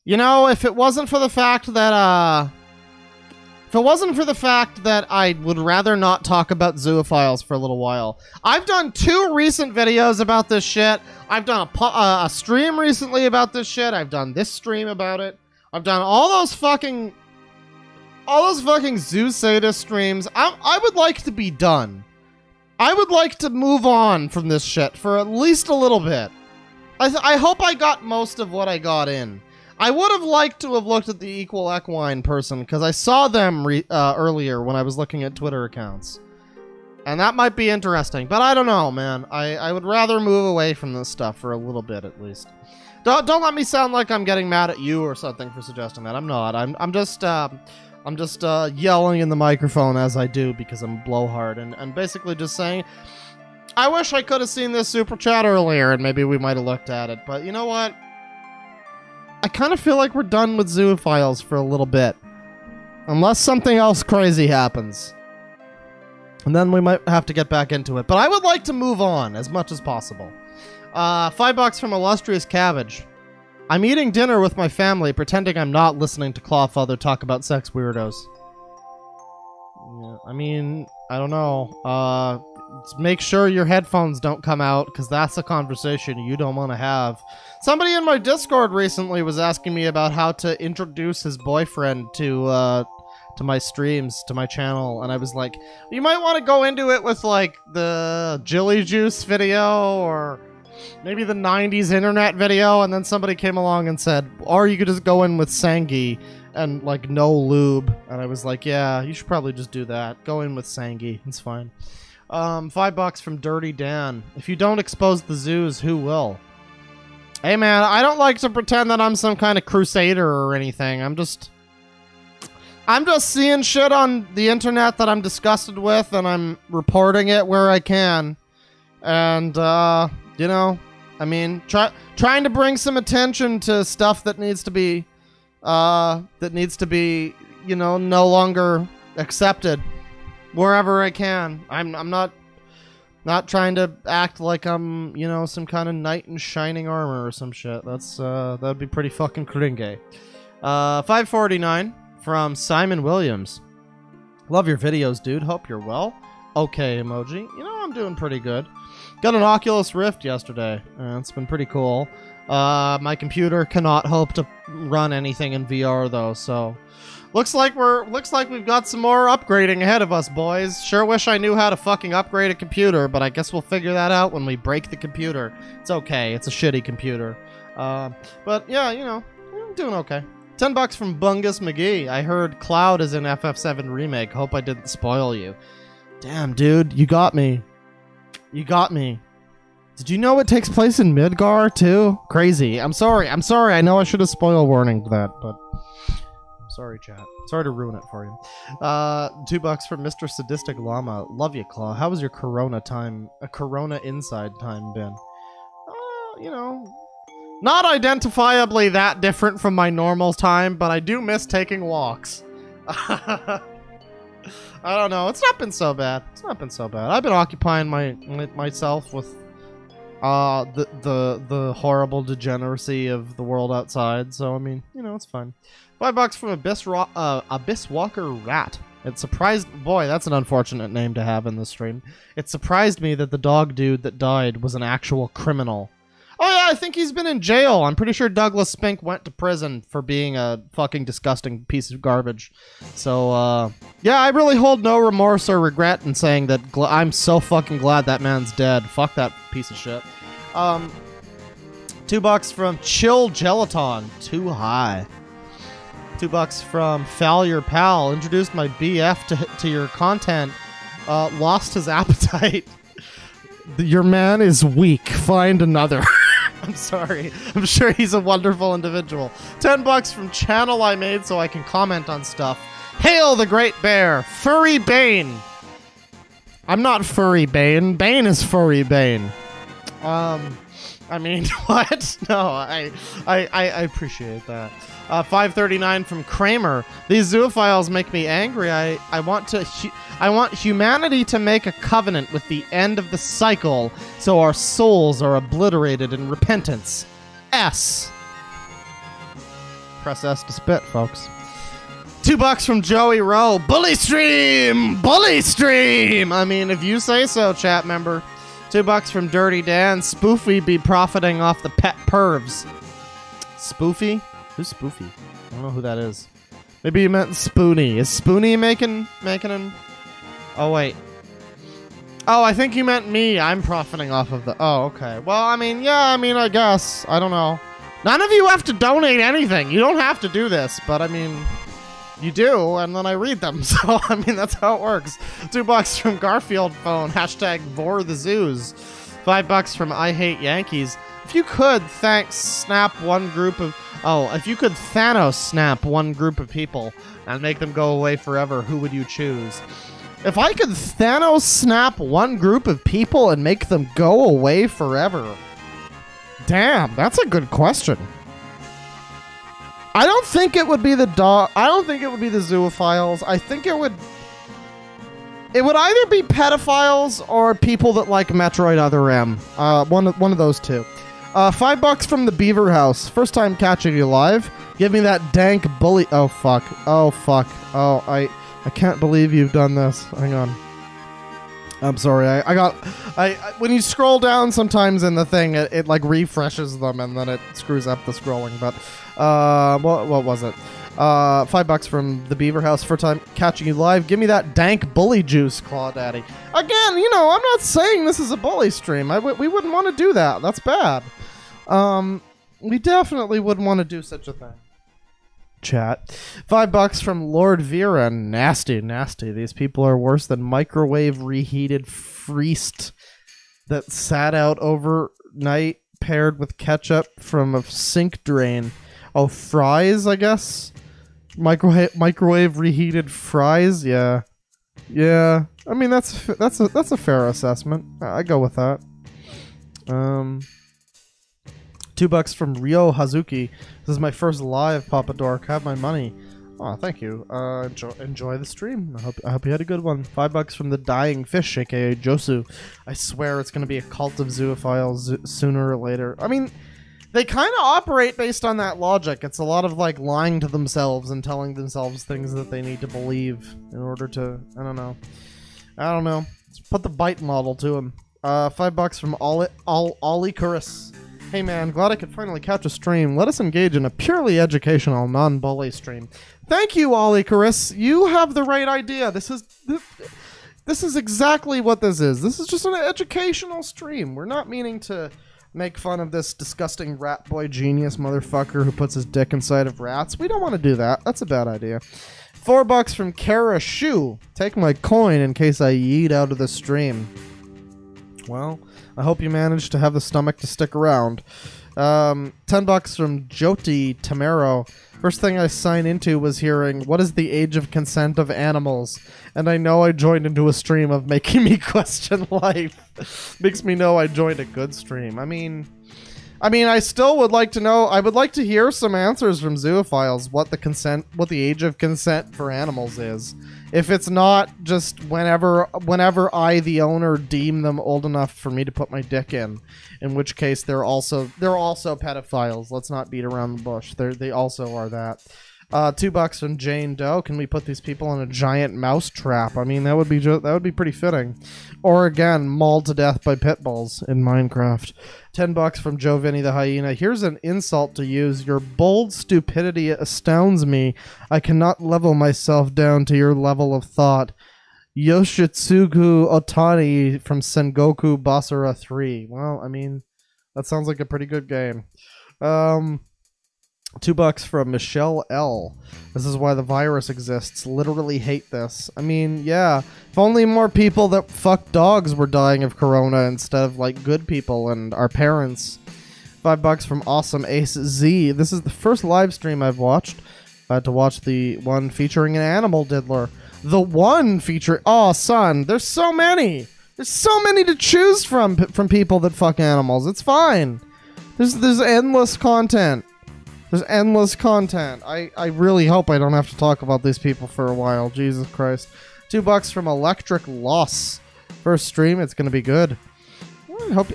you know, if it wasn't for the fact that I would rather not talk about zoophiles for a little while. I've done 2 recent videos about this shit. I've done a stream recently about this shit. I've done this stream about it. I've done all those fucking zoo sadist streams. I would like to be done. I would like to move on from this shit for at least a little bit. I hope I got most of what I got in. I would have liked to have looked at the Equal Equine person, because I saw them earlier when I was looking at Twitter accounts. And that might be interesting, but I don't know, man. I would rather move away from this stuff for a little bit, at least. Don't let me sound like I'm getting mad at you or something for suggesting that. I'm not. I'm just yelling in the microphone as I do because I'm a blowhard, and basically just saying, I wish I could have seen this super chat earlier and maybe we might have looked at it, but you know what? I kind of feel like we're done with zoophiles for a little bit. Unless something else crazy happens. And then we might have to get back into it. But I would like to move on as much as possible. $5 from Illustrious Cabbage. I'm eating dinner with my family, pretending I'm not listening to Clawfather talk about sex weirdos. Yeah, I mean, I don't know. Make sure your headphones don't come out, because that's a conversation you don't want to have. Somebody in my Discord recently was asking me about how to introduce his boyfriend to my streams, to my channel, and I was like, you might want to go into it with, like, the Jilly Juice video, or maybe the 90s internet video, and then somebody came along and said, or you could just go in with Sangi and, like, no lube. And I was like, yeah, you should probably just do that. Go in with Sangi. It's fine. $5 from Dirty Dan. If you don't expose the zoos, who will? Hey, man, I don't like to pretend that I'm some kind of crusader or anything. I'm just seeing shit on the internet that I'm disgusted with, and I'm reporting it where I can. And, you know, I mean, trying to bring some attention to stuff that needs to be, you know, no longer accepted wherever I can. I'm not trying to act like I'm, you know, some kind of knight in shining armor or some shit. That'd be pretty fucking cringe. 549 from Simon Williams. Love your videos, dude. Hope you're well. Okay, emoji. You know, I'm doing pretty good. Got an Oculus Rift yesterday. It's been pretty cool. My computer cannot hope to run anything in VR though, so looks like we've got some more upgrading ahead of us, boys. Sure wish I knew how to fucking upgrade a computer, but I guess we'll figure that out when we break the computer. It's okay. It's a shitty computer. But yeah, you know, I'm doing okay. $10 from Bungus McGee. I heard Cloud is in FF7 Remake. Hope I didn't spoil you. Damn, dude, you got me. You got me. Did you know it takes place in Midgar, too? Crazy. I'm sorry. I know I should have spoil warninged that, but... Sorry, chat. Sorry to ruin it for you. $2 from Mr. Sadistic Llama. Love you, Claw. How was your Corona inside time been? You know, not identifiably that different from my normal time, but I do miss taking walks. I don't know. It's not been so bad. I've been occupying myself with the horrible degeneracy of the world outside. So I mean, you know, it's fine. $5 from Abyss Walker Rat. It surprised... Boy, that's an unfortunate name to have in this stream. It surprised me that the dog dude that died was an actual criminal. Oh yeah, I think he's been in jail. I'm pretty sure Douglas Spink went to prison for being a fucking disgusting piece of garbage. So, yeah, I really hold no remorse or regret in saying that I'm so fucking glad that man's dead. Fuck that piece of shit. $2 from Chill Gelaton. Too high. $2 from Failure Pal. Introduced my BF to your content. Lost his appetite. Your man is weak. Find another. I'm sorry. I'm sure he's a wonderful individual. $10 from Channel I made so I can comment on stuff. Hail the Great Bear. Furry Bane. I'm not Furry Bane. Bane is Furry Bane. I mean, what? No, I appreciate that. 539 from Kramer. These zoophiles make me angry. I want humanity to make a covenant with the end of the cycle, so our souls are obliterated in repentance. S. Press S to spit, folks. $2 from Joey Rowe. Bully stream! Bully stream! I mean, if you say so, chat member. $2 from Dirty Dan. Spoofy be profiting off the pet pervs. Spoofy? Who's Spoofy? I don't know who that is. Maybe you meant Spoonie. Is Spoonie making him? Oh, wait. Oh, I think you meant me. I'm profiting off of the... Oh, okay. Well, I mean, yeah, I guess. I don't know. None of you have to donate anything. You don't have to do this, but I mean... You do, and then I read them, so, I mean, that's how it works. $2 from Garfield Phone, hashtag Vor the Zoos. $5 from I Hate Yankees. If you could snap one group of... Oh, if you could Thanos snap one group of people and make them go away forever, who would you choose? If I could Thanos snap one group of people and make them go away forever... Damn, that's a good question. I don't think it would be the dog. I don't think it would be the zoophiles. I think it would either be pedophiles or people that like Metroid Other M. One of those two. $5 from the Beaver House. First time catching you live. Give me that dank bully. Oh fuck. Oh fuck. Oh, I can't believe you've done this. Hang on. I'm sorry. I when you scroll down sometimes in the thing, it like refreshes them and then it screws up the scrolling. But what was it? $5 from the Beaver House. First time catching you live. Give me that dank bully juice, Claw Daddy. Again, you know, I'm not saying this is a bully stream. We wouldn't want to do that. That's bad. We definitely wouldn't want to do such a thing. Chat. $5 from Lord Vera. Nasty, nasty. These people are worse than microwave reheated freest that sat out overnight paired with ketchup from a sink drain. Oh, fries, I guess? Microwave reheated fries? Yeah. Yeah. I mean, that's a fair assessment. I go with that. $2 from Ryo Hazuki. This is my first live, Papa Dork. Have my money. Oh, thank you. Enjoy the stream. I hope you had a good one. $5 from the Dying Fish, aka Josu. I swear it's going to be a cult of zoophiles sooner or later. I mean, they kind of operate based on that logic. It's a lot of like lying to themselves and telling themselves things that they need to believe in order to, I don't know. Let's put the bite model to him. $5 from Ollie Curris. Hey man, glad I could finally catch a stream. Let us engage in a purely educational, non-bully stream. Thank you, Ollie Chris. You have the right idea. This is exactly what this is. This is just an educational stream. We're not meaning to make fun of this disgusting rat boy genius motherfucker who puts his dick inside of rats. We don't want to do that. That's a bad idea. $4 from Kara Shu. Take my coin in case I yeet out of the stream. Well, I hope you managed to have the stomach to stick around. $10 from Jyoti Tamero. First thing I signed into was hearing, what is the age of consent of animals? And I know I joined into a stream of making me question life. Makes me know I joined a good stream. I mean, I still would like to know, I would like to hear some answers from zoophiles what the age of consent for animals is. If it's not just whenever I, the owner, deem them old enough for me to put my dick in which case they're also pedophiles. Let's not beat around the bush. They also are that. $2 from Jane Doe. Can we put these people in a giant mouse trap? I mean, that would be pretty fitting. Or again, mauled to death by pit bulls in Minecraft. $10 from Joe Vinny the Hyena. Here's an insult to use. Your bold stupidity astounds me. I cannot level myself down to your level of thought. Yoshitsugu Otani from Sengoku Basara 3. Well, I mean, that sounds like a pretty good game. $2 from Michelle L. This is why the virus exists. Literally hate this. I mean, yeah. If only more people that fuck dogs were dying of corona instead of, like, good people and our parents. $5 from Awesome Ace Z. This is the first live stream I've watched. I had to watch the one featuring an animal diddler. The one feature... Oh, son. There's so many. There's so many to choose from people that fuck animals. It's fine. There's endless content. There's endless content. I really hope I don't have to talk about these people for a while. Jesus Christ. $2 from Electric Loss. First stream, it's gonna be good.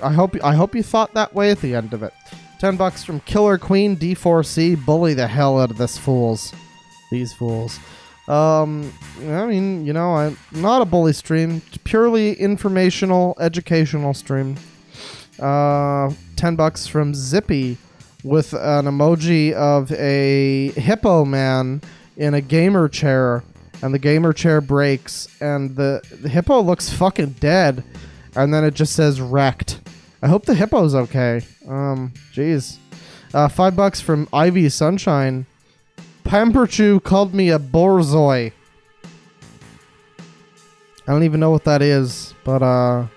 I hope you thought that way at the end of it. $10 from Killer Queen D4C. Bully the hell out of this fools. These fools. I mean, you know, I'm not a bully stream. It's purely informational, educational stream. $10 from Zippy. With an emoji of a hippo man in a gamer chair, and the gamer chair breaks, and the hippo looks fucking dead, and then it just says wrecked. I hope the hippo's okay. Jeez. $5 from Ivy Sunshine. Pamperchu called me a borzoi. I don't even know what that is, but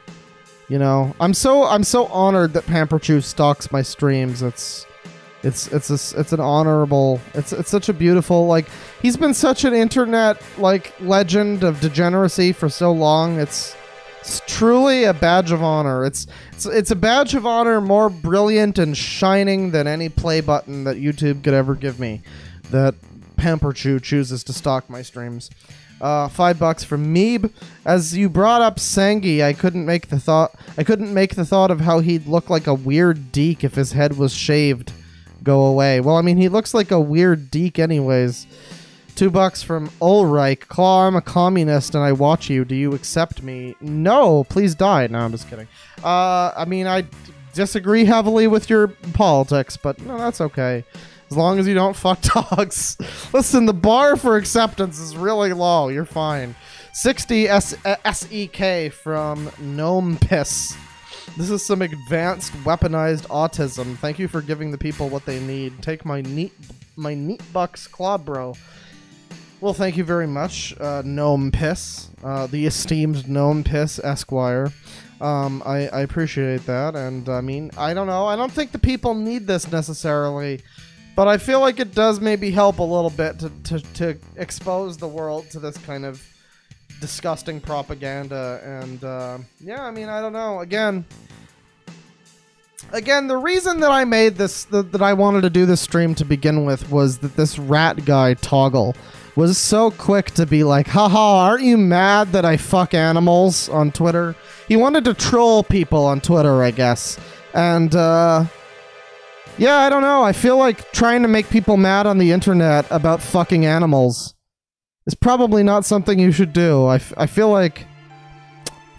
you know, I'm so honored that Pamperchu stalks my streams. It's an honorable, it's such a beautiful, like, he's been such an internet, like, legend of degeneracy for so long. It's truly a badge of honor. It's a badge of honor more brilliant and shining than any play button that YouTube could ever give me, that Pamperchu chooses to stalk my streams. $5 from Meeb. As you brought up Sangi, I couldn't make the thought of how he'd look like a weird deek if his head was shaved go away. Well, I mean, he looks like a weird deek anyways. $2 from Ulrich. Claw, I'm a communist and I watch you. Do you accept me? No, please die. No, I'm just kidding. I mean, I disagree heavily with your politics, but no, that's okay. As long as you don't fuck dogs. Listen, the bar for acceptance is really low. You're fine. 60 SEK from Gnome Piss. This is some advanced weaponized autism. Thank you for giving the people what they need. Take my neat bucks, Claw Bro. Well, thank you very much, Gnome Piss. The esteemed Gnome Piss Esquire. I appreciate that, and I mean, I don't know. I don't think the people need this necessarily. But I feel like it does maybe help a little bit to expose the world to this kind of disgusting propaganda. And, yeah, I mean, I don't know. Again, the reason that I made this, that I wanted to do this stream to begin with was that this rat guy, Toggle, was so quick to be like, haha, aren't you mad that I fuck animals on Twitter? He wanted to troll people on Twitter, I guess. And, yeah, I don't know. I feel like trying to make people mad on the internet about fucking animals is probably not something you should do. I feel like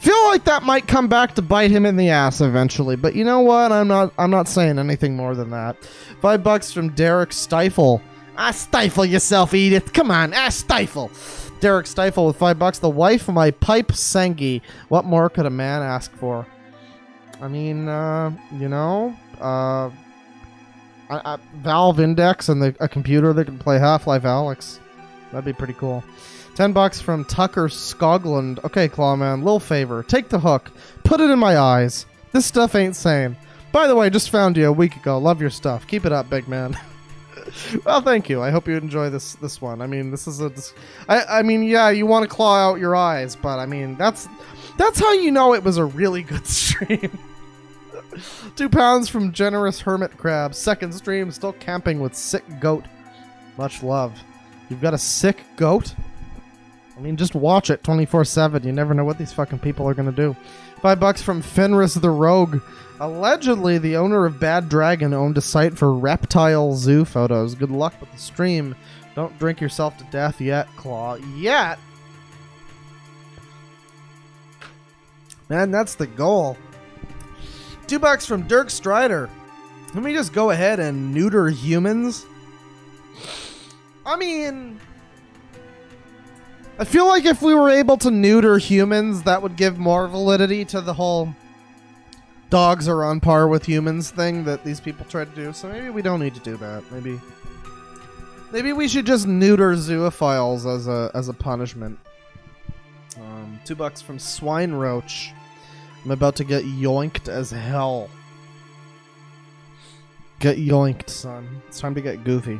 that might come back to bite him in the ass eventually. But you know what? I'm not saying anything more than that. $5 from Derek Stifle. Stifle yourself, Edith. Come on, stifle. Derek Stifle with $5. The wife of my pipe Sengi. What more could a man ask for? I mean, you know, Valve Index and a computer that can play Half-Life Alyx. That'd be pretty cool. $10 from Tucker Scogland. Okay, Clawman, little favor. Take the hook. Put it in my eyes. This stuff ain't sane. By the way, just found you a week ago. Love your stuff. Keep it up, big man. Well, thank you. I hope you enjoy this one. I mean, this is I mean, yeah, you want to claw out your eyes, but I mean, that's how you know it was a really good stream. £2 from Generous Hermit Crab. Second stream, still camping with sick goat. Much love. You've got a sick goat? I mean, just watch it 24/7. You never know what these fucking people are gonna do. $5 from Fenris the Rogue. Allegedly, the owner of Bad Dragon owned a site for reptile zoo photos. Good luck with the stream. Don't drink yourself to death yet, Claw. Yet? Man, that's the goal. $2 from Dirk Strider. Let me just go ahead and neuter humans. I mean, I feel like if we were able to neuter humans, that would give more validity to the whole dogs are on par with humans thing that these people try to do. So maybe we don't need to do that. Maybe we should just neuter zoophiles as a punishment. $2 from Swine Roach. I'm about to get yoinked as hell. Get yoinked, son. It's time to get goofy.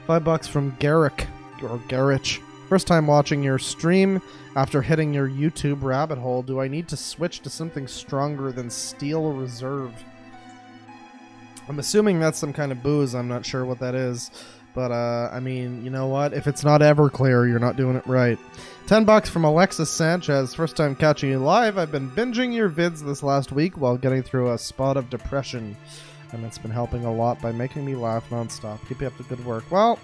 $5 from Garrick, or Garrich. First time watching your stream after hitting your YouTube rabbit hole. Do I need to switch to something stronger than Steel Reserve? I'm assuming that's some kind of booze. I'm not sure what that is. But, I mean, you know what? If it's not Everclear, you're not doing it right. $10 from Alexis Sanchez. First time catching you live. I've been binging your vids this last week while getting through a spot of depression. And it's been helping a lot by making me laugh nonstop. Keep up the good work. Well,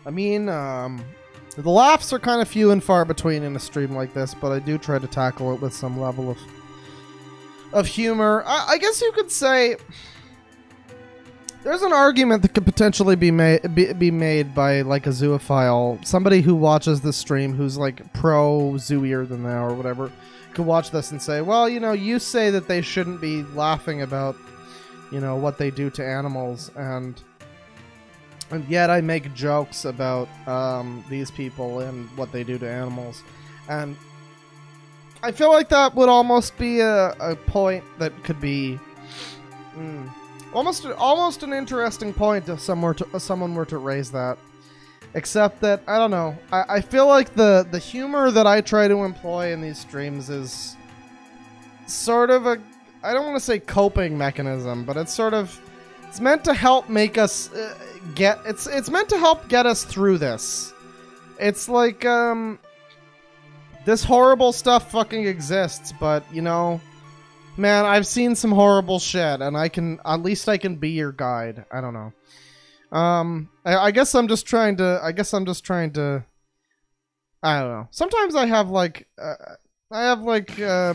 I mean, the laughs are kind of few and far between in a stream like this, but I do try to tackle it with some level of humor. I guess you could say there's an argument that could potentially be made by like a zoophile, somebody who watches this stream who's like pro-zooier than thou or whatever, could watch this and say, well, you know, you say that they shouldn't be laughing about, you know, what they do to animals, and yet I make jokes about these people and what they do to animals. And I feel like that would almost be a point that could be almost an interesting point if someone were to raise that. Except that, I don't know, I feel like the humor that I try to employ in these streams is sort of a, I don't want to say coping mechanism, but it's sort of, it's meant to help make us it's meant to help get us through this. it's like, this horrible stuff fucking exists, but, you know, man, I've seen some horrible shit, and at least I can be your guide. I don't know. I guess I'm just trying to, I don't know. Sometimes I have, like,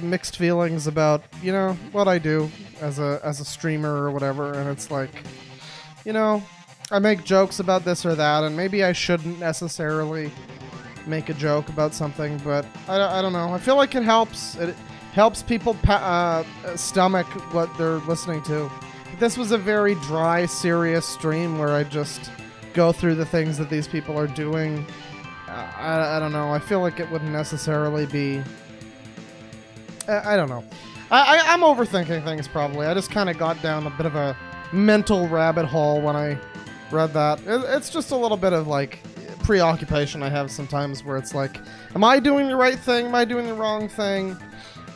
mixed feelings about, you know, what I do as a streamer or whatever, and it's like, you know, I make jokes about this or that, and maybe I shouldn't necessarily make a joke about something, but I don't know. I feel like it helps. It helps people stomach what they're listening to. If this was a very dry, serious stream where I just go through the things that these people are doing, I don't know. I feel like it wouldn't necessarily be... I don't know. I'm overthinking things, probably. I just kind of got down a bit of a mental rabbit hole when I read that. It's just a little bit of, like, preoccupation I have sometimes where it's like, am I doing the right thing? Am I doing the wrong thing?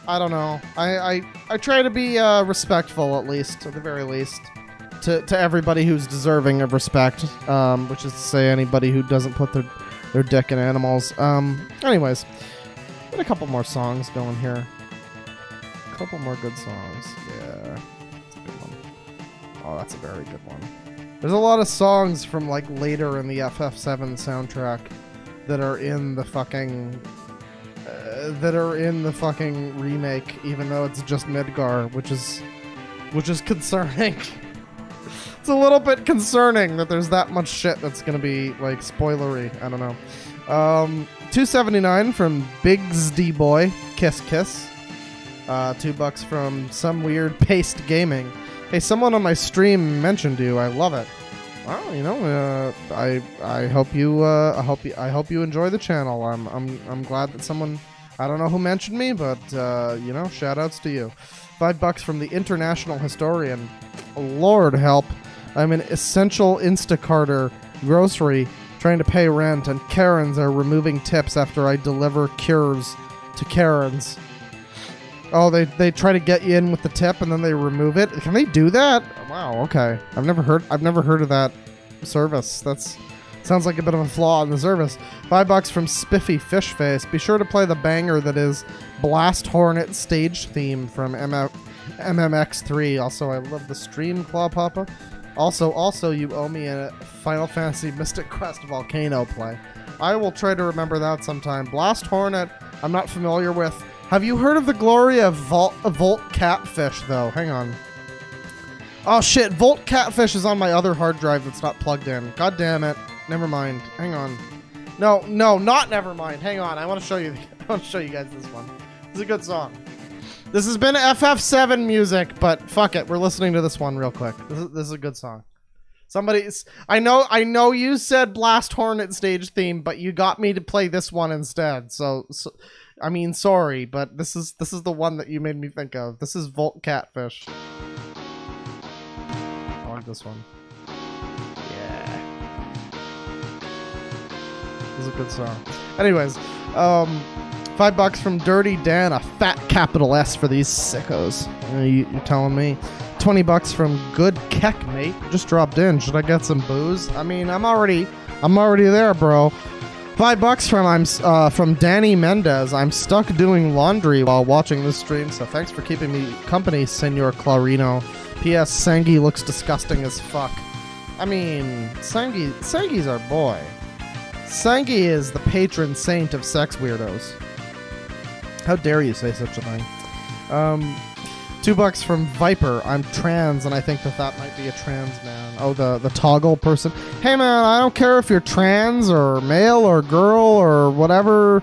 I don't know. I try to be respectful, at least, at the very least, to everybody who's deserving of respect, which is to say anybody who doesn't put their dick in animals. Anyways, got a couple more songs going here. A couple more good songs. Yeah, that's a good one. Oh, that's a very good one. There's a lot of songs from, like, later in the FF7 soundtrack that are in the fucking remake, even though it's just Midgar, which is concerning. It's a little bit concerning that there's that much shit that's gonna be, like, spoilery. I don't know. $2.79 from Biggs D Boy, Kiss Kiss. $2 from Some Weird Paste Gaming. Hey, someone on my stream mentioned you. I love it. Well, you know, I hope you enjoy the channel. I'm glad that someone, I don't know who mentioned me, but you know, shout outs to you. $5 from the International Historian. Lord help. I'm an essential Instacarter grocery trying to pay rent, and Karens are removing tips after I deliver cures to Karens. Oh, they try to get you in with the tip and then they remove it. Can they do that? Wow. Okay. I've never heard of that service. That's sounds like a bit of a flaw in the service. $5 from Spiffy Fishface. Be sure to play the banger that is Blast Hornet stage theme from MMX3. Also, I love the stream, Claw Papa. Also, you owe me a Final Fantasy Mystic Quest Volcano play. I will try to remember that sometime. Blast Hornet, I'm not familiar with. Have you heard of the glory of Volt Catfish, though? Hang on. Oh, shit. Volt Catfish is on my other hard drive that's not plugged in. God damn it. Never mind. Hang on. No, not never mind. Hang on. I want to show you guys this one. This is a good song. This has been FF7 music, but fuck it. We're listening to this one real quick. This is a good song. I know you said Blast Hornet stage theme, but you got me to play this one instead. So I mean, sorry, but this is the one that you made me think of. This is Volt Catfish. I like this one. Yeah. This is a good song. Anyways, $5 from Dirty Dan, a fat capital S for these sickos. You're telling me. $20 from Good Keck, mate. Just dropped in. Should I get some booze? I mean, I'm already there, bro. $5 from Danny Mendez. I'm stuck doing laundry while watching this stream, so thanks for keeping me company, Senor Clarino. P.S. Sangi looks disgusting as fuck. I mean, Sangi's our boy. Sangi is the patron saint of sex weirdos. How dare you say such a thing? $2 from Viper. I'm trans, and I think that might be a trans man. Oh, the toggle person. Hey, man, I don't care if you're trans or male or girl or whatever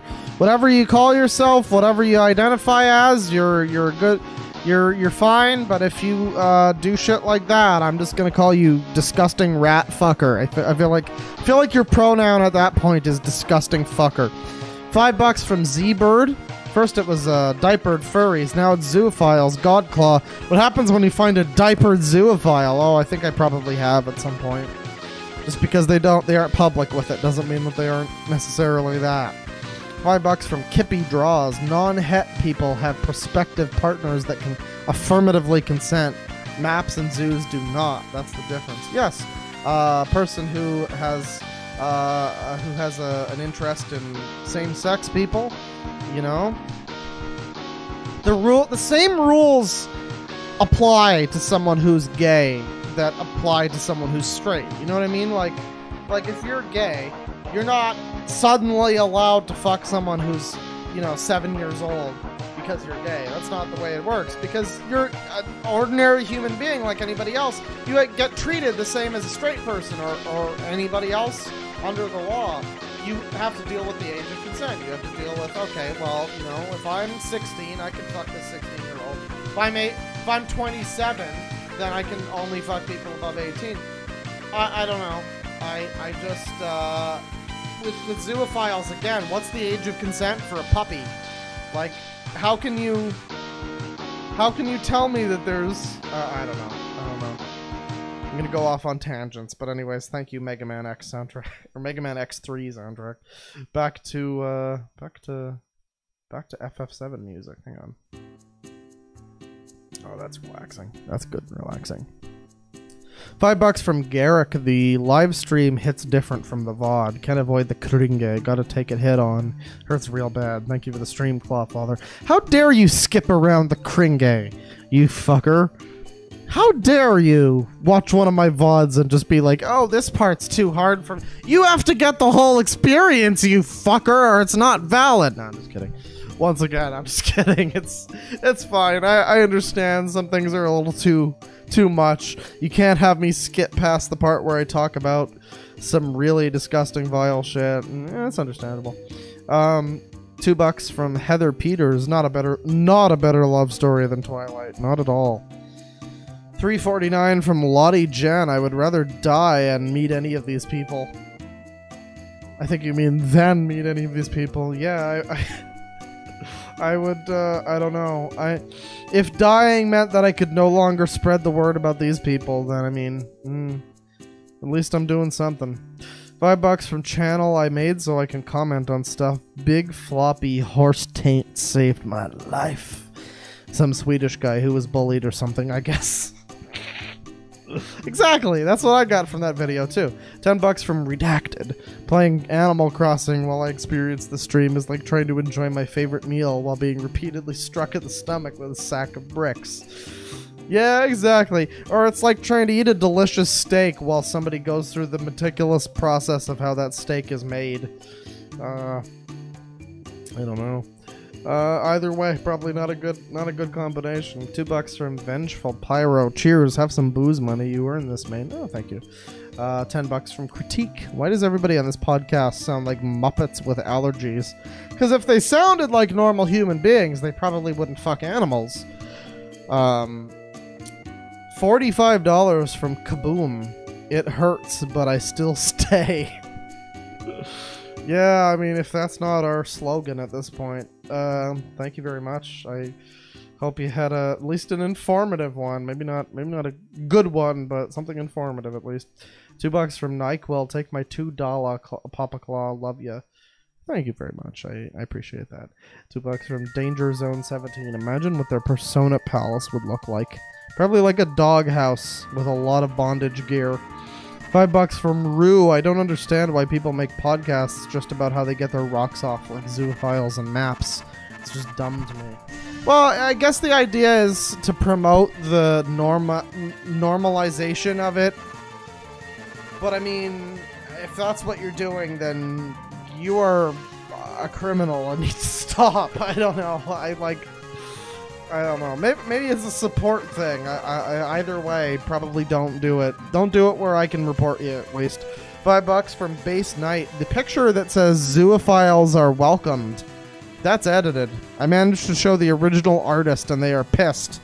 you call yourself, whatever you identify as. You're good. You're fine. But if you do shit like that, I'm just gonna call you disgusting rat fucker. I feel like your pronoun at that point is disgusting fucker. $5 from Z-Bird. First it was diapered furries, now it's zoophiles, Godclaw. What happens when you find a diapered zoophile? Oh, I think I probably have at some point. Just because they aren't public with it doesn't mean that they aren't necessarily that. $5 from Kippy Draws. Non-het people have prospective partners that can affirmatively consent. Maps and zoos do not. That's the difference. Yes, a person who has who has an interest in same-sex people, you know? The same rules apply to someone who's gay that apply to someone who's straight. You know what I mean? Like if you're gay, you're not suddenly allowed to fuck someone who's, 7 years old because you're gay. That's not the way it works, because you're an ordinary human being like anybody else. You get treated the same as a straight person or anybody else under the law. You have to deal with the age of consent. You have to deal with, okay, well, if I'm 16, I can fuck this 16-year-old. If I'm 27, then I can only fuck people above 18. I don't know. I just, with zoophiles, again, what's the age of consent for a puppy? Like, how can you tell me that there's, I don't know. I'm gonna go off on tangents, but anyways, thank you, Mega Man X soundtrack, or Mega Man X3 soundtrack. Back to FF7 music. Hang on. Oh, that's relaxing. That's good and relaxing. $5 from Garrick. The live stream hits different from the VOD. Can't avoid the kringe. Gotta take it head on. Hurts real bad. Thank you for the stream, Clawfather. How dare you skip around the kringe, you fucker? How dare you watch one of my VODs and just be like, oh, this part's too hard for me. You have to get the whole experience, you fucker, or it's not valid. No, I'm just kidding. Once again, I'm just kidding. It's fine. I understand some things are a little too much. You can't have me skip past the part where I talk about some really disgusting, vile shit. It's understandable. $2 from Heather Peters. Not a better love story than Twilight. Not at all. $3.49 from Lottie Jen. I would rather die and meet any of these people. I think you mean then meet any of these people. Yeah, I would, I don't know. If dying meant that I could no longer spread the word about these people, then, I mean, at least I'm doing something. $5 from channel I made so I can comment on stuff. Big floppy horse taint saved my life. Some Swedish guy who was bullied or something, I guess. Exactly, that's what I got from that video too. $10 from Redacted. Playing Animal Crossing while I experience the stream is like trying to enjoy my favorite meal while being repeatedly struck in the stomach with a sack of bricks. Yeah, exactly. Or it's like trying to eat a delicious steak while somebody goes through the meticulous process of how that steak is made. I don't know. Either way, probably not a good combination. $2 from Vengeful Pyro. Cheers, have some booze money. You earned this, man. Oh, thank you. $10 from Critique. Why does everybody on this podcast sound like Muppets with allergies? Because if they sounded like normal human beings, they probably wouldn't fuck animals. $45 from Kaboom. It hurts, but I still stay. Yeah, I mean, if that's not our slogan at this point, thank you very much. I hope you had at least an informative one. Maybe not a good one, but something informative at least. $2 from NyQuil. Take my $2 Papa Claw. Love ya. Thank you very much. I appreciate that. $2 from Danger Zone 17. Imagine what their Persona Palace would look like. Probably like a doghouse with a lot of bondage gear. $5 from Rue. I don't understand why people make podcasts just about how they get their rocks off, like zoophiles and maps. It's just dumb to me. Well, I guess the idea is to promote the normalization of it. But I mean, if that's what you're doing, then you are a criminal and need to stop. I don't know. I don't know. Maybe it's a support thing. Either way, probably don't do it. Don't do it where I can report you, at least. $5 from Base Knight. The picture that says zoophiles are welcomed. That's edited. I managed to show the original artist and they are pissed.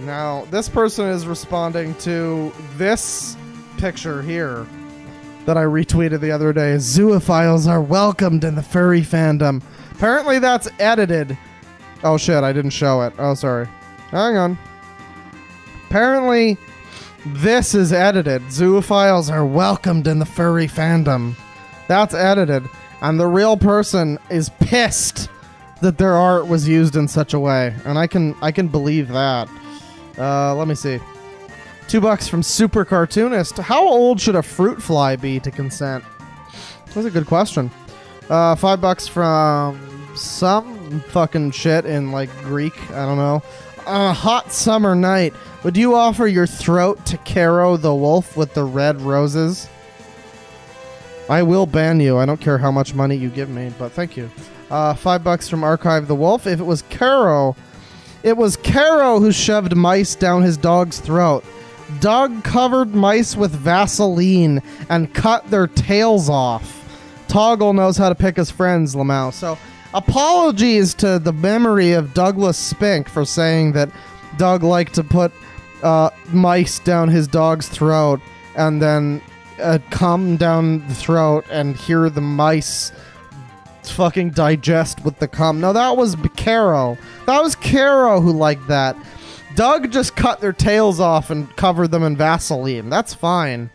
Now, this person is responding to this picture here that I retweeted the other day. Zoophiles are welcomed in the furry fandom. Apparently that's edited. Oh shit, I didn't show it. Oh, sorry. Hang on. Apparently, this is edited. Zoophiles are welcomed in the furry fandom. That's edited. And the real person is pissed that their art was used in such a way. And I can believe that. Let me see. $2 from Super Cartoonist. How old should a fruit fly be to consent? That's a good question. $5 from some fucking shit in like Greek. I don't know. On a hot summer night, would you offer your throat to Caro the wolf with the red roses? I will ban you. I don't care how much money you give me, but thank you. $5 from Archive the Wolf. If it was Caro who shoved mice down his dog's throat. Doug covered mice with Vaseline and cut their tails off. Toggle knows how to pick his friends, Lamau. So, apologies to the memory of Douglas Spink for saying that Doug liked to put mice down his dog's throat and then cum down the throat and hear the mice fucking digest with the cum. No, that was Caro. That was Caro who liked that. Doug just cut their tails off and covered them in Vaseline. That's fine.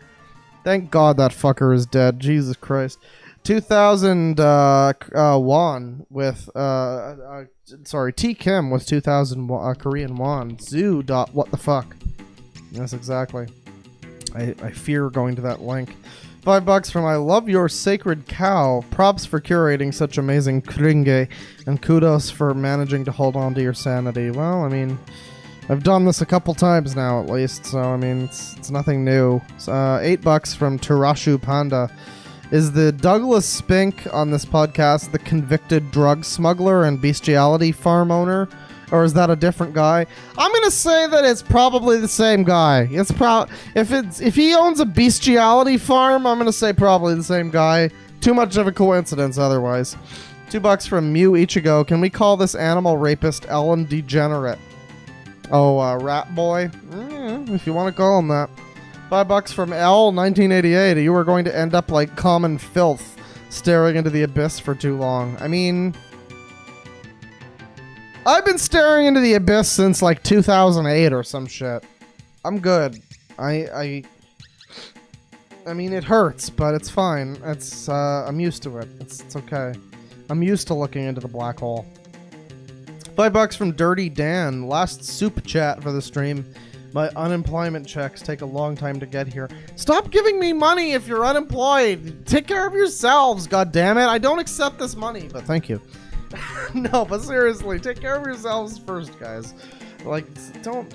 Thank God that fucker is dead. Jesus Christ. 2,000 won with sorry, T Kim with 2,000 Korean won. Zoo dot what the fuck. Yes, exactly. I fear going to that link. $5 from I love your sacred cow. Props for curating such amazing kringe, and kudos for managing to hold on to your sanity. Well, I mean, I've done this a couple times now at least, so I mean, it's nothing new. $8 from Turashu Panda. Is the Douglas Spink on this podcast the convicted drug smuggler and bestiality farm owner? Or is that a different guy? I'm gonna say that it's probably the same guy. It's if he owns a bestiality farm, I'm gonna say probably the same guy. Too much of a coincidence otherwise. $2 from Mew Ichigo. Can we call this animal rapist Ellen Degenerate? Oh, Rat Boy? If you want to call him that. $5 from L 1988. You are going to end up like common filth, staring into the abyss for too long. I mean, I've been staring into the abyss since like 2008 or some shit. I'm good. I mean, it hurts, but it's fine. It's I'm used to it. It's okay. I'm used to looking into the black hole. $5 from Dirty Dan. Last soup chat for the stream. My unemployment checks take a long time to get here. Stop giving me money if you're unemployed. Take care of yourselves, goddammit. I don't accept this money, but thank you. No, but seriously, take care of yourselves first, guys. Like, don't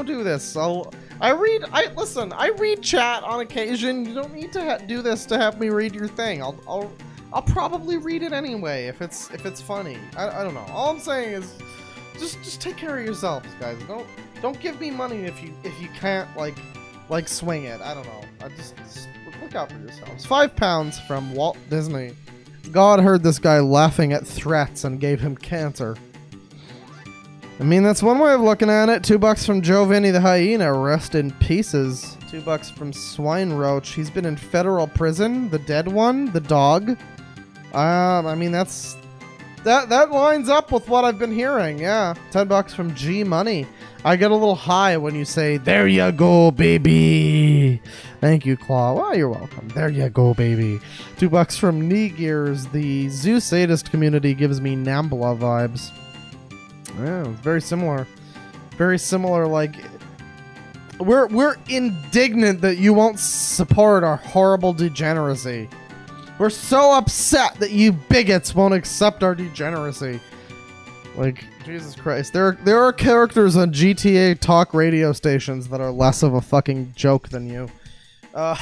do this. I read chat on occasion. You don't need to do this to have me read your thing. I'll probably read it anyway if it's funny. I don't know. All I'm saying is just take care of yourselves, guys. Don't give me money if you can't like swing it. I don't know. Just look out for yourselves. £5 from Walt Disney. God heard this guy laughing at threats and gave him cancer. I mean, that's one way of looking at it. $2 from Joe Vinny the Hyena. Rest in pieces. $2 from Swine Roach. He's been in federal prison. The dead one. The dog. I mean, that lines up with what I've been hearing. Yeah. $10 from G Money. I get a little high when you say, "There you go, baby." Thank you, Claw. Well, you're welcome. There you go, baby. $2 from Knee Gears. The Zoo Sadist community gives me Nambla vibes. Yeah, very similar. Very similar, like... We're indignant that you won't support our horrible degeneracy. We're so upset that you bigots won't accept our degeneracy. Like, Jesus Christ. There are characters on GTA talk radio stations that are less of a fucking joke than you. I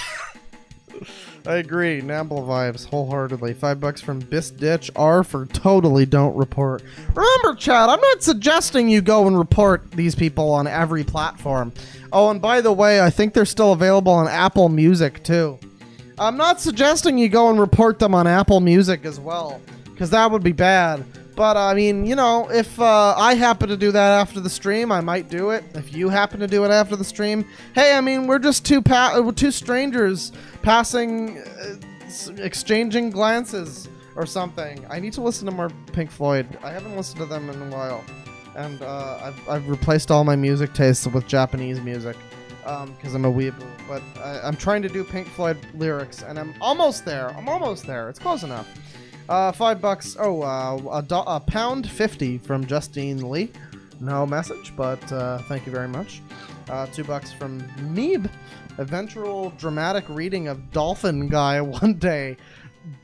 agree. Nambla vibes, wholeheartedly. $5 from Bisditch. R for totally don't report. Remember, chat, I'm not suggesting you go and report these people on every platform. Oh, and by the way, I think they're still available on Apple Music, too. I'm not suggesting you go and report them on Apple Music as well, because that would be bad. But, I mean, you know, if I happen to do that after the stream, I might do it. If you happen to do it after the stream, hey, I mean, we're just two strangers passing, exchanging glances or something. I need to listen to more Pink Floyd. I haven't listened to them in a while. And I've replaced all my music tastes with Japanese music because I'm a weeaboo. But I'm trying to do Pink Floyd lyrics, and I'm almost there. It's close enough. $5. Oh, a pound 50 from Justine Lee. No message, but thank you very much. $2 from Meeb. Eventual dramatic reading of Dolphin Guy one day.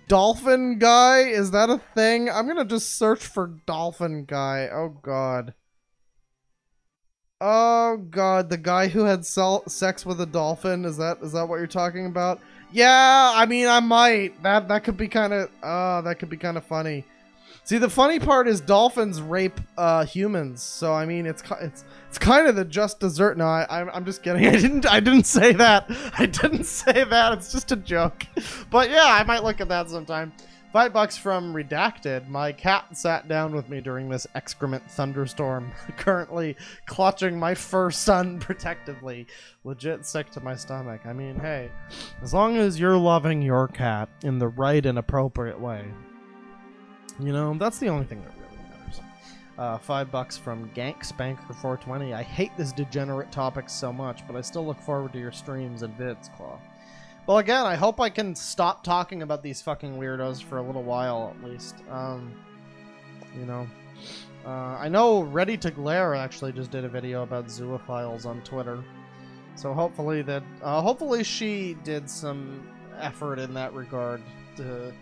Dolphin Guy? Is that a thing? I'm gonna just search for Dolphin Guy. Oh god. Oh god, the guy who had sex with a dolphin. Is that what you're talking about? Yeah, I mean, I might. That could be kind of funny. See, the funny part is dolphins rape humans, so I mean, it's kind of the just dessert. No, I'm just kidding. I didn't say that. I didn't say that. It's just a joke. But yeah, I might look at that sometime. $5 from Redacted. My cat sat down with me during this excrement thunderstorm, currently clutching my fur son protectively. Legit sick to my stomach. I mean, hey, as long as you're loving your cat in the right and appropriate way, you know, that's the only thing that really matters. $5 from Gank Spanker 420. I hate this degenerate topic so much, but I still look forward to your streams and vids, Claw. Well, again, I hope I can stop talking about these fucking weirdos for a little while, at least. You know. I know Ready to Glare actually just did a video about zoophiles on Twitter. So hopefully hopefully she did some effort in that regard to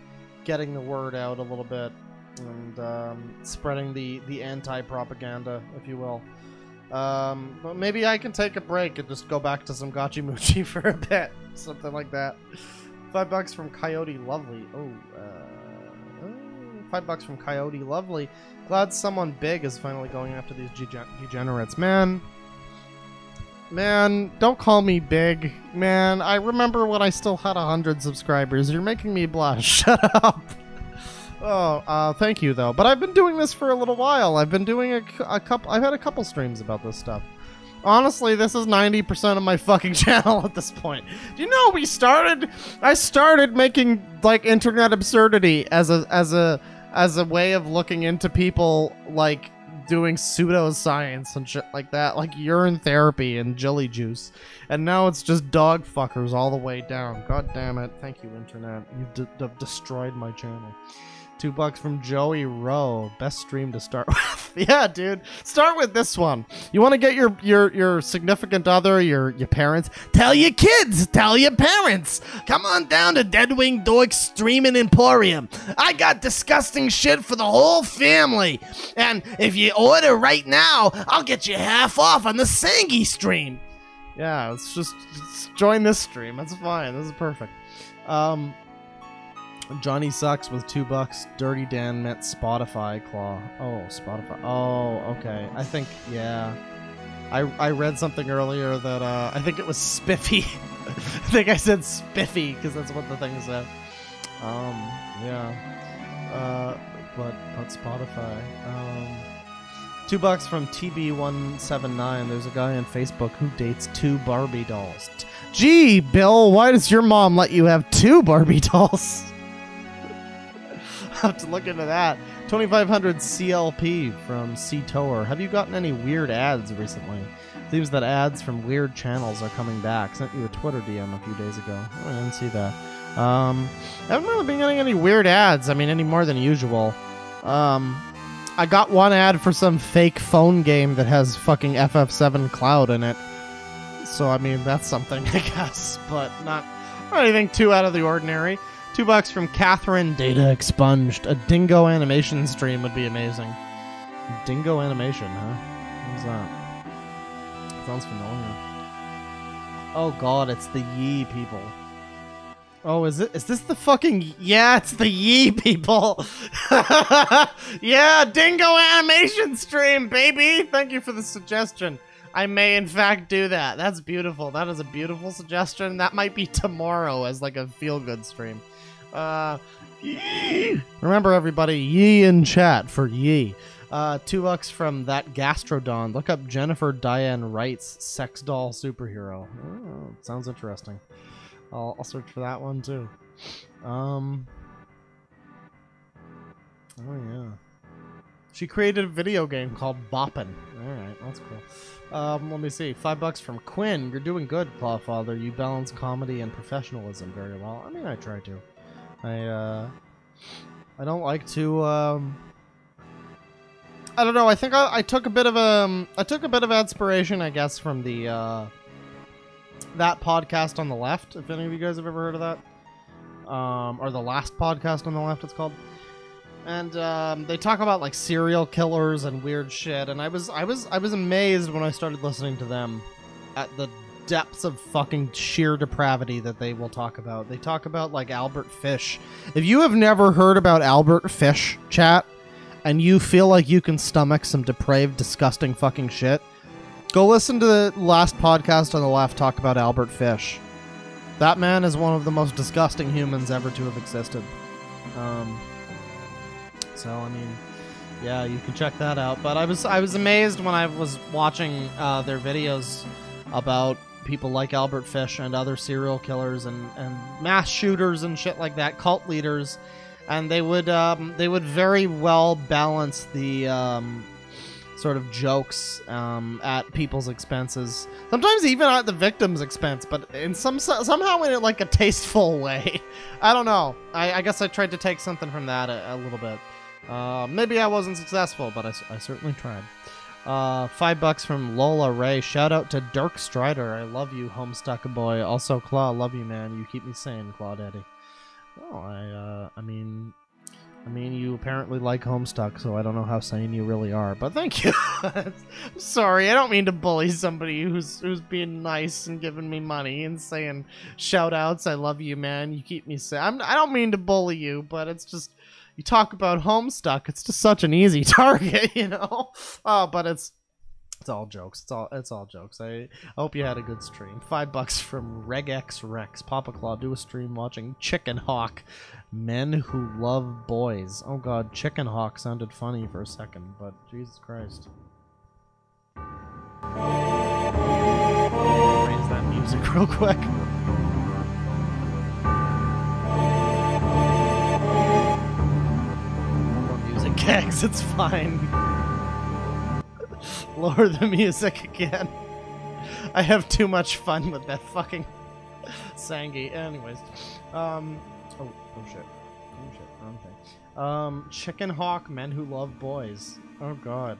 getting the word out a little bit and spreading the anti-propaganda, if you will. But maybe I can take a break and just go back to some Gachi Muchi for a bit. Something like that. $5 from Coyote Lovely. $5 from Coyote Lovely. Glad someone big is finally going after these degenerates. Man, don't call me big. Man, I remember when I still had 100 subscribers. You're making me blush. Shut up. Oh, thank you though. But I've been doing this for a little while. I've been doing I've had a couple streams about this stuff. Honestly, this is 90% of my fucking channel at this point. Do you know I started making like internet absurdity as a way of looking into people like doing pseudoscience and shit like that, like urine therapy and jelly juice. And now it's just dog fuckers all the way down. God damn it. Thank you, internet. You've destroyed my channel. $2 from Joey Rowe. Best stream to start with. Yeah, dude. Start with this one. You want to get your significant other, your parents? Tell your kids. Tell your parents. Come on down to DeadwingDork Streaming Emporium. I got disgusting shit for the whole family. And if you order right now, I'll get you half off on the Sangi stream. Yeah, let's just join this stream. That's fine. This is perfect. Johnny Sucks with $2. Dirty Dan meant Spotify, Claw. Oh, Spotify. Oh, okay. I think, yeah. I read something earlier that, I think it was Spiffy. I think I said Spiffy, because that's what the thing said. Yeah. But Spotify. $2 from TB179. There's a guy on Facebook who dates 2 Barbie dolls. Gee, Bill, why does your mom let you have 2 Barbie dolls? Have to look into that. 2500 CLP from C Tower. Have you gotten any weird ads recently? Seems that ads from weird channels are coming back. Sent you a Twitter DM a few days ago. Oh, I didn't see that. I haven't really been getting any weird ads. I mean, any more than usual. I got one ad for some fake phone game that has fucking FF7 Cloud in it. So, I mean, that's something, I guess. But not anything too out of the ordinary. $2 from Catherine. Data expunged. A dingo animation stream would be amazing. Dingo animation, huh? What's that? Sounds familiar. Oh god, it's the Yee people. Oh, is this the fucking... Yeah, it's the Yee people! Yeah, dingo animation stream, baby! Thank you for the suggestion. I may, in fact, do that. That's beautiful. That is a beautiful suggestion. That might be tomorrow as, like, a feel-good stream. Yee! Remember, everybody, Yee in chat for Yee. $2 from That Gastrodon. Look up Jennifer Diane Wright's sex doll superhero. Oh, sounds interesting. I'll search for that one, too. Oh, yeah. She created a video game called Boppin'. Alright, that's cool. Let me see. $5 from Quinn. You're doing good, Clawfather. You balance comedy and professionalism very well. I mean, I try to. I don't like to, I don't know. I think I took a bit of inspiration, I guess, from the that podcast on the left. If any of you guys have ever heard of that, or the last podcast on the left, it's called. And they talk about like serial killers and weird shit. And I was amazed when I started listening to them at the depths of fucking sheer depravity that they will talk about. They talk about like Albert Fish. If you have never heard about Albert Fish, chat, and you feel like you can stomach some depraved, disgusting fucking shit, go listen to the last podcast on the left talk about Albert Fish. That man is one of the most disgusting humans ever to have existed. So I mean, yeah, you can check that out. But I was amazed when I was watching their videos about people like Albert Fish and other serial killers and mass shooters and shit like that, cult leaders, and they would very well balance the sort of jokes at people's expenses, sometimes even at the victim's expense, but in somehow in like a tasteful way. I don't know. I guess I tried to take something from that a little bit. Maybe I wasn't successful, but I certainly tried. $5 from Lola Ray. Shout out to Dirk Strider. I love you, Homestuck boy. Also, Claw, love you, man. You keep me sane, Claw Daddy. Well, I mean, you apparently like Homestuck, so I don't know how sane you really are. But thank you. I'm sorry, I don't mean to bully somebody who's being nice and giving me money and saying shout outs. I love you, man. You keep me sane. I don't mean to bully you, but it's just. You talk about Homestuck, it's just such an easy target, you know? But it's all jokes. It's all jokes. I hope you had a good stream. $5 from Regex Rex. Papa Claw, do a stream watching Chicken Hawk. Men Who Love Boys. Oh god, Chicken Hawk sounded funny for a second, but Jesus Christ. Raise that music real quick. Gags, it's fine. Lower the music again. I have too much fun with that fucking Sangi. Anyways, oh shit, wrong thing. Chicken Hawk, Men Who Love Boys. Oh god,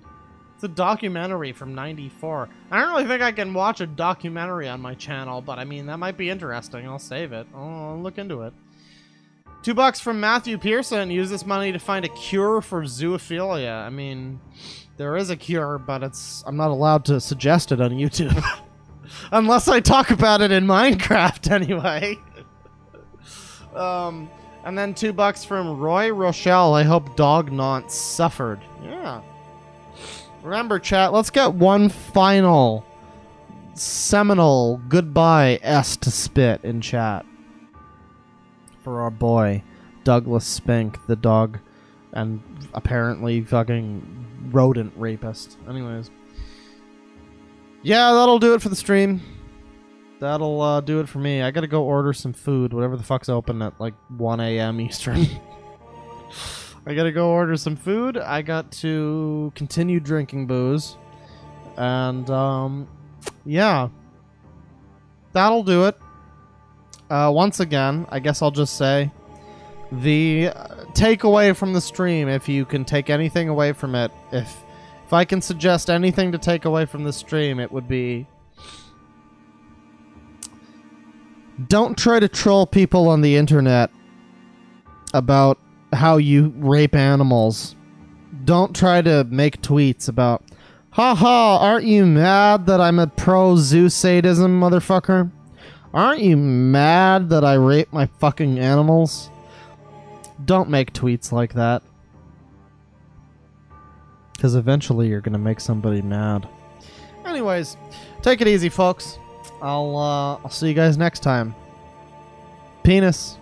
it's a documentary from '94. I don't really think I can watch a documentary on my channel, but I mean that might be interesting. I'll save it. I'll look into it. $2 from Matthew Pearson. Use this money to find a cure for zoophilia. I mean, there is a cure, but I'm not allowed to suggest it on YouTube. Unless I talk about it in Minecraft, anyway. And then $2 from Roy Rochelle. I hope Dog Nonce suffered. Yeah. Remember, chat, let's get one final seminal goodbye S to spit in chat. For our boy, Douglas Spink, the dog, and apparently fucking rodent rapist. Anyways. Yeah, that'll do it for the stream. That'll do it for me. I gotta go order some food, whatever the fuck's open at like 1 a.m. Eastern. I gotta go order some food. I got to continue drinking booze. And, yeah. That'll do it. Once again, I guess I'll just say, the takeaway from the stream, if you can take anything away from it, if I can suggest anything to take away from the stream, it would be, don't try to troll people on the internet about how you rape animals. Don't try to make tweets about, haha, aren't you mad that I'm a pro-zoo sadism, motherfucker? Aren't you mad that I rape my fucking animals? Don't make tweets like that. Because eventually you're gonna make somebody mad. Anyways, take it easy, folks. I'll see you guys next time. Penis.